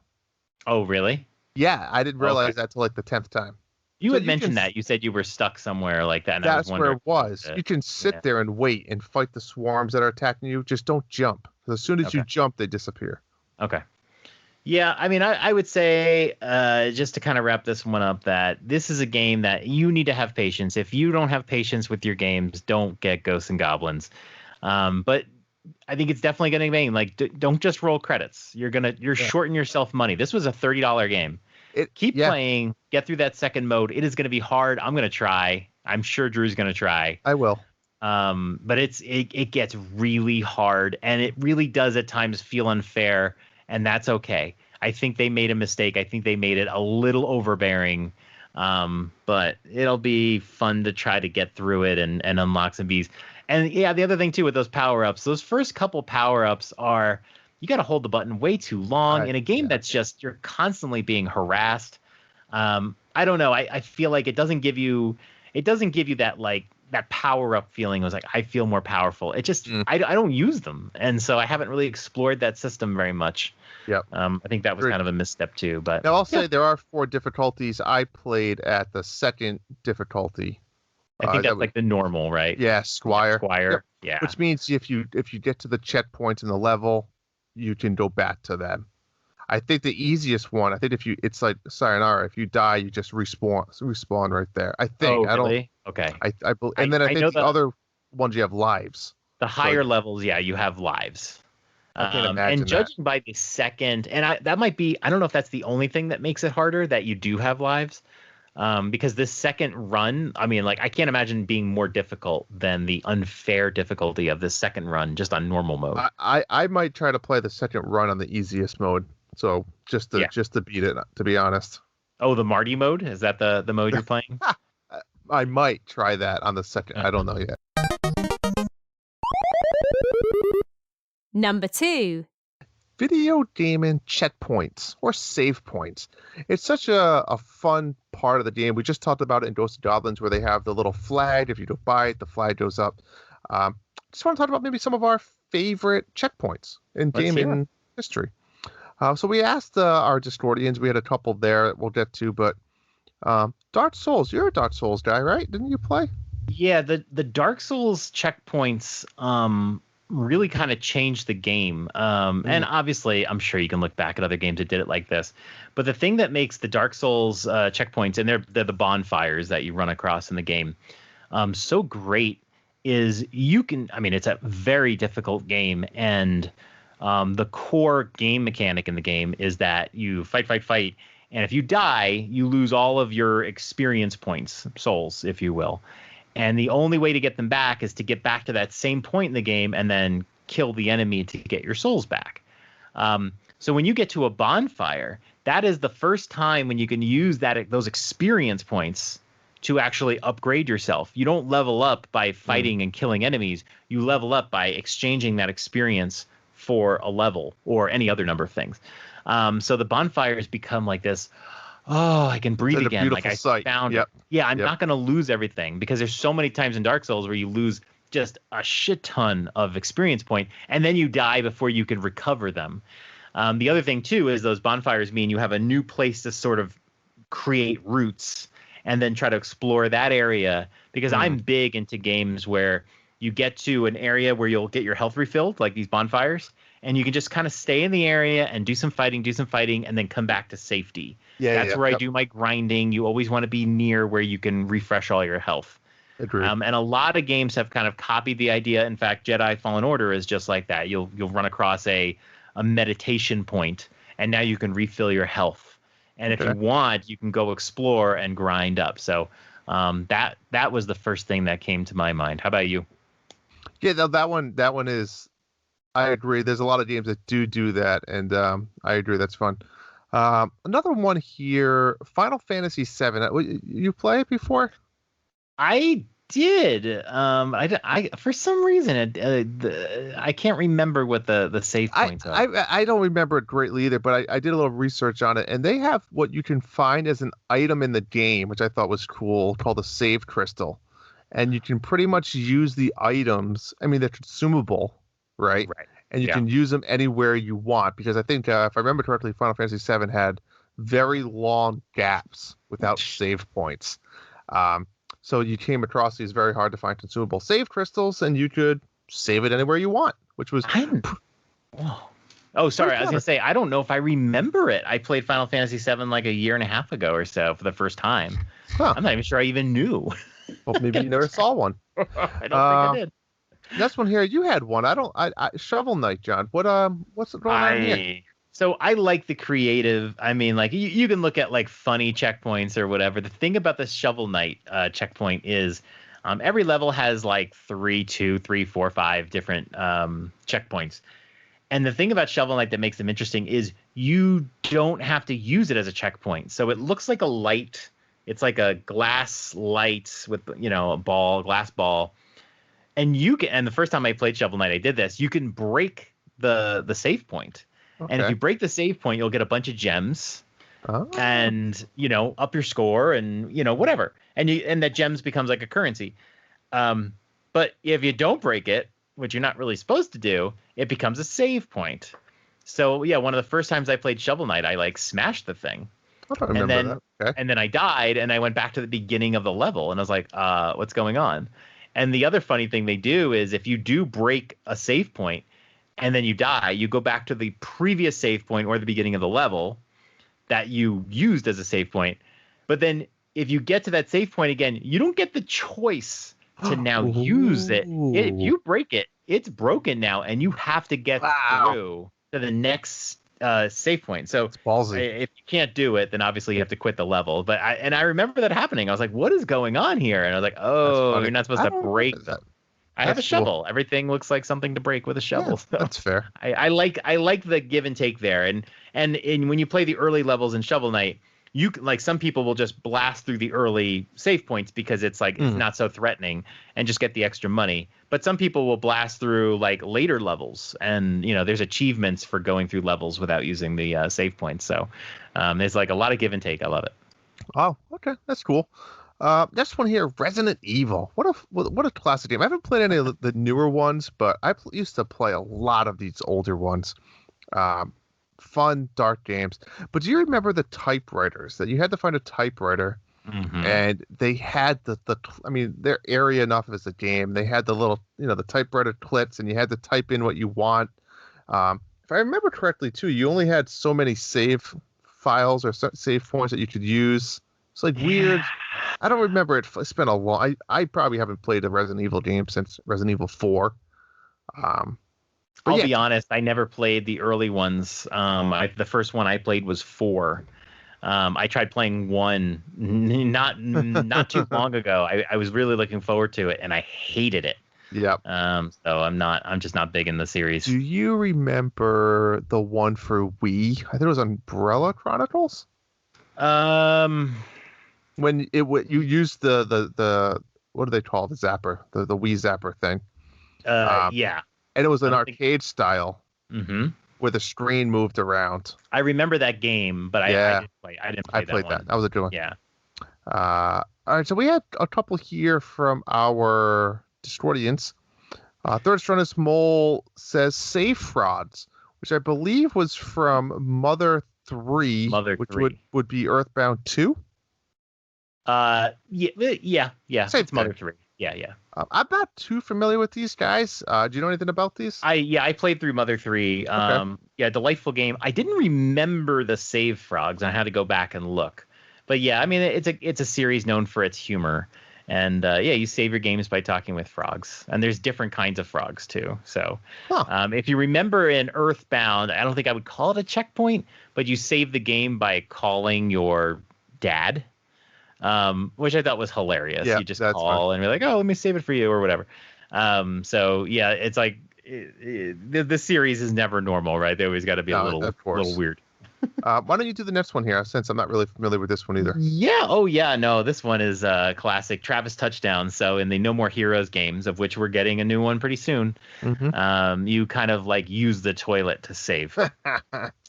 [SPEAKER 3] Oh, really?
[SPEAKER 2] Yeah, I didn't realize that till like the 10th time.
[SPEAKER 3] You had mentioned that. You said you were stuck somewhere like that. And
[SPEAKER 2] that's where it was. You can sit there and wait and fight the swarms that are attacking you. Just don't jump. Because as soon as you jump, they disappear.
[SPEAKER 3] Okay. Yeah, I mean, I would say, just to kind of wrap this one up, that this is a game that you need to have patience. If you don't have patience with your games, don't get Ghosts and Goblins. But I think it's definitely going to be like, don't just roll credits. You're shorting yourself money. This was a $30 game. Keep playing, get through that second mode. It is going to be hard. I'm going to try. I'm sure Drew's going to try.
[SPEAKER 2] I will.
[SPEAKER 3] But it gets really hard, and it really does at times feel unfair, and that's okay. I think they made a mistake. I think they made it a little overbearing, but it'll be fun to try to get through it and unlock some bees. And yeah, the other thing too with those power-ups, those first couple power-ups are... You got to hold the button way too long in a game that's just you're constantly being harassed. I don't know. I feel like it doesn't give you that like that power up feeling. It was like I feel more powerful. It just I don't use them, and so I haven't really explored that system very much.
[SPEAKER 2] Yep.
[SPEAKER 3] I think that was kind of a misstep too. But
[SPEAKER 2] now I'll say there are 4 difficulties. I played at the second difficulty.
[SPEAKER 3] I think that's like the normal, right?
[SPEAKER 2] Yeah, Squire.
[SPEAKER 3] Yep. Yeah.
[SPEAKER 2] Which means if you get to the checkpoints in the level, you can go back to them. I think the easiest one, it's like Sayonara. If you die, you just respawn right there. I think.
[SPEAKER 3] Oh, really? Okay.
[SPEAKER 2] And then I think the other ones you have lives.
[SPEAKER 3] The higher levels, you have lives.
[SPEAKER 2] I can't imagine
[SPEAKER 3] and judging by the second, and that might be, I don't know if that's the only thing that makes it harder, that you do have lives. Because this second run, I mean, like I can't imagine being more difficult than the unfair difficulty of this second run just on normal mode.
[SPEAKER 2] I might try to play the second run on the easiest mode, so just to beat it. To be honest.
[SPEAKER 3] Oh, the Marty mode, is that the mode you're playing?
[SPEAKER 2] I might try that on the second. I don't know yet.
[SPEAKER 1] Number 2.
[SPEAKER 2] Video gaming checkpoints or save points. It's such a fun part of the game. We just talked about it in Ghosts and Goblins where they have the little flag. If you go by it, the flag goes up. Just want to talk about maybe some of our favorite checkpoints in gaming history. So we asked our Discordians. We had a couple there that we'll get to, but Dark Souls. You're a Dark Souls guy, right? Didn't you play?
[SPEAKER 3] Yeah, the Dark Souls checkpoints really kind of changed the game. And obviously, I'm sure you can look back at other games that did it like this. But the thing that makes the Dark Souls checkpoints, and they're the bonfires that you run across in the game, so great is it's a very difficult game. And the core game mechanic in the game is that you fight. And if you die, you lose all of your experience points, souls, if you will. And the only way to get them back is to get back to that same point in the game and then kill the enemy to get your souls back. So when you get to a bonfire, that is the first time when you can use those experience points to actually upgrade yourself. You don't level up by fighting and killing enemies. You level up by exchanging that experience for a level or any other number of things. So the bonfires become like this, oh, I can breathe again. Like I found it. Yeah, I'm not going to lose everything, because there's so many times in Dark Souls where you lose just a shit ton of experience point, and then you die before you can recover them. The other thing, too, is those bonfires mean you have a new place to sort of create routes and then try to explore that area, because I'm big into games where you get to an area where you'll get your health refilled, like these bonfires, and you can just kind of stay in the area and do some fighting, and then come back to safety. That's where I do my grinding. You always want to be near where you can refresh all your health.
[SPEAKER 2] Agreed.
[SPEAKER 3] And a lot of games have kind of copied the idea. In fact, Jedi Fallen Order is just like that. You'll run across a meditation point, and now you can refill your health. And if you want, you can go explore and grind up. So that was the first thing that came to my mind. How about you?
[SPEAKER 2] Yeah, that one is. I agree. There's a lot of games that do that, and I agree. That's fun. Another one here, Final Fantasy VII. You play it before?
[SPEAKER 3] I did. I for some reason I can't remember what the save points are.
[SPEAKER 2] I don't remember it greatly either, but I did a little research on it, and they have what you can find as an item in the game, which I thought was cool, called a save crystal, and you can pretty much use the items. I mean, they're consumable, right? Right. And you can use them anywhere you want, because I think if I remember correctly, Final Fantasy VII had very long gaps without save points. So you came across these very hard to find consumable save crystals, and you could save it anywhere you want, which was.
[SPEAKER 3] Oh, sorry. I was going to say, I don't know if I remember it. I played Final Fantasy VII like a year and a half ago or so for the first time. Huh. I'm not even sure I even knew.
[SPEAKER 2] Well, maybe you never saw one.
[SPEAKER 3] I don't think I did.
[SPEAKER 2] Next one here, you had one. I Shovel Knight, John. What's going on here?
[SPEAKER 3] So I like the creative. I mean, like you can look at like funny checkpoints or whatever. The thing about the Shovel Knight checkpoint is every level has like 3, 2, 3, 4, 5 different checkpoints. And the thing about Shovel Knight that makes them interesting is you don't have to use it as a checkpoint. So it looks like a light. It's like a glass light with, a glass ball. And the first time I played Shovel Knight, I did this. You can break the save point. Okay. And if you break the save point, you'll get a bunch of gems and, up your score and, whatever. And that gems becomes like a currency. But if you don't break it, which you're not really supposed to do, it becomes a save point. So, yeah, one of the first times I played Shovel Knight, I smashed the thing.
[SPEAKER 2] I don't remember that. Okay.
[SPEAKER 3] And then I died and I went back to the beginning of the level and I was like, what's going on? And the other funny thing they do is if you do break a save point and then you die, you go back to the previous save point or the beginning of the level that you used as a save point. But then if you get to that save point again, you don't get the choice to now use it. If you break it, it's broken now, and you have to get through to the next save point. So
[SPEAKER 2] it's ballsy.
[SPEAKER 3] If you can't do it, then obviously you have to quit the level. But I remember that happening. I was like, what is going on here? And I was like, oh, you're not supposed to break them. I have a shovel. Cool. Everything looks like something to break with a shovel.
[SPEAKER 2] Yeah,
[SPEAKER 3] so
[SPEAKER 2] that's fair.
[SPEAKER 3] I like the give and take there. And when you play the early levels in Shovel Knight, you like some people will just blast through the early save points because it's like it's not so threatening and just get the extra money. But some people will blast through like later levels, and there's achievements for going through levels without using the save points. So there's like a lot of give and take. I love it.
[SPEAKER 2] Oh, okay, that's cool. Next one here, Resident Evil. What a classic game. I haven't played any of the newer ones, but I used to play a lot of these older ones. Fun, dark games. But do you remember the typewriters that you had to find a typewriter? And they had they're area enough as a game. They had the little, the typewriter clips, and you had to type in what you want. If I remember correctly, too, you only had so many save files or save points that you could use. It's like weird. I don't remember it. It's been a long. I probably haven't played a Resident Evil game since Resident Evil 4.
[SPEAKER 3] I'll be honest. I never played the early ones. The first one I played was 4. I tried playing one not too long ago. I was really looking forward to it, and I hated it.
[SPEAKER 2] Yep.
[SPEAKER 3] So I'm just not big in the series.
[SPEAKER 2] Do you remember the one for Wii? I think it was Umbrella Chronicles. When you used the what do they call the zapper? The Wii zapper thing.
[SPEAKER 3] Yeah.
[SPEAKER 2] And it was an arcade style.
[SPEAKER 3] Mm-hmm.
[SPEAKER 2] Where the screen moved around.
[SPEAKER 3] I remember that game, but I didn't play. I played that one.
[SPEAKER 2] That was a good one.
[SPEAKER 3] Yeah.
[SPEAKER 2] All right, so we had a couple here from our Discordians. Third Strongest Mole says save frauds, which I believe was from Mother 3, which would be Earthbound 2.
[SPEAKER 3] Yeah.
[SPEAKER 2] Same
[SPEAKER 3] it's Mother 3. Yeah.
[SPEAKER 2] I'm not too familiar with these guys. Do you know anything about these?
[SPEAKER 3] I played through Mother 3.
[SPEAKER 2] Okay.
[SPEAKER 3] Yeah, delightful game. I didn't remember the save frogs. I had to go back and look. But yeah, I mean, it's a series known for its humor. And you save your games by talking with frogs. And there's different kinds of frogs too. So if you remember in Earthbound, I don't think I would call it a checkpoint, but you save the game by calling your dad. Which I thought was hilarious.
[SPEAKER 2] Yeah,
[SPEAKER 3] you just call and be like, oh, let me save it for you or whatever. So yeah, it's like the series is never normal, right? They always got to be a little weird.
[SPEAKER 2] Why don't you do the next one here, since I'm not really familiar with this one either?
[SPEAKER 3] Yeah. Oh yeah. No, this one is classic Travis Touchdown. So in the No More Heroes games, of which we're getting a new one pretty soon, you kind of like use the toilet to save.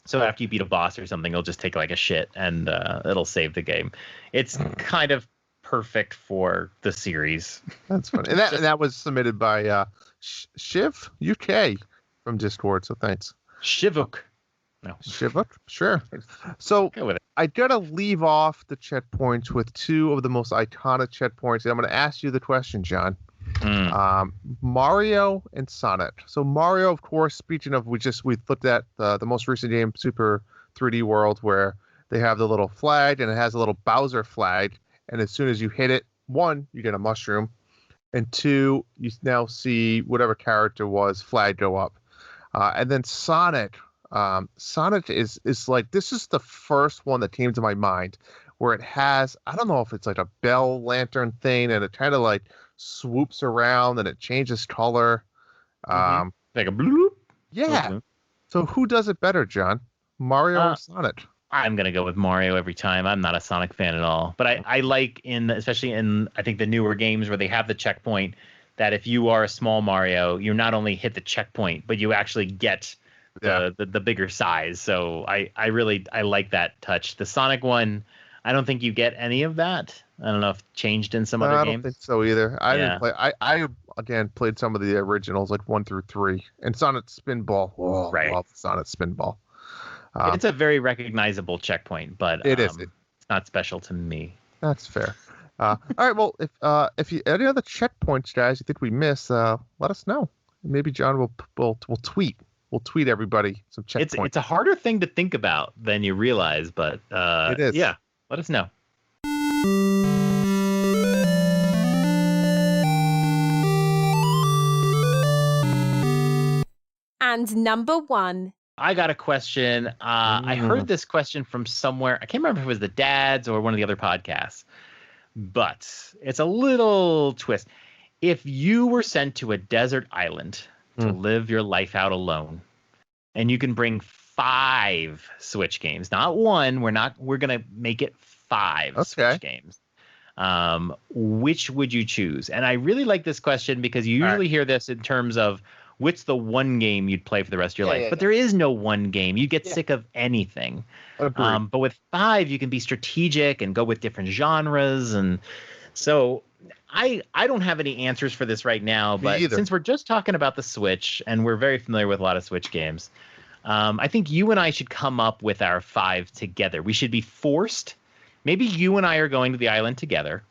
[SPEAKER 3] So after you beat a boss or something, it'll just take like a shit and it'll save the game. It's kind of perfect for the series.
[SPEAKER 2] That's funny. And that was submitted by Shiv UK from Discord. So thanks.
[SPEAKER 3] Shivuk. No.
[SPEAKER 2] Shivuk? Sure. So I got to leave off the checkpoints with two of the most iconic checkpoints. And I'm going to ask you the question, John. Mario and Sonic. So Mario, of course, speaking of, we looked at the most recent game, Super 3D World, where they have the little flag and it has a little Bowser flag. And as soon as you hit it, 1, you get a mushroom. And 2, you now see whatever character was flag go up. And then Sonic. Sonic is like, this is the first one that came to my mind where it has, I don't know if it's like a bell lantern thing and it kind of like swoops around and it changes color.
[SPEAKER 3] Like a bloop.
[SPEAKER 2] Yeah. Bloop. So who does it better, John? Mario or Sonic?
[SPEAKER 3] I'm going to go with Mario every time. I'm not a Sonic fan at all. But I like especially in, I think, the newer games where they have the checkpoint, that if you are a small Mario, you not only hit the checkpoint, but you actually get the bigger size. So I like that touch. The Sonic one, I don't think you get any of that. I don't know if it changed in some other games.
[SPEAKER 2] I don't think so either. I didn't play. I again played some of the originals, like 1 through 3, and Sonic Spinball. Oh, right. I love Sonic Spinball.
[SPEAKER 3] It's a very recognizable checkpoint, but
[SPEAKER 2] it is. It's
[SPEAKER 3] not special to me.
[SPEAKER 2] That's fair. All right. Well, if you any other checkpoints, guys, you think we missed, let us know. Maybe John will tweet. We'll tweet everybody some checkpoints.
[SPEAKER 3] It's a harder thing to think about than you realize, but
[SPEAKER 2] it is.
[SPEAKER 3] Yeah, let us know.
[SPEAKER 1] And number 1.
[SPEAKER 3] I got a question. I heard this question from somewhere. I can't remember if it was the Dads or one of the other podcasts, but it's a little twist. If you were sent to a desert island to live your life out alone, and you can bring 5 Switch games, not 1. We're going to make it 5 Switch games. Which would you choose? And I really like this question because you usually hear this in terms of what's the one game you'd play for the rest of your life. But there is no one game. You get sick of anything. But with 5, you can be strategic and go with different genres. And so I don't have any answers for this right now. But since we're just talking about the Switch and we're very familiar with a lot of Switch games, I think you and I should come up with our 5 together. We should be forced. Maybe you and I are going to the island together.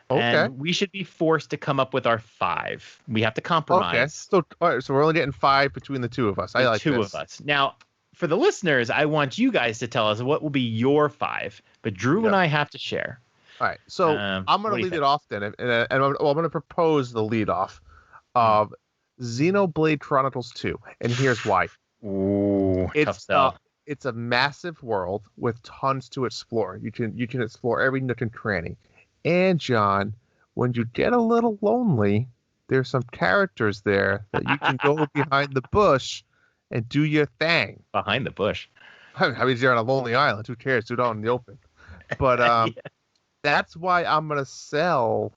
[SPEAKER 3] Okay. And we should be forced to come up with our 5. We have to compromise.
[SPEAKER 2] Okay. So, all right, so we're only getting 5 between the 2 of us. I like
[SPEAKER 3] two
[SPEAKER 2] this.
[SPEAKER 3] of us. Now, for the listeners, I want you guys to tell us what will be your 5. But Drew and I have to share.
[SPEAKER 2] All right. So I'm going to lead it off then. And I'm going to propose the lead off of Xenoblade Chronicles 2. And here's why.
[SPEAKER 3] Ooh, tough sell.
[SPEAKER 2] it's a massive world with tons to explore. You can explore every nook and cranny. And John, when you get a little lonely, there's some characters there that you can go behind the bush and do your thing.
[SPEAKER 3] Behind the bush.
[SPEAKER 2] I mean, you're on a lonely island. Who cares? Do it out in the open. But
[SPEAKER 3] Yeah.
[SPEAKER 2] that's why I'm gonna sell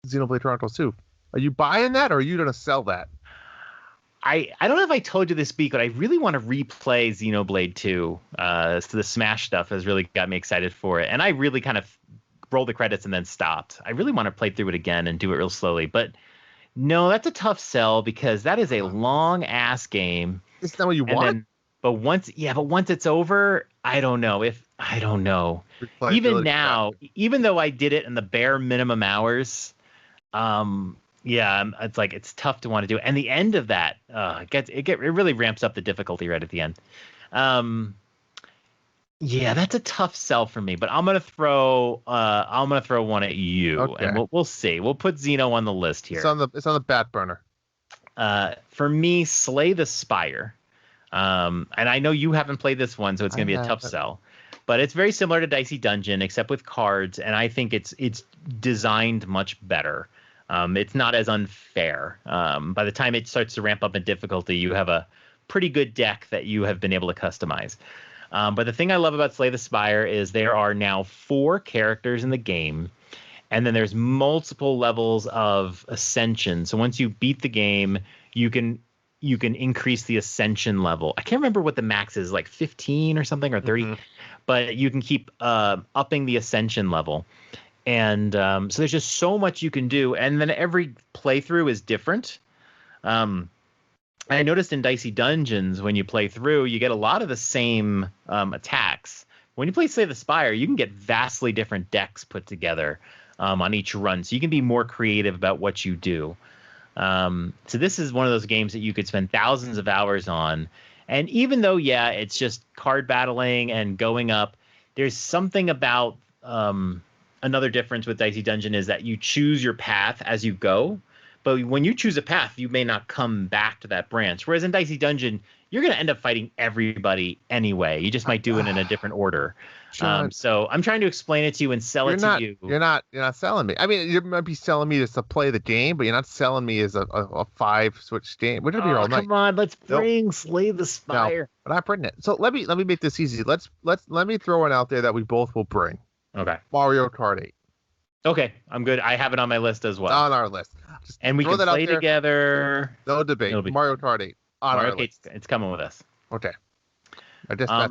[SPEAKER 2] Xenoblade Chronicles 2. Are you buying that, or are you gonna sell that?
[SPEAKER 3] I don't know if I told you this week, but I really want to replay Xenoblade 2. So the Smash stuff has really got me excited for it. And I really kind of rolled the credits and then stopped. I really want to play through it again and do it real slowly. But no, that's a tough sell because that is a long ass game.
[SPEAKER 2] Isn't that what you
[SPEAKER 3] And
[SPEAKER 2] want?
[SPEAKER 3] then, but once it's over, I don't know. Even now, even though I did it in the bare minimum hours, it's like it's tough to want to do. And the end of that, it really ramps up the difficulty right at the end. That's a tough sell for me. But I'm gonna throw one at you,
[SPEAKER 2] Okay.
[SPEAKER 3] and we'll see. We'll put Xeno on the list here.
[SPEAKER 2] It's on the back burner.
[SPEAKER 3] For me, Slay the Spire. And I know you haven't played this one, so it's gonna be a tough sell. But it's very similar to Dicey Dungeon, except with cards, and I think it's designed much better. It's not as unfair. By the time it starts to ramp up in difficulty, you have a pretty good deck that you have been able to customize. But the thing I love about Slay the Spire is there are now 4 characters in the game, and then there's multiple levels of ascension. So once you beat the game, you can increase the ascension level. I can't remember what the max is, like 15 or something, or 30, but you can keep upping the ascension level. And so there's just so much you can do. And then every playthrough is different. I noticed in Dicey Dungeons, when you play through, you get a lot of the same attacks. When you play Slay the Spire, you can get vastly different decks put together on each run. So you can be more creative about what you do. So this is one of those games that you could spend thousands of hours on. And even though, it's just card battling and going up, there's something about another difference with Dicey Dungeon is that you choose your path as you go. But when you choose a path, you may not come back to that branch. Whereas in Dicey Dungeon, you're going to end up fighting everybody anyway. You just might do it in a different order.
[SPEAKER 2] John,
[SPEAKER 3] so I'm trying to explain it to you and sell it to you.
[SPEAKER 2] You're not selling me. I mean, you might be selling me just to play the game, but you're not selling me as a 5-switch game. We're gonna be here all night.
[SPEAKER 3] Come on, let's bring Slay the Spire.
[SPEAKER 2] No, but I'm bringing it. So let me make this easy. Let me throw one out there that we both will bring.
[SPEAKER 3] Okay.
[SPEAKER 2] Mario Kart 8.
[SPEAKER 3] Okay, I'm good. I have it on my list as well.
[SPEAKER 2] On our list. Just
[SPEAKER 3] and we
[SPEAKER 2] throw
[SPEAKER 3] can
[SPEAKER 2] that
[SPEAKER 3] play
[SPEAKER 2] out there.
[SPEAKER 3] together.
[SPEAKER 2] No debate. Mario Kart 8 on our list.
[SPEAKER 3] It's coming with us.
[SPEAKER 2] Okay.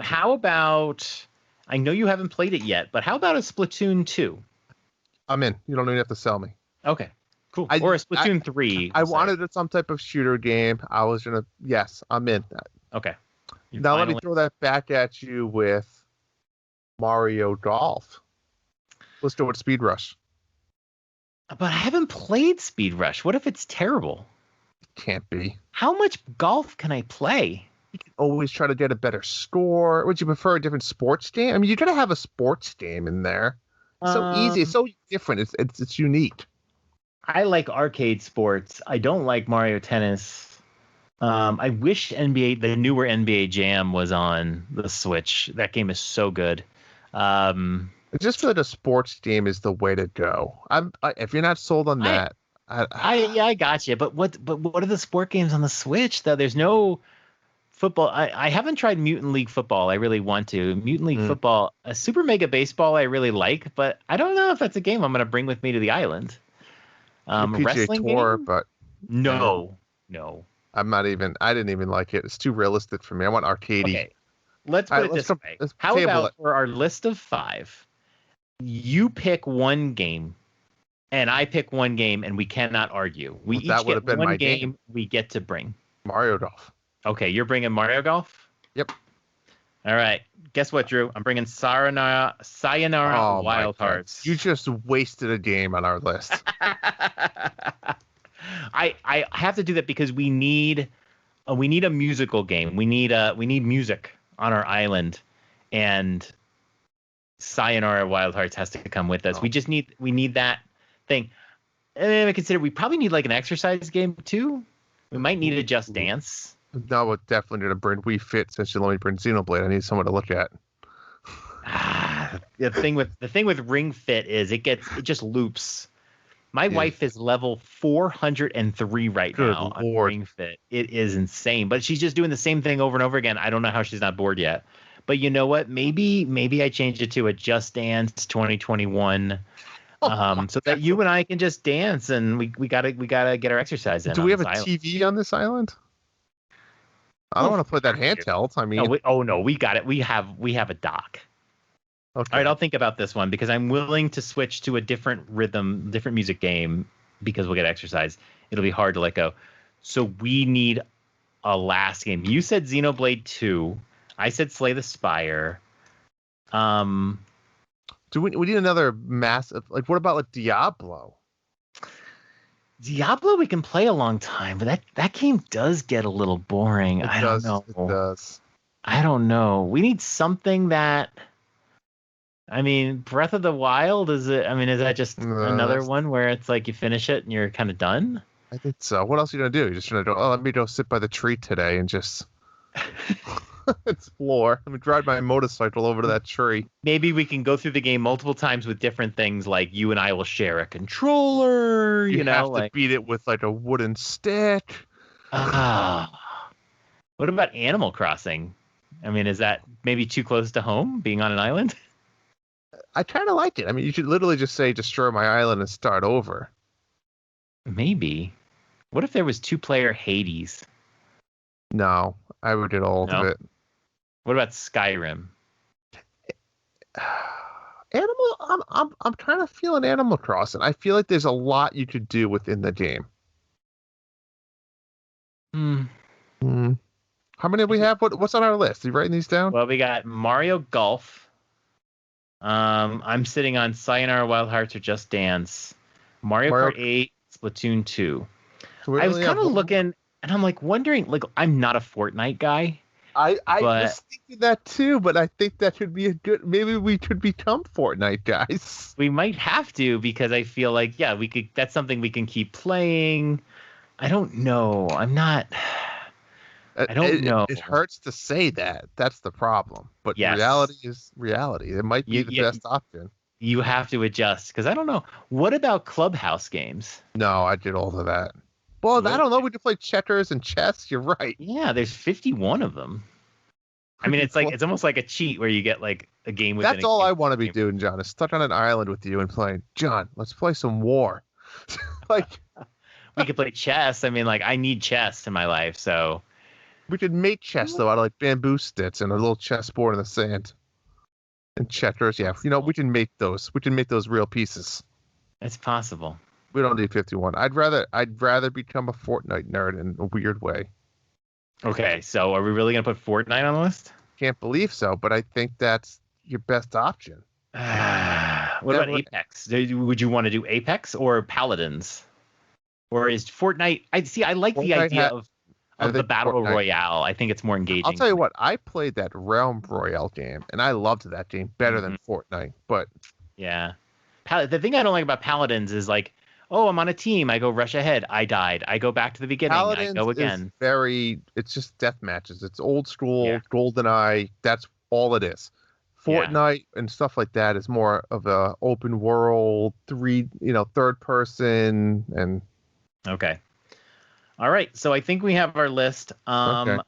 [SPEAKER 3] How about? I know you haven't played it yet, but how about a Splatoon 2?
[SPEAKER 2] I'm in. You don't even have to sell me.
[SPEAKER 3] Okay, cool. Or a Splatoon 3.
[SPEAKER 2] I wanted some type of shooter game. I was gonna. Yes, I'm in that.
[SPEAKER 3] Okay.
[SPEAKER 2] Now let me throw that back at you with Mario Golf. Let's do it. Speed Rush.
[SPEAKER 3] But I haven't played Speed Rush. What if it's terrible?
[SPEAKER 2] Can't be.
[SPEAKER 3] How much golf can I play?
[SPEAKER 2] You can always try to get a better score. Would you prefer a different sports game? I mean, you're gonna have a sports game in there. It's so easy. It's so different. It's unique.
[SPEAKER 3] I like arcade sports. I don't like Mario Tennis. I wish the newer NBA Jam was on the Switch. That game is so good.
[SPEAKER 2] I just feel like a sports game is the way to go. If you're not sold on that,
[SPEAKER 3] I got you. But what are the sport games on the Switch though? There's no football. I haven't tried Mutant League Football. I really want to. Mutant League Football, Super Mega Baseball, I really like, but I don't know if that's a game I'm going to bring with me to the island.
[SPEAKER 2] PGA
[SPEAKER 3] Wrestling
[SPEAKER 2] Tour,
[SPEAKER 3] game?
[SPEAKER 2] But
[SPEAKER 3] no.
[SPEAKER 2] I'm not even. I didn't even like it. It's too realistic for me. I want arcadey.
[SPEAKER 3] Okay, let's put it this way. How about for our list of 5, you pick one game, and I pick one game, and we cannot argue. We each get one game we get to bring.
[SPEAKER 2] Mario Golf.
[SPEAKER 3] Okay, you're bringing Mario Golf?
[SPEAKER 2] Yep.
[SPEAKER 3] All right. Guess what, Drew? I'm bringing Sayonara Wild Hearts.
[SPEAKER 2] You just wasted a game on our list.
[SPEAKER 3] I have to do that because we need a musical game. We need music on our island, and Sayonara Wild Hearts has to come with us. We need that thing. And then I consider we probably need like an exercise game too. We might need a Just Dance.
[SPEAKER 2] No, we're definitely going to bring Wii Fit since you let me bring Xenoblade. I need someone to look at.
[SPEAKER 3] The thing with Ring Fit is it just loops. My wife is level 403 right
[SPEAKER 2] Good
[SPEAKER 3] now on
[SPEAKER 2] Lord.
[SPEAKER 3] Ring Fit. It is insane, but she's just doing the same thing over and over again. I don't know how she's not bored yet. But you know what? Maybe I changed it to a Just Dance 2021, so that you and I can just dance, and we gotta get our exercise in.
[SPEAKER 2] Do we have a TV on this island? I don't want to play that handheld. I mean,
[SPEAKER 3] no, we got it. We have a dock.
[SPEAKER 2] Okay.
[SPEAKER 3] All right, I'll think about this one because I'm willing to switch to a different rhythm, different music game because we'll get exercise. It'll be hard to let go. So we need a last game. You said Xenoblade 2. I said Slay the Spire.
[SPEAKER 2] Do we need another massive? Like, what about like Diablo?
[SPEAKER 3] Diablo we can play a long time, but that game does get a little boring. I don't know.
[SPEAKER 2] It does.
[SPEAKER 3] I don't know. We need something that. I mean, Breath of the Wild, is that just another one where it's like you finish it and you're kind of done?
[SPEAKER 2] I think so. What else are you going to do? You're just going to let me go sit by the tree today and just explore. Let me drive my motorcycle over to that tree.
[SPEAKER 3] Maybe we can go through the game multiple times with different things, like you and I will share a controller,
[SPEAKER 2] You have to beat it with like a wooden stick.
[SPEAKER 3] What about Animal Crossing? I mean, is that maybe too close to home, being on an island?
[SPEAKER 2] I kind of like it. I mean, you should literally just say destroy my island and start over.
[SPEAKER 3] Maybe. What if there was 2-player Hades?
[SPEAKER 2] No, I would get old of it.
[SPEAKER 3] What about Skyrim?
[SPEAKER 2] I'm kind of feeling Animal Crossing. I feel like there's a lot you could do within the game. How many do we have? What's on our list? Are you writing these down?
[SPEAKER 3] Well, we got Mario Golf. I'm sitting on Sayonara Wild Hearts or Just Dance, Mario Kart 8, Splatoon 2. So I was kind of looking, and I'm like wondering, like I'm not a Fortnite guy.
[SPEAKER 2] I was thinking that too, but I think that could be maybe we could become Fortnite guys.
[SPEAKER 3] We might have to because I feel like, we could. That's something we can keep playing. I don't know. I'm not. I don't know.
[SPEAKER 2] It hurts to say that. That's the problem. But reality is reality. It might be the best option.
[SPEAKER 3] You have to adjust because I don't know. What about Clubhouse games?
[SPEAKER 2] No, I did all of that. Well, I don't know. We could play checkers and chess. You're right.
[SPEAKER 3] Yeah, there's 51 of them. I mean, it's almost like a cheat where you get like a game within.
[SPEAKER 2] That's all I want to be doing, John. Is stuck on an island with you and playing. John, let's play some war.
[SPEAKER 3] We could play chess. I mean, like I need chess in my life, so.
[SPEAKER 2] We could make chess though out of like bamboo sticks and a little chessboard in the sand. And checkers, we can make those. We can make those real pieces.
[SPEAKER 3] It's possible.
[SPEAKER 2] We don't need 51. I'd rather become a Fortnite nerd in a weird way.
[SPEAKER 3] Okay, so are we really gonna put Fortnite on the list?
[SPEAKER 2] Can't believe so, but I think that's your best option.
[SPEAKER 3] What about Apex? Would you want to do Apex or Paladins? Or is Fortnite? I like the idea of the battle royale. I think it's more engaging.
[SPEAKER 2] I'll tell you what, I played that Realm Royale game, and I loved that game better than Fortnite. But
[SPEAKER 3] yeah, the thing I don't like about Paladins is like, oh, I'm on a team. I go rush ahead. I died. I go back to the beginning.
[SPEAKER 2] Paladins
[SPEAKER 3] I go again.
[SPEAKER 2] It's just death matches. It's old school, GoldenEye. That's all it is. Fortnite and stuff like that is more of a open world, third person and.
[SPEAKER 3] Okay. All right, so I think we have our list. Okay.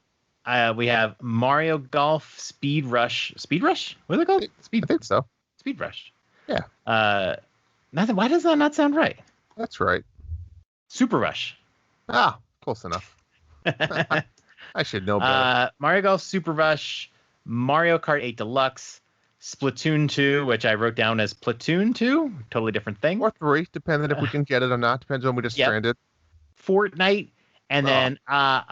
[SPEAKER 3] We have Mario Golf, Speed Rush. Speed Rush? What are they called?
[SPEAKER 2] I think so.
[SPEAKER 3] Speed Rush.
[SPEAKER 2] Yeah.
[SPEAKER 3] Nothing. Why does that not sound right?
[SPEAKER 2] That's right.
[SPEAKER 3] Super Rush.
[SPEAKER 2] Ah, close enough. I should know better.
[SPEAKER 3] Mario Golf, Super Rush, Mario Kart 8 Deluxe, Splatoon 2, which I wrote down as Platoon 2. Totally different thing.
[SPEAKER 2] Or 3, depending if we can get it or not. Depends on when we just stranded.
[SPEAKER 3] Fortnite. And then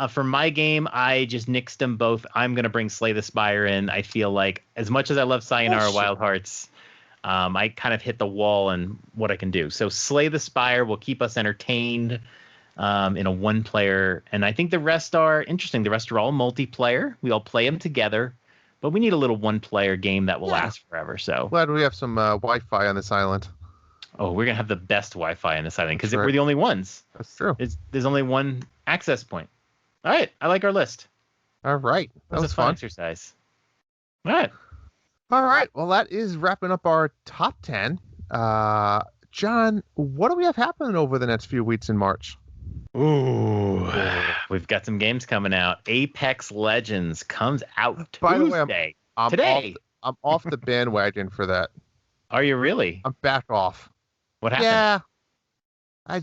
[SPEAKER 3] for my game, I just nixed them both. I'm going to bring Slay the Spire in. I feel like as much as I love Sayonara Wild Hearts, I kind of hit the wall in what I can do. So Slay the Spire will keep us entertained in a one-player. And I think the rest are interesting. The rest are all multiplayer. We all play them together. But we need a little one-player game that will last forever. So
[SPEAKER 2] glad we have some Wi-Fi on this island.
[SPEAKER 3] Oh, we're going to have the best Wi-Fi on this island because we're the only ones.
[SPEAKER 2] That's true.
[SPEAKER 3] There's only one access point. All right. I like our list.
[SPEAKER 2] All right.
[SPEAKER 3] That was a fun exercise. All right.
[SPEAKER 2] All right. Well, that is wrapping up our top 10. John, what do we have happening over the next few weeks in March?
[SPEAKER 3] Ooh, we've got some games coming out. Apex Legends comes out
[SPEAKER 2] By
[SPEAKER 3] Tuesday.
[SPEAKER 2] the way, I'm
[SPEAKER 3] today.
[SPEAKER 2] I'm off the bandwagon for that.
[SPEAKER 3] Are you really?
[SPEAKER 2] I'm back off.
[SPEAKER 3] What happened?
[SPEAKER 2] Yeah. I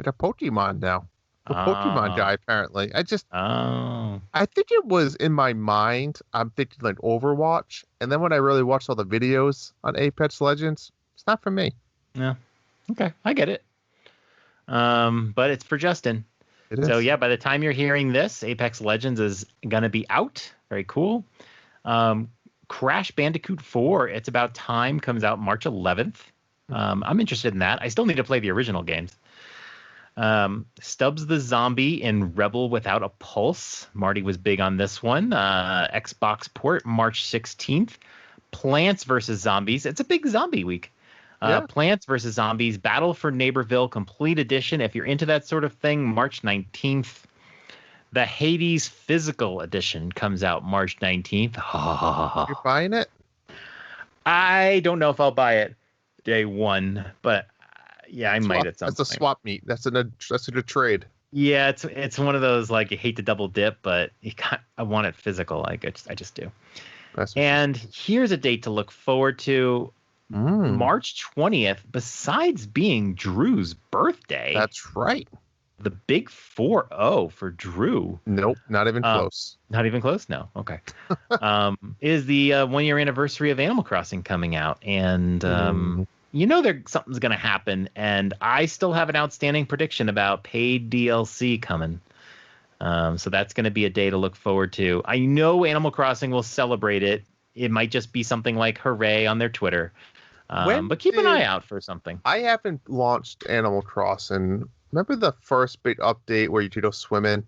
[SPEAKER 2] got Pokemon now. The Pokemon guy, apparently. I think it was in my mind. I'm thinking like Overwatch. And then when I really watched all the videos on Apex Legends, it's not for me.
[SPEAKER 3] Yeah. Okay. I get it. But it's for Justin.
[SPEAKER 2] It is.
[SPEAKER 3] So yeah, by the time you're hearing this, Apex Legends is going to be out. Very cool. Crash Bandicoot 4, It's About Time, comes out March 11th. I'm interested in that. I still need to play the original games. Stubbs the Zombie in Rebel Without a Pulse. Marty was big on this one. Xbox port, March 16th. Plants vs. Zombies. It's a big zombie week. Plants vs. Zombies, Battle for Neighborville Complete Edition. If you're into that sort of thing, March 19th. The Hades Physical Edition comes out March 19th.
[SPEAKER 2] You're buying it?
[SPEAKER 3] I don't know if I'll buy it day one, but yeah, I might at some point.
[SPEAKER 2] That's a swap meet. That's a trade.
[SPEAKER 3] Yeah, it's one of those, like, you hate to double dip, but I want it physical. Like, I just do. And here's a date to look forward to. March 20th, besides being Drew's birthday.
[SPEAKER 2] That's right.
[SPEAKER 3] The big 4-0 for Drew.
[SPEAKER 2] Nope, not even close.
[SPEAKER 3] Not even close? No. Okay. Is the 1-year anniversary of Animal Crossing coming out. And something's going to happen. And I still have an outstanding prediction about paid DLC coming. So that's going to be a day to look forward to. I know Animal Crossing will celebrate it. It might just be something like hooray on their Twitter. But keep an eye out for something.
[SPEAKER 2] I haven't launched Animal Crossing. Remember the first big update where you could go swimming?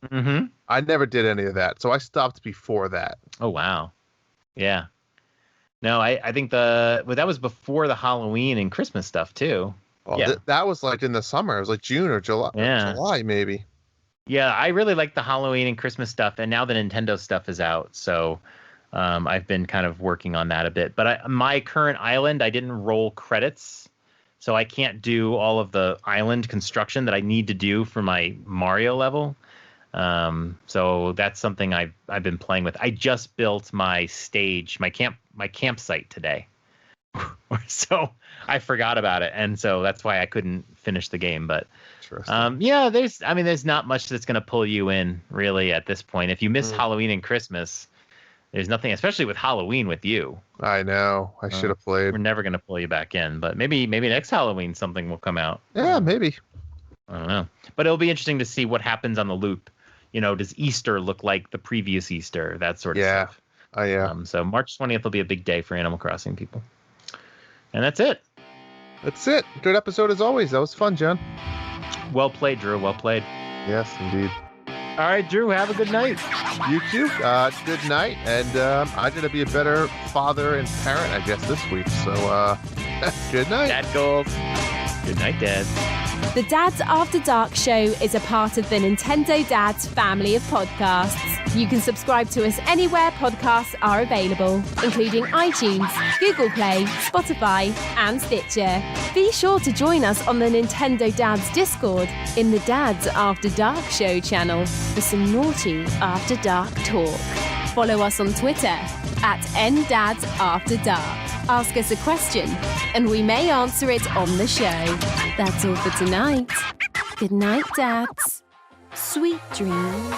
[SPEAKER 3] Mm-hmm.
[SPEAKER 2] I never did any of that, so I stopped before that.
[SPEAKER 3] Oh, wow. Yeah. No, I think that was before the Halloween and Christmas stuff, too.
[SPEAKER 2] Well,
[SPEAKER 3] yeah.
[SPEAKER 2] That was like in the summer. It was like June or July.
[SPEAKER 3] Yeah.
[SPEAKER 2] July, maybe.
[SPEAKER 3] Yeah, I really like the Halloween and Christmas stuff, and now the Nintendo stuff is out, so I've been kind of working on that a bit. But my current island, I didn't roll credits, so I can't do all of the island construction that I need to do for my Mario level. So that's something I've been playing with. I just built my stage, my campsite today. So I forgot about it, and so that's why I couldn't finish the game. But there's not much that's going to pull you in really at this point. If you miss Halloween and Christmas, there's nothing, especially with Halloween with you.
[SPEAKER 2] I know. I should have played.
[SPEAKER 3] We're never going to pull you back in, but maybe next Halloween something will come out.
[SPEAKER 2] Yeah, maybe.
[SPEAKER 3] I don't know. But it'll be interesting to see what happens on the loop. Does Easter look like the previous Easter? That sort of stuff.
[SPEAKER 2] Oh, yeah.
[SPEAKER 3] So March 20th will be a big day for Animal Crossing people. And that's it.
[SPEAKER 2] That's it. Good episode as always. That was fun, John.
[SPEAKER 3] Well played, Drew. Well played.
[SPEAKER 2] Yes, indeed.
[SPEAKER 3] All right, Drew, have a good night.
[SPEAKER 2] You too. Good night. And I'm going to be a better father and parent, I guess, this week. So good night.
[SPEAKER 3] Dad goals. Good night, Dad.
[SPEAKER 1] The Dads After Dark show is a part of the Nintendo Dads family of podcasts. You can subscribe to us anywhere podcasts are available, including iTunes, Google Play, Spotify, and Stitcher. Be sure to join us on the Nintendo Dads Discord in the Dads After Dark show channel for some naughty After Dark talk. Follow us on Twitter @NDadsAfterDark. Ask us a question, and we may answer it on the show. That's all for tonight. Good night, Dads. Sweet dreams.